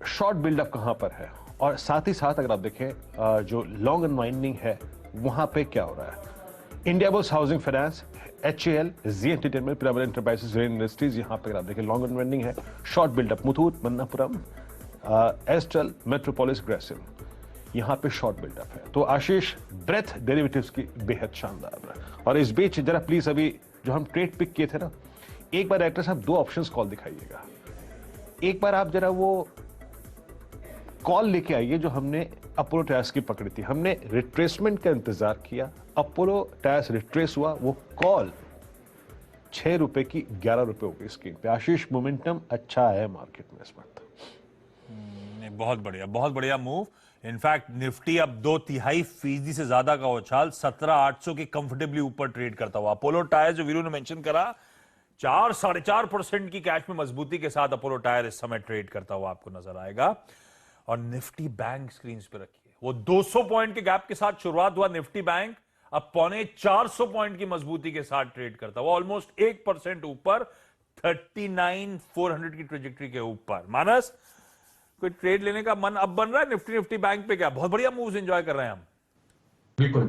S4: शॉर्ट बिल्डअप कहां पर है, और साथ ही साथ अगर आप देखें जो लॉन्ग अनवाइंडिंग है वहां पे क्या हो रहा है। Indiabulls Housing Finance, HAL, Zee Entertainment, Pyramid Enterprises, Rain Industries, यहां पे अगर आप देखें लॉन्ग अनवाइंडिंग है। शॉर्ट बिल्डअप मुथूट, मन्नापुरम, एस्ट्रल, मेट्रोपोलिस, ग्रेसिम, यहां पे शॉर्ट बिल्डअप है। तो आशीष ब्रेथ डेरिवेटिव्स की बेहद शानदार है। और इस बीच जरा प्लीज अभी जो हम ट्रेड पिक किए थे ना, एक बार डायरेक्टर साहब 2 ऑप्शंस कॉल दिखाइएगा। एक बार आप जरा वो कॉल लेके आइए जो हमने अपोलो टायर्स की पकड़ी थी। हमने रिट्रेसमेंट का इंतजार किया, अपोलो टायर्स रिट्रेस हुआ, वो कॉल 6 रुपए की 11 रुपए हो गई स्क्रीन पे। आशीष मोमेंटम अच्छा है मार्केट में इस वक्त।
S1: बहुत बढ़िया मूव। इनफैक्ट निफ्टी अब 2/3% से ज्यादा का उछाल 17,800 के कंफर्टेबली ऊपर ट्रेड करता हुआ। अपोलो टायर जो वीरू ने मेंशन करा, 4-4.5% की कैश में मजबूती के साथ अपोलो टायर इस समय ट्रेड करता हुआ आपको नजर आएगा। और निफ्टी बैंक स्क्रीन पे रखिए, वो 200 पॉइंट के गैप के साथ शुरुआत हुआ निफ्टी बैंक, अब 450 पॉइंट की मजबूती के साथ ट्रेड करता हुआ ऑलमोस्ट 1% ऊपर, 39,400 की ट्रेजेक्टरी के ऊपर। मानस, कोई ट्रेड लेने का मन अब बन रहा है निफ्टी बैंक पे? क्या बहुत बढ़िया मूव्स एंजॉय कर रहे हैं हम।
S5: बिल्कुल,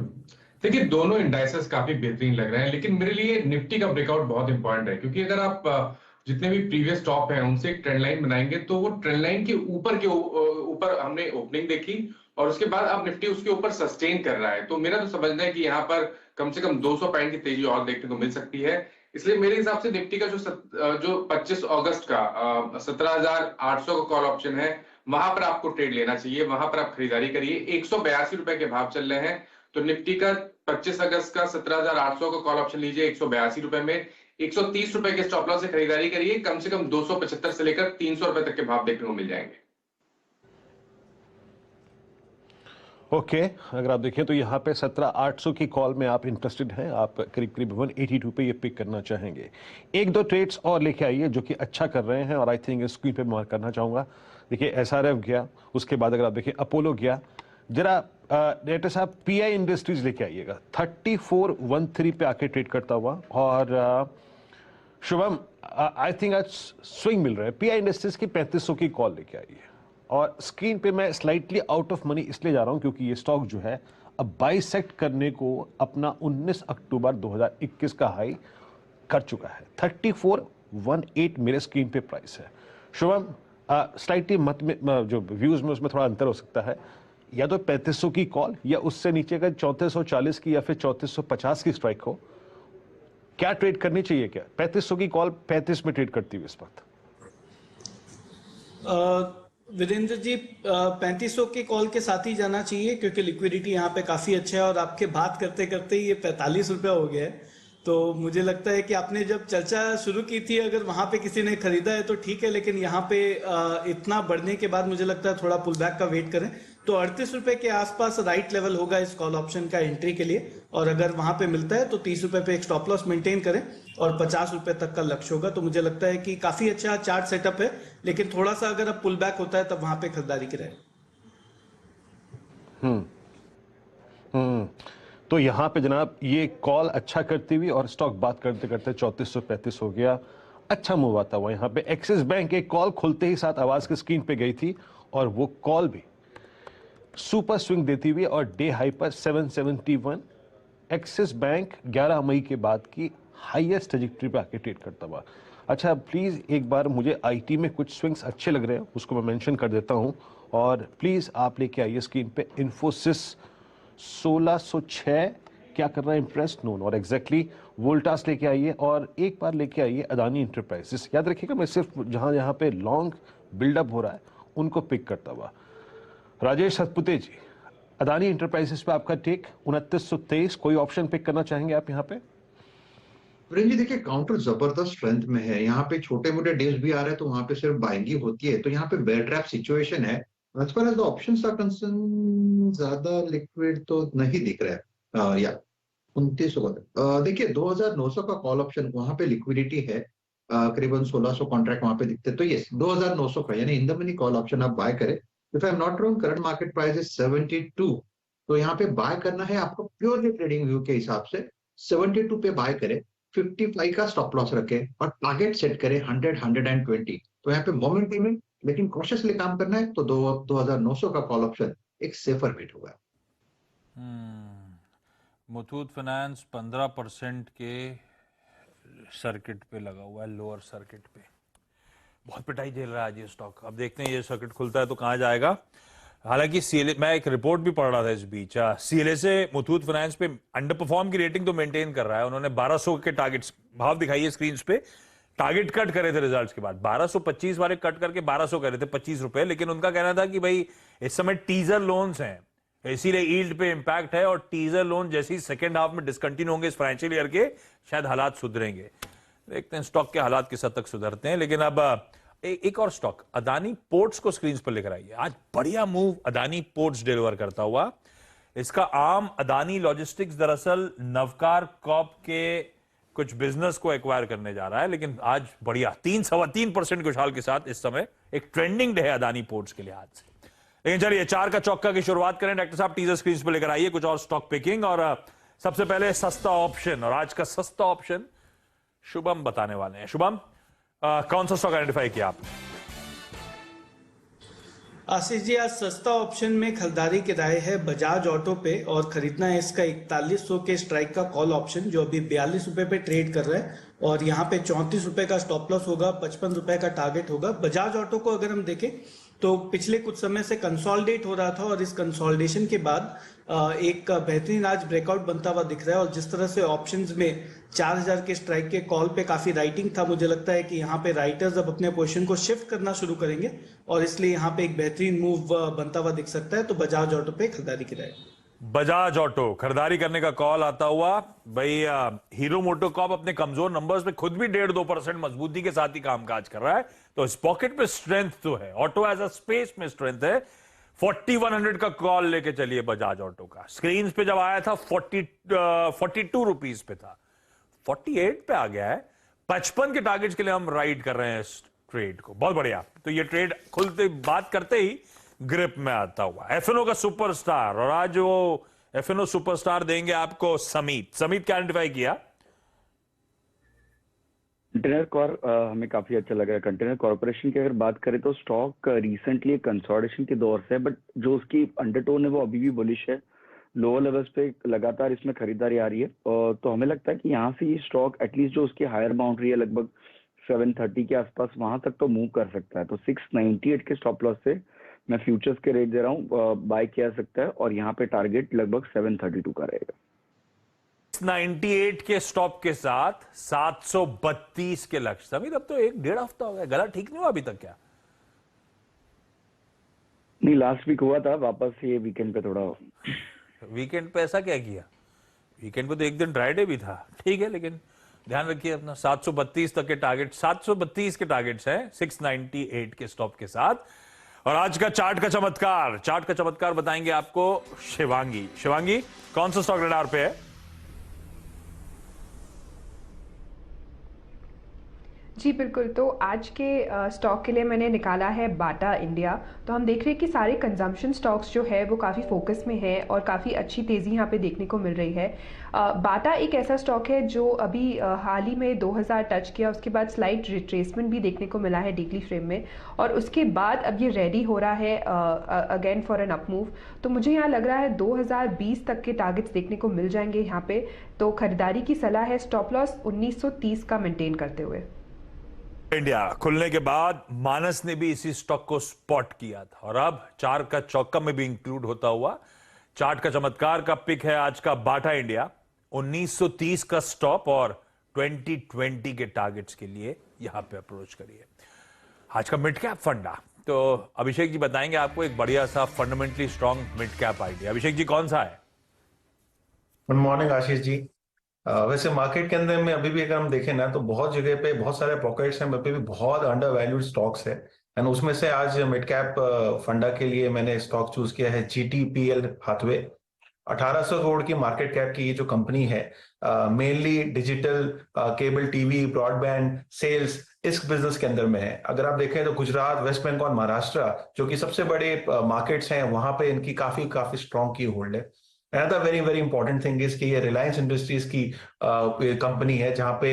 S5: देखिए दोनों इंडाइसेस काफी बेहतरीन लग रहे हैं, लेकिन मेरे लिए निफ्टी का ब्रेकआउट बहुत इंपॉर्टेंट है, क्योंकि अगर आप जितने भी प्रीवियस टॉप हैं उनसे एक ट्रेंड लाइन बनाएंगे तो वो ट्रेंड लाइन के ऊपर हमने ओपनिंग देखी और उसके बाद अब निफ्टी उसके ऊपर सस्टेन कर रहा है। तो मेरा तो समझना है कि यहाँ पर कम से कम 200 पॉइंट की तेजी और देखने को मिल सकती है। इसलिए मेरे हिसाब से निफ्टी का जो 25 अगस्त का 17,800 का कॉल ऑप्शन है, वहां पर आपको ट्रेड लेना चाहिए, वहां पर आप खरीदारी करिए। 182 रुपए के भाव चल रहे हैं, तो निफ्टी का 25 अगस्त का 17,800 का कॉल ऑप्शन लीजिए 182 रुपए में, 130 रुपए के स्टॉप लॉस से खरीदारी करिए। कम से कम 275 से लेकर 300 रुपए तक के भाव देखने को मिल जाएंगे।
S4: ओके, अगर आप देखें तो यहाँ पे 17,800 की कॉल में आप इंटरेस्टेड हैं, आप करीब करीब 182 पे ये पिक करना चाहेंगे। एक दो ट्रेड्स और लेके आइए जो कि अच्छा कर रहे हैं, और आई थिंक स्क्रीन पे मार्क करना चाहूंगा। देखिए SRF गया, उसके बाद अगर आप देखें अपोलो गया, जरा डायरेक्टर साहब PI इंडस्ट्रीज लेके आइएगा, 3413 पे आके ट्रेड करता हुआ। और शुभम, आई थिंक आज स्विंग मिल रहा है, PI इंडस्ट्रीज की 3500 की कॉल लेके आइए। और स्क्रीन पे मैं स्लाइटली आउट ऑफ मनी इसलिए जा रहा हूं क्योंकि ये स्टॉक जो है अब बाइसेक्ट करने को अपना 19 अक्टूबर 2021 का हाई कर चुका है। 3418 मेरे स्क्रीन पे प्राइस है। शुभम, स्लाइटली मत में जो व्यूज में उसमें थोड़ा अंतर हो सकता है, या तो 3500 की कॉल या उससे नीचे का 3440 की या फिर 3450 की स्ट्राइक हो। क्या ट्रेड करनी चाहिए? क्या 3500 की कॉल 35 में ट्रेड करती हुई इस वक्त?
S14: वीरेंद्र जी, 3500 के कॉल के साथ ही जाना चाहिए क्योंकि लिक्विडिटी यहाँ पे काफी अच्छा है, और आपके बात करते करते ये 45 रुपया हो गया है। तो मुझे लगता है कि आपने जब चर्चा शुरू की थी, अगर वहां पे किसी ने खरीदा है तो ठीक है, लेकिन यहाँ पे इतना बढ़ने के बाद मुझे लगता है थोड़ा पुल बैक का वेट करें। तो 38 रुपए के आसपास राइट लेवल होगा इस कॉल ऑप्शन का एंट्री के लिए, और अगर वहां पे मिलता है तो 30 रुपए पे एक स्टॉप लॉस मेंटेन करें और 50 रुपए तक का लक्ष्य होगा। तो मुझे लगता है कि काफी अच्छा चार्ट सेटअप है, लेकिन थोड़ा सा अगर अब पुल बैक होता है तब वहां पे खरीदारी करें।
S4: तो यहाँ पे जनाब ये कॉल अच्छा करती हुई और स्टॉक बात करते करते 3435 हो गया, अच्छा मूव आता हुआ। यहाँ पे एक्सिस बैंक एक कॉल खुलते ही साथ आवाज की स्क्रीन पे गई थी, और वो कॉल भी सुपर स्विंग देती हुई और डे हाई पर 771। एक्सिस बैंक 11 मई के बाद की हाईएस्ट ट्रैजेक्टरी पे आके ट्रेड करता हुआ। अच्छा, प्लीज एक बार मुझे आईटी में कुछ स्विंग्स अच्छे लग रहे हैं, उसको मैं मेंशन कर देता हूं, और प्लीज आप लेके आइए स्क्रीन पे इन्फोसिस 1606 क्या कर रहा है इंप्रेस नोन, और एग्जैक्टली वोल्टास लेके आइए, और एक बार लेके आइए अदानी इंटरप्राइजेस। याद रखिएगा मैं सिर्फ जहां जहां पे लॉन्ग बिल्डअप हो रहा है उनको पिक करता हुआ। राजेश सतपुते जी, अदानी इंटरप्राइजेस पे आपका टेक 2923, कोई ऑप्शन पिक करना चाहेंगे आप यहाँ पे?
S6: जी देखिए, काउंटर जबरदस्त स्ट्रेंथ में है, यहाँ पे छोटे मोटे डिप्स भी आ रहे हैं तो वहां पे सिर्फ बाइंग ही होती है, तो यहाँ पे बेयर ट्रैप सिचुएशन है। As far as the options are concern, ज्यादा लिक्विड तो नहीं दिख रहा है। या 2900 देखिए 2900 का कॉल ऑप्शन, वहां पे लिक्विडिटी है, करीबन 1600 कॉन्ट्रैक्ट वहां पे दिखते हैं। तो ये 2900 का यानी in the money call option आप बाय करें। If I am not wrong, current market price is 72, तो यहाँ पे बाय करना है आपको प्योरली ट्रेडिंग व्यू के हिसाब से 72 पे बाय करें, 55 का स्टॉप लॉस रखें और टारगेट सेट करें 100, 120। तो यहाँ पे मोमेंटम है, लेकिन कॉशियसली काम करना है, तो 2900 का कॉल ऑप्शन एक सेफर बेट होगा।
S1: मुथूट फाइनेंस 15% के सर्किट पे लगा हुआ है, लोअर सर्किट पे बहुत पिटाई झेल रहा है आज ये स्टॉक। अब देखते हैं ये सर्किट खुलता है तो कहां जाएगा। हालांकि सीएलए, मैं एक रिपोर्ट भी पढ़ रहा था इस बीच, सीएलए से मुथूट फाइनेंस पे अंडर परफॉर्म की रेटिंग तो मेंटेन कर रहा है। उन्होंने 1200 के टारगेट्स, भाव दिखाइए स्क्रीन पे, टारगेट कट करे थे रिजल्ट्स के बाद, 1225 वाले कट करके 1200 करे थे 25 रुपए। लेकिन उनका कहना था कि भाई इस समय टीजर लोन्स हैं, इसीलिए यील्ड पे इंपैक्ट है, और टीजर लोन जैसे ही सेकेंड हाफ में डिसकंटिन्यू होंगे इस फाइनेंशियल ईयर के, शायद हालात सुधरेंगे। देखते हैं स्टॉक के हालात किस हद तक सुधरते हैं। लेकिन अब एक और स्टॉक अदानी पोर्ट्स को स्क्रीन पर लेकर आइए। आज बढ़िया मूव अदानी पोर्ट्स डिलीवर करता हुआ। इसका आर्म अदानी लॉजिस्टिक्स दरअसल नवकार कॉर्प के कुछ बिजनेस को एक्वायर करने जा रहा है, लेकिन आज बढ़िया 3.3% के उछाल के साथ इस समय एक ट्रेंडिंग डे है अदानी पोर्ट्स के लिहाज से। लेकिन चलिए 4 का चौका की शुरुआत करें। डॉक्टर साहब टीजर स्क्रीन पे लेकर आइए कुछ और स्टॉक पिकिंग, और सबसे पहले सस्ता ऑप्शन, और आज का सस्ता ऑप्शन शुभम बताने वाले हैं। शुभम, कौन सा स्टॉक आइडेंटिफाई किया आपने?
S14: आशीष जी, आज सस्ता ऑप्शन में खरीदारी की राय है बजाज ऑटो पे, और खरीदना है इसका 4100 के स्ट्राइक का कॉल ऑप्शन जो अभी 42 रुपए पे ट्रेड कर रहा है, और यहाँ पे 34 रुपए का स्टॉप लॉस होगा, 55 रुपए का टारगेट होगा। बजाज ऑटो को अगर हम देखें तो पिछले कुछ समय से कंसोलिडेट हो रहा था, और इस कंसोलिडेशन के बाद एक बेहतरीन आज ब्रेकआउट बनता हुआ दिख रहा है। और जिस तरह से ऑप्शंस में 4000 के स्ट्राइक के कॉल पे काफी राइटिंग था, मुझे लगता है कि यहाँ पे राइटर्स अब अपने पोजीशन को शिफ्ट करना शुरू करेंगे, और इसलिए यहाँ पे एक बेहतरीन मूव बनता हुआ दिख सकता है। तो बजाज ऑटो पे खरीदारी की राय।
S1: बजाज ऑटो खरीदारी करने का कॉल आता हुआ। भाई हीरो मोटोकॉर्प अपने कमजोर नंबर्स में खुद भी 1.5-2% मजबूती के साथ ही कामकाज कर रहा है, तो इस पॉकेट पे स्ट्रेंथ तो है। ऑटो एज अ स्पेस में स्ट्रेंथ है। 4100 का कॉल लेके चलिए बजाज ऑटो का। स्क्रीन पे जब आया था 42 रुपीज पे था, 48 पे आ गया है। 55 के टारगेट्स के लिए हम राइड कर रहे हैं इस ट्रेड को। बहुत बढ़िया। तो ये ट्रेड खुलते बात करते ही ग्रिप में आता हुआ एफएनओ का सुपरस्टार, और आज वो एफएनओ सुपरस्टार देंगे आपको समीत। समीत क्या आइडेंटिफाई किया?
S13: कंटेनर कॉर हमें काफी अच्छा लगा है। कंटेनर कॉर्पोरेशन की अगर बात करें तो स्टॉक रिसेंटली कंसोलिडेशन के दौर से है, बट जो उसकी अंडरटोन है वो अभी भी बुलिश है। लोअर लेवल्स पे लगातार इसमें खरीदारी आ रही है, और तो हमें लगता है कि यहाँ से ये स्टॉक एटलीस्ट जो उसकी हायर बाउंड्री है लगभग 730 के आसपास, वहां तक तो मूव कर सकता है। तो 698 के स्टॉप लॉस से मैं फ्यूचर्स के रेट दे रहा हूँ, बाय किया सकता है, और यहाँ पे टारगेट लगभग 732 का रहेगा।
S1: 98 के स्टॉप के साथ 732 के लक्ष्य। समीर, अब तो 1-1.5 हफ्ता हो गया, गला ठीक नहीं हुआ अभी तक क्या?
S13: नहीं, लास्ट वीक हुआ था, वापस ये वीकेंड पे थोड़ा।
S1: वीकेंड पे ऐसा क्या किया? वीकेंड पे तो एक दिन ड्राइडे भी था, ठीक है, लेकिन ध्यान रखिए अपना 732 तक के टारगेट, 732 के टारगेट्स हैं 698 के स्टॉप के साथ। और आज का चार्ट का चमत्कार बताएंगे आपको शिवांगी। शिवांगी, कौन सा स्टॉक रडार पे है?
S15: जी बिल्कुल। तो आज के स्टॉक के लिए मैंने निकाला है बाटा इंडिया। तो हम देख रहे हैं कि सारे कंजम्पशन स्टॉक्स जो है वो काफ़ी फोकस में है, और काफ़ी अच्छी तेज़ी यहाँ पे देखने को मिल रही है। बाटा एक ऐसा स्टॉक है जो अभी हाल ही में 2000 टच किया, उसके बाद स्लाइट रिट्रेसमेंट भी देखने को मिला है वीकली फ्रेम में, और उसके बाद अब ये रेडी हो रहा है again for an up move. तो मुझे यहाँ लग रहा है 2020 तक के टारगेट्स देखने को मिल जाएंगे यहाँ पे। तो खरीदारी की सलाह है, स्टॉप लॉस 1930 का मेंटेन करते हुए।
S1: इंडिया खुलने के बाद मानस ने भी इसी स्टॉक को स्पॉट किया था, और अब 4 का चौका में भी इंक्लूड होता हुआ चार्ट का चमत्कार का पिक है आज का बाटा इंडिया। 1930 का स्टॉप और 2020 के टारगेट्स के लिए यहां पे अप्रोच करिए। आज का मिड कैप फंडा, तो अभिषेक जी बताएंगे आपको एक बढ़िया सा fundamentally strong mid cap idea. Abhishek ji, कौन सा है?
S16: Good morning Ashish ji. वैसे मार्केट के अंदर में अभी भी अगर हम देखें ना तो बहुत जगह पे बहुत सारे पॉकेट्स हैं, अभी भी बहुत अंडर वैल्यूड स्टॉक्स है, एंड उसमें से आज मिड कैप फंडा के लिए मैंने स्टॉक चूज किया है GTPL हाथवे। 1800 करोड़ की मार्केट कैप की ये जो कंपनी है, mainly digital cable TV broadband sales इस बिजनेस के अंदर में है। अगर आप देखें तो गुजरात, वेस्ट बंगाल, महाराष्ट्र जो कि सबसे बड़े मार्केट्स हैं, वहां पे इनकी काफी स्ट्रॉन्ग की होल्ड है। Another very very important thing is कि ये रिलायंस इंडस्ट्रीज की कंपनी है, जहां पे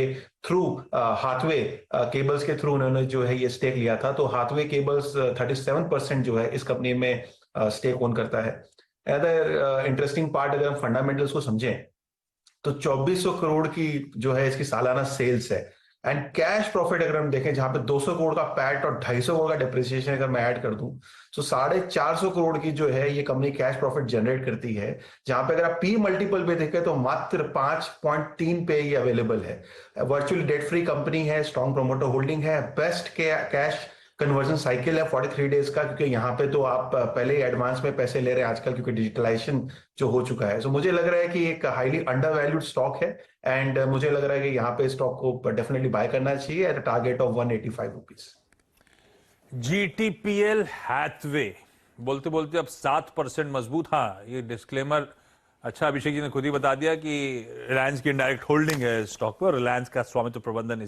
S16: थ्रू हाथवे केबल्स के थ्रू उन्होंने जो है ये स्टेक लिया था। तो हाथवे केबल्स 37% जो है इस कंपनी में स्टेक ओन करता है। अदर इंटरेस्टिंग पार्ट, अगर हम फंडामेंटल्स को समझें तो 2400 करोड़ की जो है इसकी सालाना सेल्स है, एंड कैश प्रॉफिट अगर हम देखें जहां पे 200 करोड़ का पैट और 250 करोड़ का डिप्रिसिएशन अगर मैं ऐड कर दूं तो 450 करोड़ की जो है ये कंपनी कैश प्रॉफिट जनरेट करती है, जहां पे अगर आप पी मल्टीपल पे देखें तो मात्र 5.3 पे ये अवेलेबल है। वर्चुअली डेट फ्री कंपनी है, स्ट्रॉन्ग प्रोमोटर होल्डिंग है, बेस्ट कैश कन्वर्जन साइकिल है 43 डेज का, क्योंकि यहाँ पे तो आप पहले ही एडवांस में पैसे ले रहे हैं आजकल, क्योंकि डिजिटलाइजेशन जो हो चुका है। सो मुझे लग रहा है कि एक हाईली अंडर वैल्यूड स्टॉक है, एंड मुझे लग रहा है कि यहाँ पे स्टॉक को डेफिनेटली बाय करना चाहिए at a target of 185 rupees.
S1: GTPL Hathway बोलते बोलते अब 7% मजबूत। हाँ, ये डिस्क्लेमर अच्छा अभिषेक जी ने खुद ही बता दिया कि रिलायंस की इनडायरेक्ट होल्डिंग है स्टॉक पर, रिलायंस का स्वामित्व प्रबंधन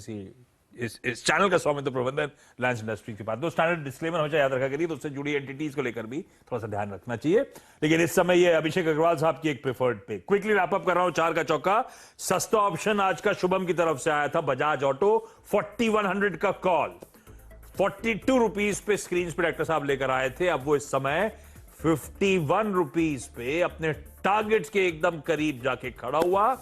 S1: इस चैनल का स्वामित्व प्रबंधन रिलायंस इंडस्ट्री के पास। तो स्टैंडर्ड डिस्क्लेमर हमेशा याद रखा करिए, तो उससे जुड़ी एंटिटीज को लेकर भी थोड़ा सा ध्यान रखना चाहिए। लेकिन इस समय ये अभिषेक अग्रवाल साहब की एक प्रेफर्ड पे क्विकली रैप अप कर रहा हूं। 4 का चौका सस्ता ऑप्शन आज का शुभम की तरफ से आया था, बजाज ऑटो 4100 का कॉल 42 रुपीज पे स्क्रीन पे डॉक्टर साहब लेकर आए थे। अब वो इस समय 51 रुपीज पे अपने टारगेट्स के एकदम करीब जाके खड़ा हुआ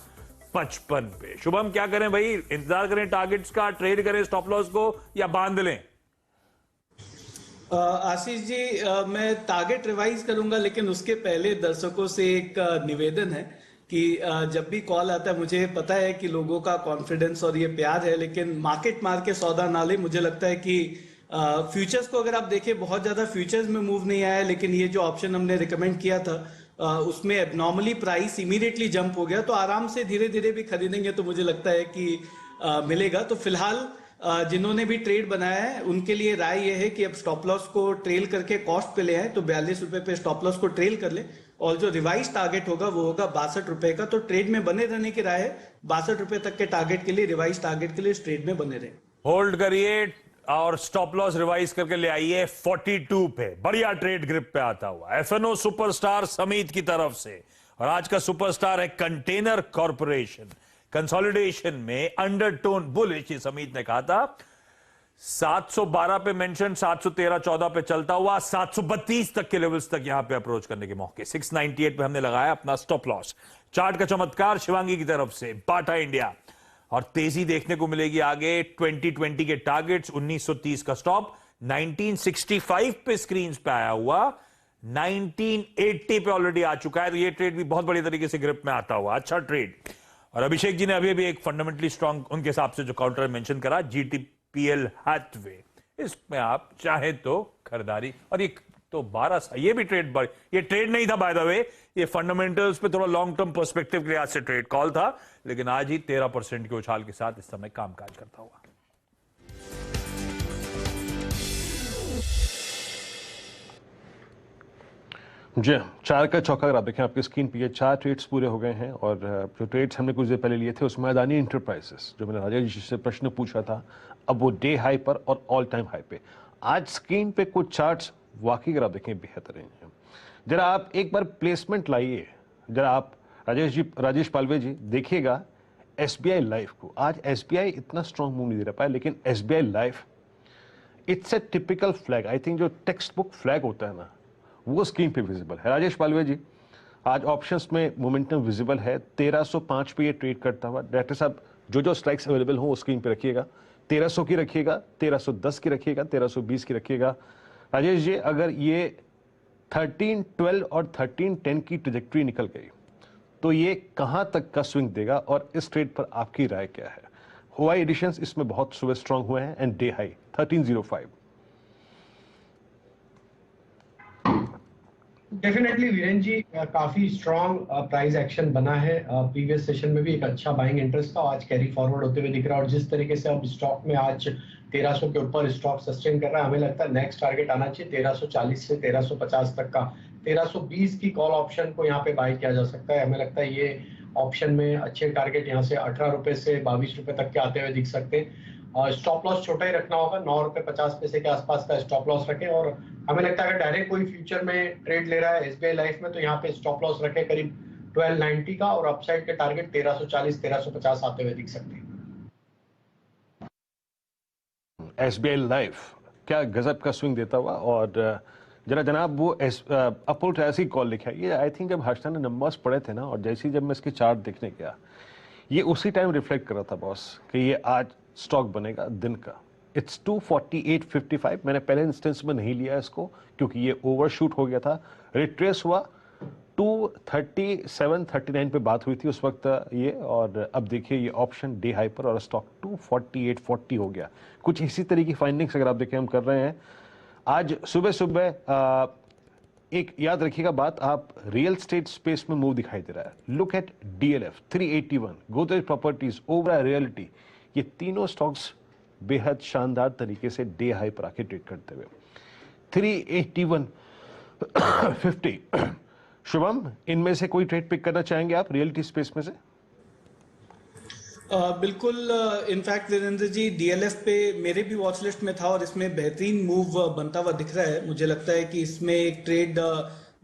S1: 55 पे। शुभम क्या करें भाई, इंतजार करें टारगेट्स का, ट्रेड करें स्टॉप लॉस को, या बांध लें?
S14: आशीष जी, मैं टारगेट रिवाइज करूंगा, लेकिन उसके पहले दर्शकों से एक निवेदन है कि जब भी कॉल आता है, मुझे पता है कि लोगों का कॉन्फिडेंस और ये प्यार है, लेकिन मार्केट मार के सौदा ना ले। मुझे लगता है कि फ्यूचर्स को अगर आप देखें, बहुत ज्यादा फ्यूचर्स में मूव नहीं आया, लेकिन ये जो ऑप्शन हमने रिकमेंड किया था उसमें एबनॉर्मली प्राइस इमीडिएटली जंप हो गया, तो आराम से धीरे धीरे भी खरीदेंगे तो मुझे लगता है कि मिलेगा। तो फिलहाल जिन्होंने भी ट्रेड बनाया है उनके लिए राय यह है कि अब स्टॉप लॉस को ट्रेल करके कॉस्ट पे ले आए, तो 42 रुपए पे स्टॉप लॉस को ट्रेल कर ले, और जो रिवाइज टारगेट होगा वो होगा 62 रुपए का। तो ट्रेड में बने रहने की राय है, 62 रुपए तक के टारगेट के लिए, रिवाइज टारगेट के लिए ट्रेड में बने रहे।
S1: होल्ड करिए और स्टॉप लॉस रिवाइज करके ले आइए 42 पे। बढ़िया ट्रेड ग्रिप पे आता हुआ एफएनओ सुपरस्टार समीत की तरफ से, और आज का सुपरस्टार है कंटेनर कॉर्पोरेशन। कंसोलिडेशन में अंडरटोन बुलिश, ये समीत ने कहा था। 712 पे मेंशन, 713 14 पे चलता हुआ 732 तक के लेवल्स तक यहां पे अप्रोच करने के मौके। 698 पे हमने लगाया अपना स्टॉप लॉस। चार्ट का चमत्कार शिवांगी की तरफ से, बाटा इंडिया, और तेजी देखने को मिलेगी आगे। 2020 के टारगेट्स 1930 का स्टॉप, 1965 पे स्क्रीन पे आया हुआ, 1980 पे ऑलरेडी आ चुका है। तो ये ट्रेड भी बहुत बड़ी तरीके से ग्रिप में आता हुआ, अच्छा ट्रेड। और अभिषेक जी ने अभी भी एक फंडामेंटली स्ट्रॉन्ग उनके हिसाब से जो काउंटर मेंशन करा, जीटीपीएल हैथवे, इसमें आप चाहे तो खरीदारी। और ये तो 12, ये भी ट्रेड, ये ट्रेड नहीं था बाय द वे, ये फंडामेंटल्स पे थोड़ा लॉन्ग टर्म पर्सपेक्टिव के लिहाज से ट्रेड कॉल था, लेकिन आज ही 13% के उछाल के साथ इस समय कामकाज करता हुआ।
S4: जी, 4 का चौका अगर आप देखें आपकी स्क्रीन पे, ये 4 ट्रेड्स पूरे हो गए हैं। और जो ट्रेड्स हमने कुछ देर पहले लिए थे उसमें अदानी इंटरप्राइजेस, जो मैंने राजेश जी से प्रश्न पूछा था, अब वो डे हाई पर और ऑल टाइम हाई पे। आज स्क्रीन पे कुछ चार्ट्स वाकई अगर आप देखें बेहतरीन है। जरा आप एक बार प्लेसमेंट लाइए, जरा आप राजेश पालवे जी देखिएगा एसबीआई लाइफ को। आज एसबीआई इतना स्ट्रॉन्ग मूव नहीं दे पाया, लेकिन SBI life it's a typical flag. I think जो टेक्स्ट बुक फ्लैग होता है ना, वो स्क्रीन पे विजिबल है। राजेश पालवे जी, आज ऑप्शंस में मोमेंटम विजिबल है। 1305 पे ये ट्रेड करता हुआ। डायरेक्टर साहब, जो स्ट्राइक्स अवेलेबल हो वो स्क्रीन पे रखिएगा। 1300 की रखिएगा, 1310 की रखिएगा, 1320 की रखिएगा। राजेश जी, अगर ये 1312 और 1310 की ट्रेजेक्टरी निकल गई तो ये कहां तक का स्विंग देगा, और इस ट्रेड पर आपकी राय क्या है? हुआई एडिशंस इसमें बहुत सुबह स्ट्रांग हुए हैं, end day high 1305।
S7: Definitely Viren ji, काफी स्ट्रॉन्ग प्राइस एक्शन बना है। प्रीवियस सेशन में भी एक अच्छा बाइंग इंटरेस्ट था, आज कैरी फॉरवर्ड होते हुए दिख रहा है। और जिस तरीके से अब स्टॉक में आज 1300 के ऊपर स्टॉक सस्टेन कर रहा है, हमें लगता है नेक्स्ट टारगेट आना चाहिए 1340 से 1350 तक का। 1320 की कॉल ऑप्शन को यहाँ पे बाय किया जा सकता है। हमें लगता है ये ऑप्शन में अच्छे टारगेट यहाँ से 18 रुपए से 22 रुपए तक के आते हुए दिख सकते हैं। स्टॉप लॉस छोटा ही रखना होगा, 9 रुपए 50 पैसे के आसपास का स्टॉप लॉस रखें। और हमें लगता है अगर डायरेक्ट कोई फ्यूचर में ट्रेड ले रहा है एसबीआई लाइफ में, तो यहाँ पे स्टॉप लॉस रखें करीब 1290 का, और अपसाइड के टारगेट 1340 1350 आते हुए दिख सकते हैं।
S4: एसबीआई लाइफ क्या गजब का स्विंग देता हुआ। और जरा जनाब वो अपोल्ट ऐसी कॉल लिखा है, ये आई थिंक जब हर्षा ने नंबर्स पढ़े थे ना, और जैसे ही जब मैं इसकी चार्ट देखने गया, ये उसी टाइम रिफ्लेक्ट कर रहा था बॉस कि ये आज स्टॉक बनेगा दिन का। इट्स 248.55। मैंने पहले इंस्टेंस में नहीं लिया इसको क्योंकि ये ओवरशूट हो गया था। रिट्रेस हुआ 237-39 पे बात हुई थी उस वक्त ये, और अब देखिए ये ऑप्शन डे हाई पर और स्टॉक 248.40 हो गया। कुछ इसी तरह की फाइंडिंग्स अगर आप देखें हम कर रहे हैं। आज सुबह सुबह एक याद रखिएगा बात, आप रियल स्टेट स्पेस में मूव दिखाई दे रहा है। Look at DLF 381, Godrej properties, Obra reality, ये तीनों स्टॉक्स बेहद शानदार तरीके से डे हाई पर आके ट्रेड करते हुए 381.50। शुभम, इनमें से कोई ट्रेड पिक करना चाहेंगे आप रियलिटी स्पेस में से?
S14: बिल्कुल। इनफैक्ट वीरेंद्र जी, डीएलएफ पे मेरे भी वॉच लिस्ट में था और इसमें बेहतरीन मूव बनता हुआ दिख रहा है। मुझे लगता है कि इसमें एक ट्रेड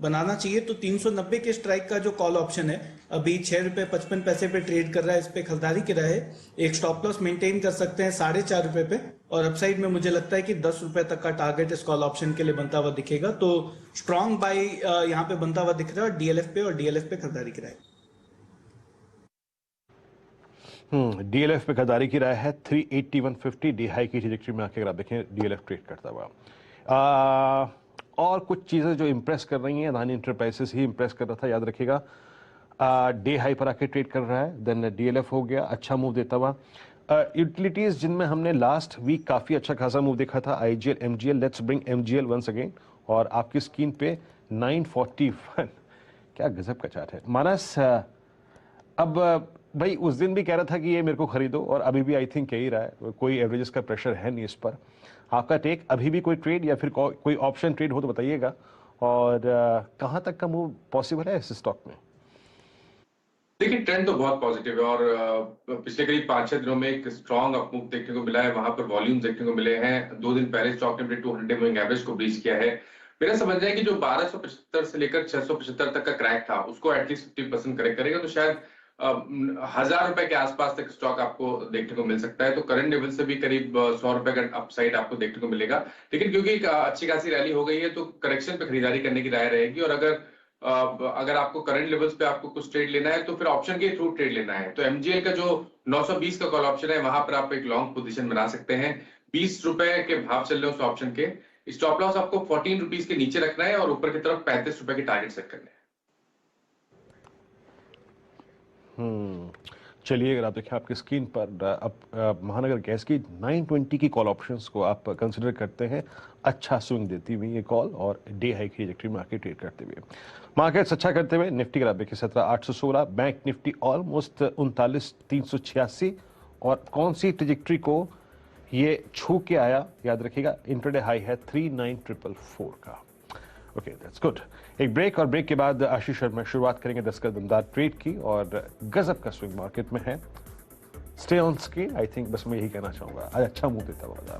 S14: बनाना चाहिए। तो 390 के स्ट्राइक का जो कॉल ऑप्शन है अभी 6 रुपए 55 पैसे पे ट्रेड कर रहा है, इस पे खरीदारी की रहा है। एक स्टॉप लॉस मेंटेन कर सकते हैं 4.5 रुपए पे, और अपसाइड में मुझे लगता है कि 10 रुपए तक का टारगेट इस कॉल ऑप्शन के लिए बनता हुआ दिखेगा। तो स्ट्रॉन्ग बाई यहाँ पे बनता हुआ दिख रहा है डीएलएफ पे खरीदारी की रहा है।
S4: डीएलएफ पे खरीदारी की राय है 381.50 डी हाई की ट्रैजेक्टरी में आके अगर आप देखें डीएलएफ ट्रेड करता हुआ। और कुछ चीजें जो इंप्रेस कर रही हैं, अदानी इंटरप्राइजेस ही इंप्रेस कर रहा था, याद रखिएगा। डे हाई पर आके ट्रेड कर रहा है, देन डीएलएफ हो गया, अच्छा मूव देता हुआ। यूटिलिटीज जिनमें हमने लास्ट वीक काफी अच्छा खासा मूव देखा था, IGL, MGL. Let's bring MGL once again, और आपकी स्क्रीन पे 941, क्या गजब का चार्ट है। मानस, अब भाई उस दिन भी कह रहा था कि ये मेरे को खरीदो, और अभी भी आई थिंक यही रहा है, कोई एवरेजेस का प्रेशर है नहीं इस पर। आपका टेक, अभी भी कोई ट्रेड या फिर कोई ऑप्शन ट्रेड हो तो बताइएगा, और कहां तक का मूव पॉसिबल है इस स्टॉक में?
S5: देखिए, ट्रेंड तो बहुत पॉजिटिव है और पिछले करीब 5-6 दिनों में एक स्ट्रॉन्ग अपमूव देखने को मिला है। वहां पर वॉल्यूम्स देखने को मिले हैं। 2 दिन पहले स्टॉक ने 200 मूविंग एवरेज को ब्रीच किया है। मेरा समझना है कि जो 1275 से लेकर 675 तक का क्रैक था, उसको एटलीस्ट 50% करेक्ट करेगा, तो शायद 1000 रुपए के आसपास तक स्टॉक आपको देखने को मिल सकता है। तो करंट लेवल से भी करीब 100 रुपए का अपसाइड आपको देखने को मिलेगा। लेकिन क्योंकि एक अच्छी खासी रैली हो गई है, तो करेक्शन पे खरीदारी करने की राय रहेगी। और अगर आपको करंट लेवल्स पे आपको कुछ ट्रेड लेना है, तो फिर ऑप्शन के थ्रू ट्रेड लेना है। तो एमजीएल का जो 920 का कॉल ऑप्शन है, वहां पर आप एक लॉन्ग पोजीशन बना सकते हैं। 20 रुपए के भाव चल रहे हैं उस ऑप्शन के। स्टॉप लॉस आपको 14 रुपीज के नीचे रखना है और ऊपर की तरफ 35 रुपए के टारगेट सेट करने हैं।
S4: चलिए, अगर आप देखें आपकी स्क्रीन पर अब महानगर गैस की 920 की कॉल ऑप्शंस को आप कंसिडर करते हैं, अच्छा स्विंग देती हुई ये कॉल, और डे हाई की ट्रैजेक्टरी में आके ट्रेड करते हुए मार्केट्स अच्छा करते हुए। निफ्टी अगर आप देखें 17,816, बैंक निफ्टी ऑलमोस्ट 39,386, और कौन सी ट्रैजेक्टरी को ये छू के आया, याद रखिएगा इंट्राडे हाई है 39,444 का। Okay, that's good. एक ब्रेक, और ब्रेक के बाद आशीष शर्मा शुरुआत करेंगे 10 का दमदार ट्रेड की, और गजब का स्विंग मार्केट में है। Stay on screen. I think बस मैं यही कहना चाहूंगा, आज अच्छा मूव देता हुआ।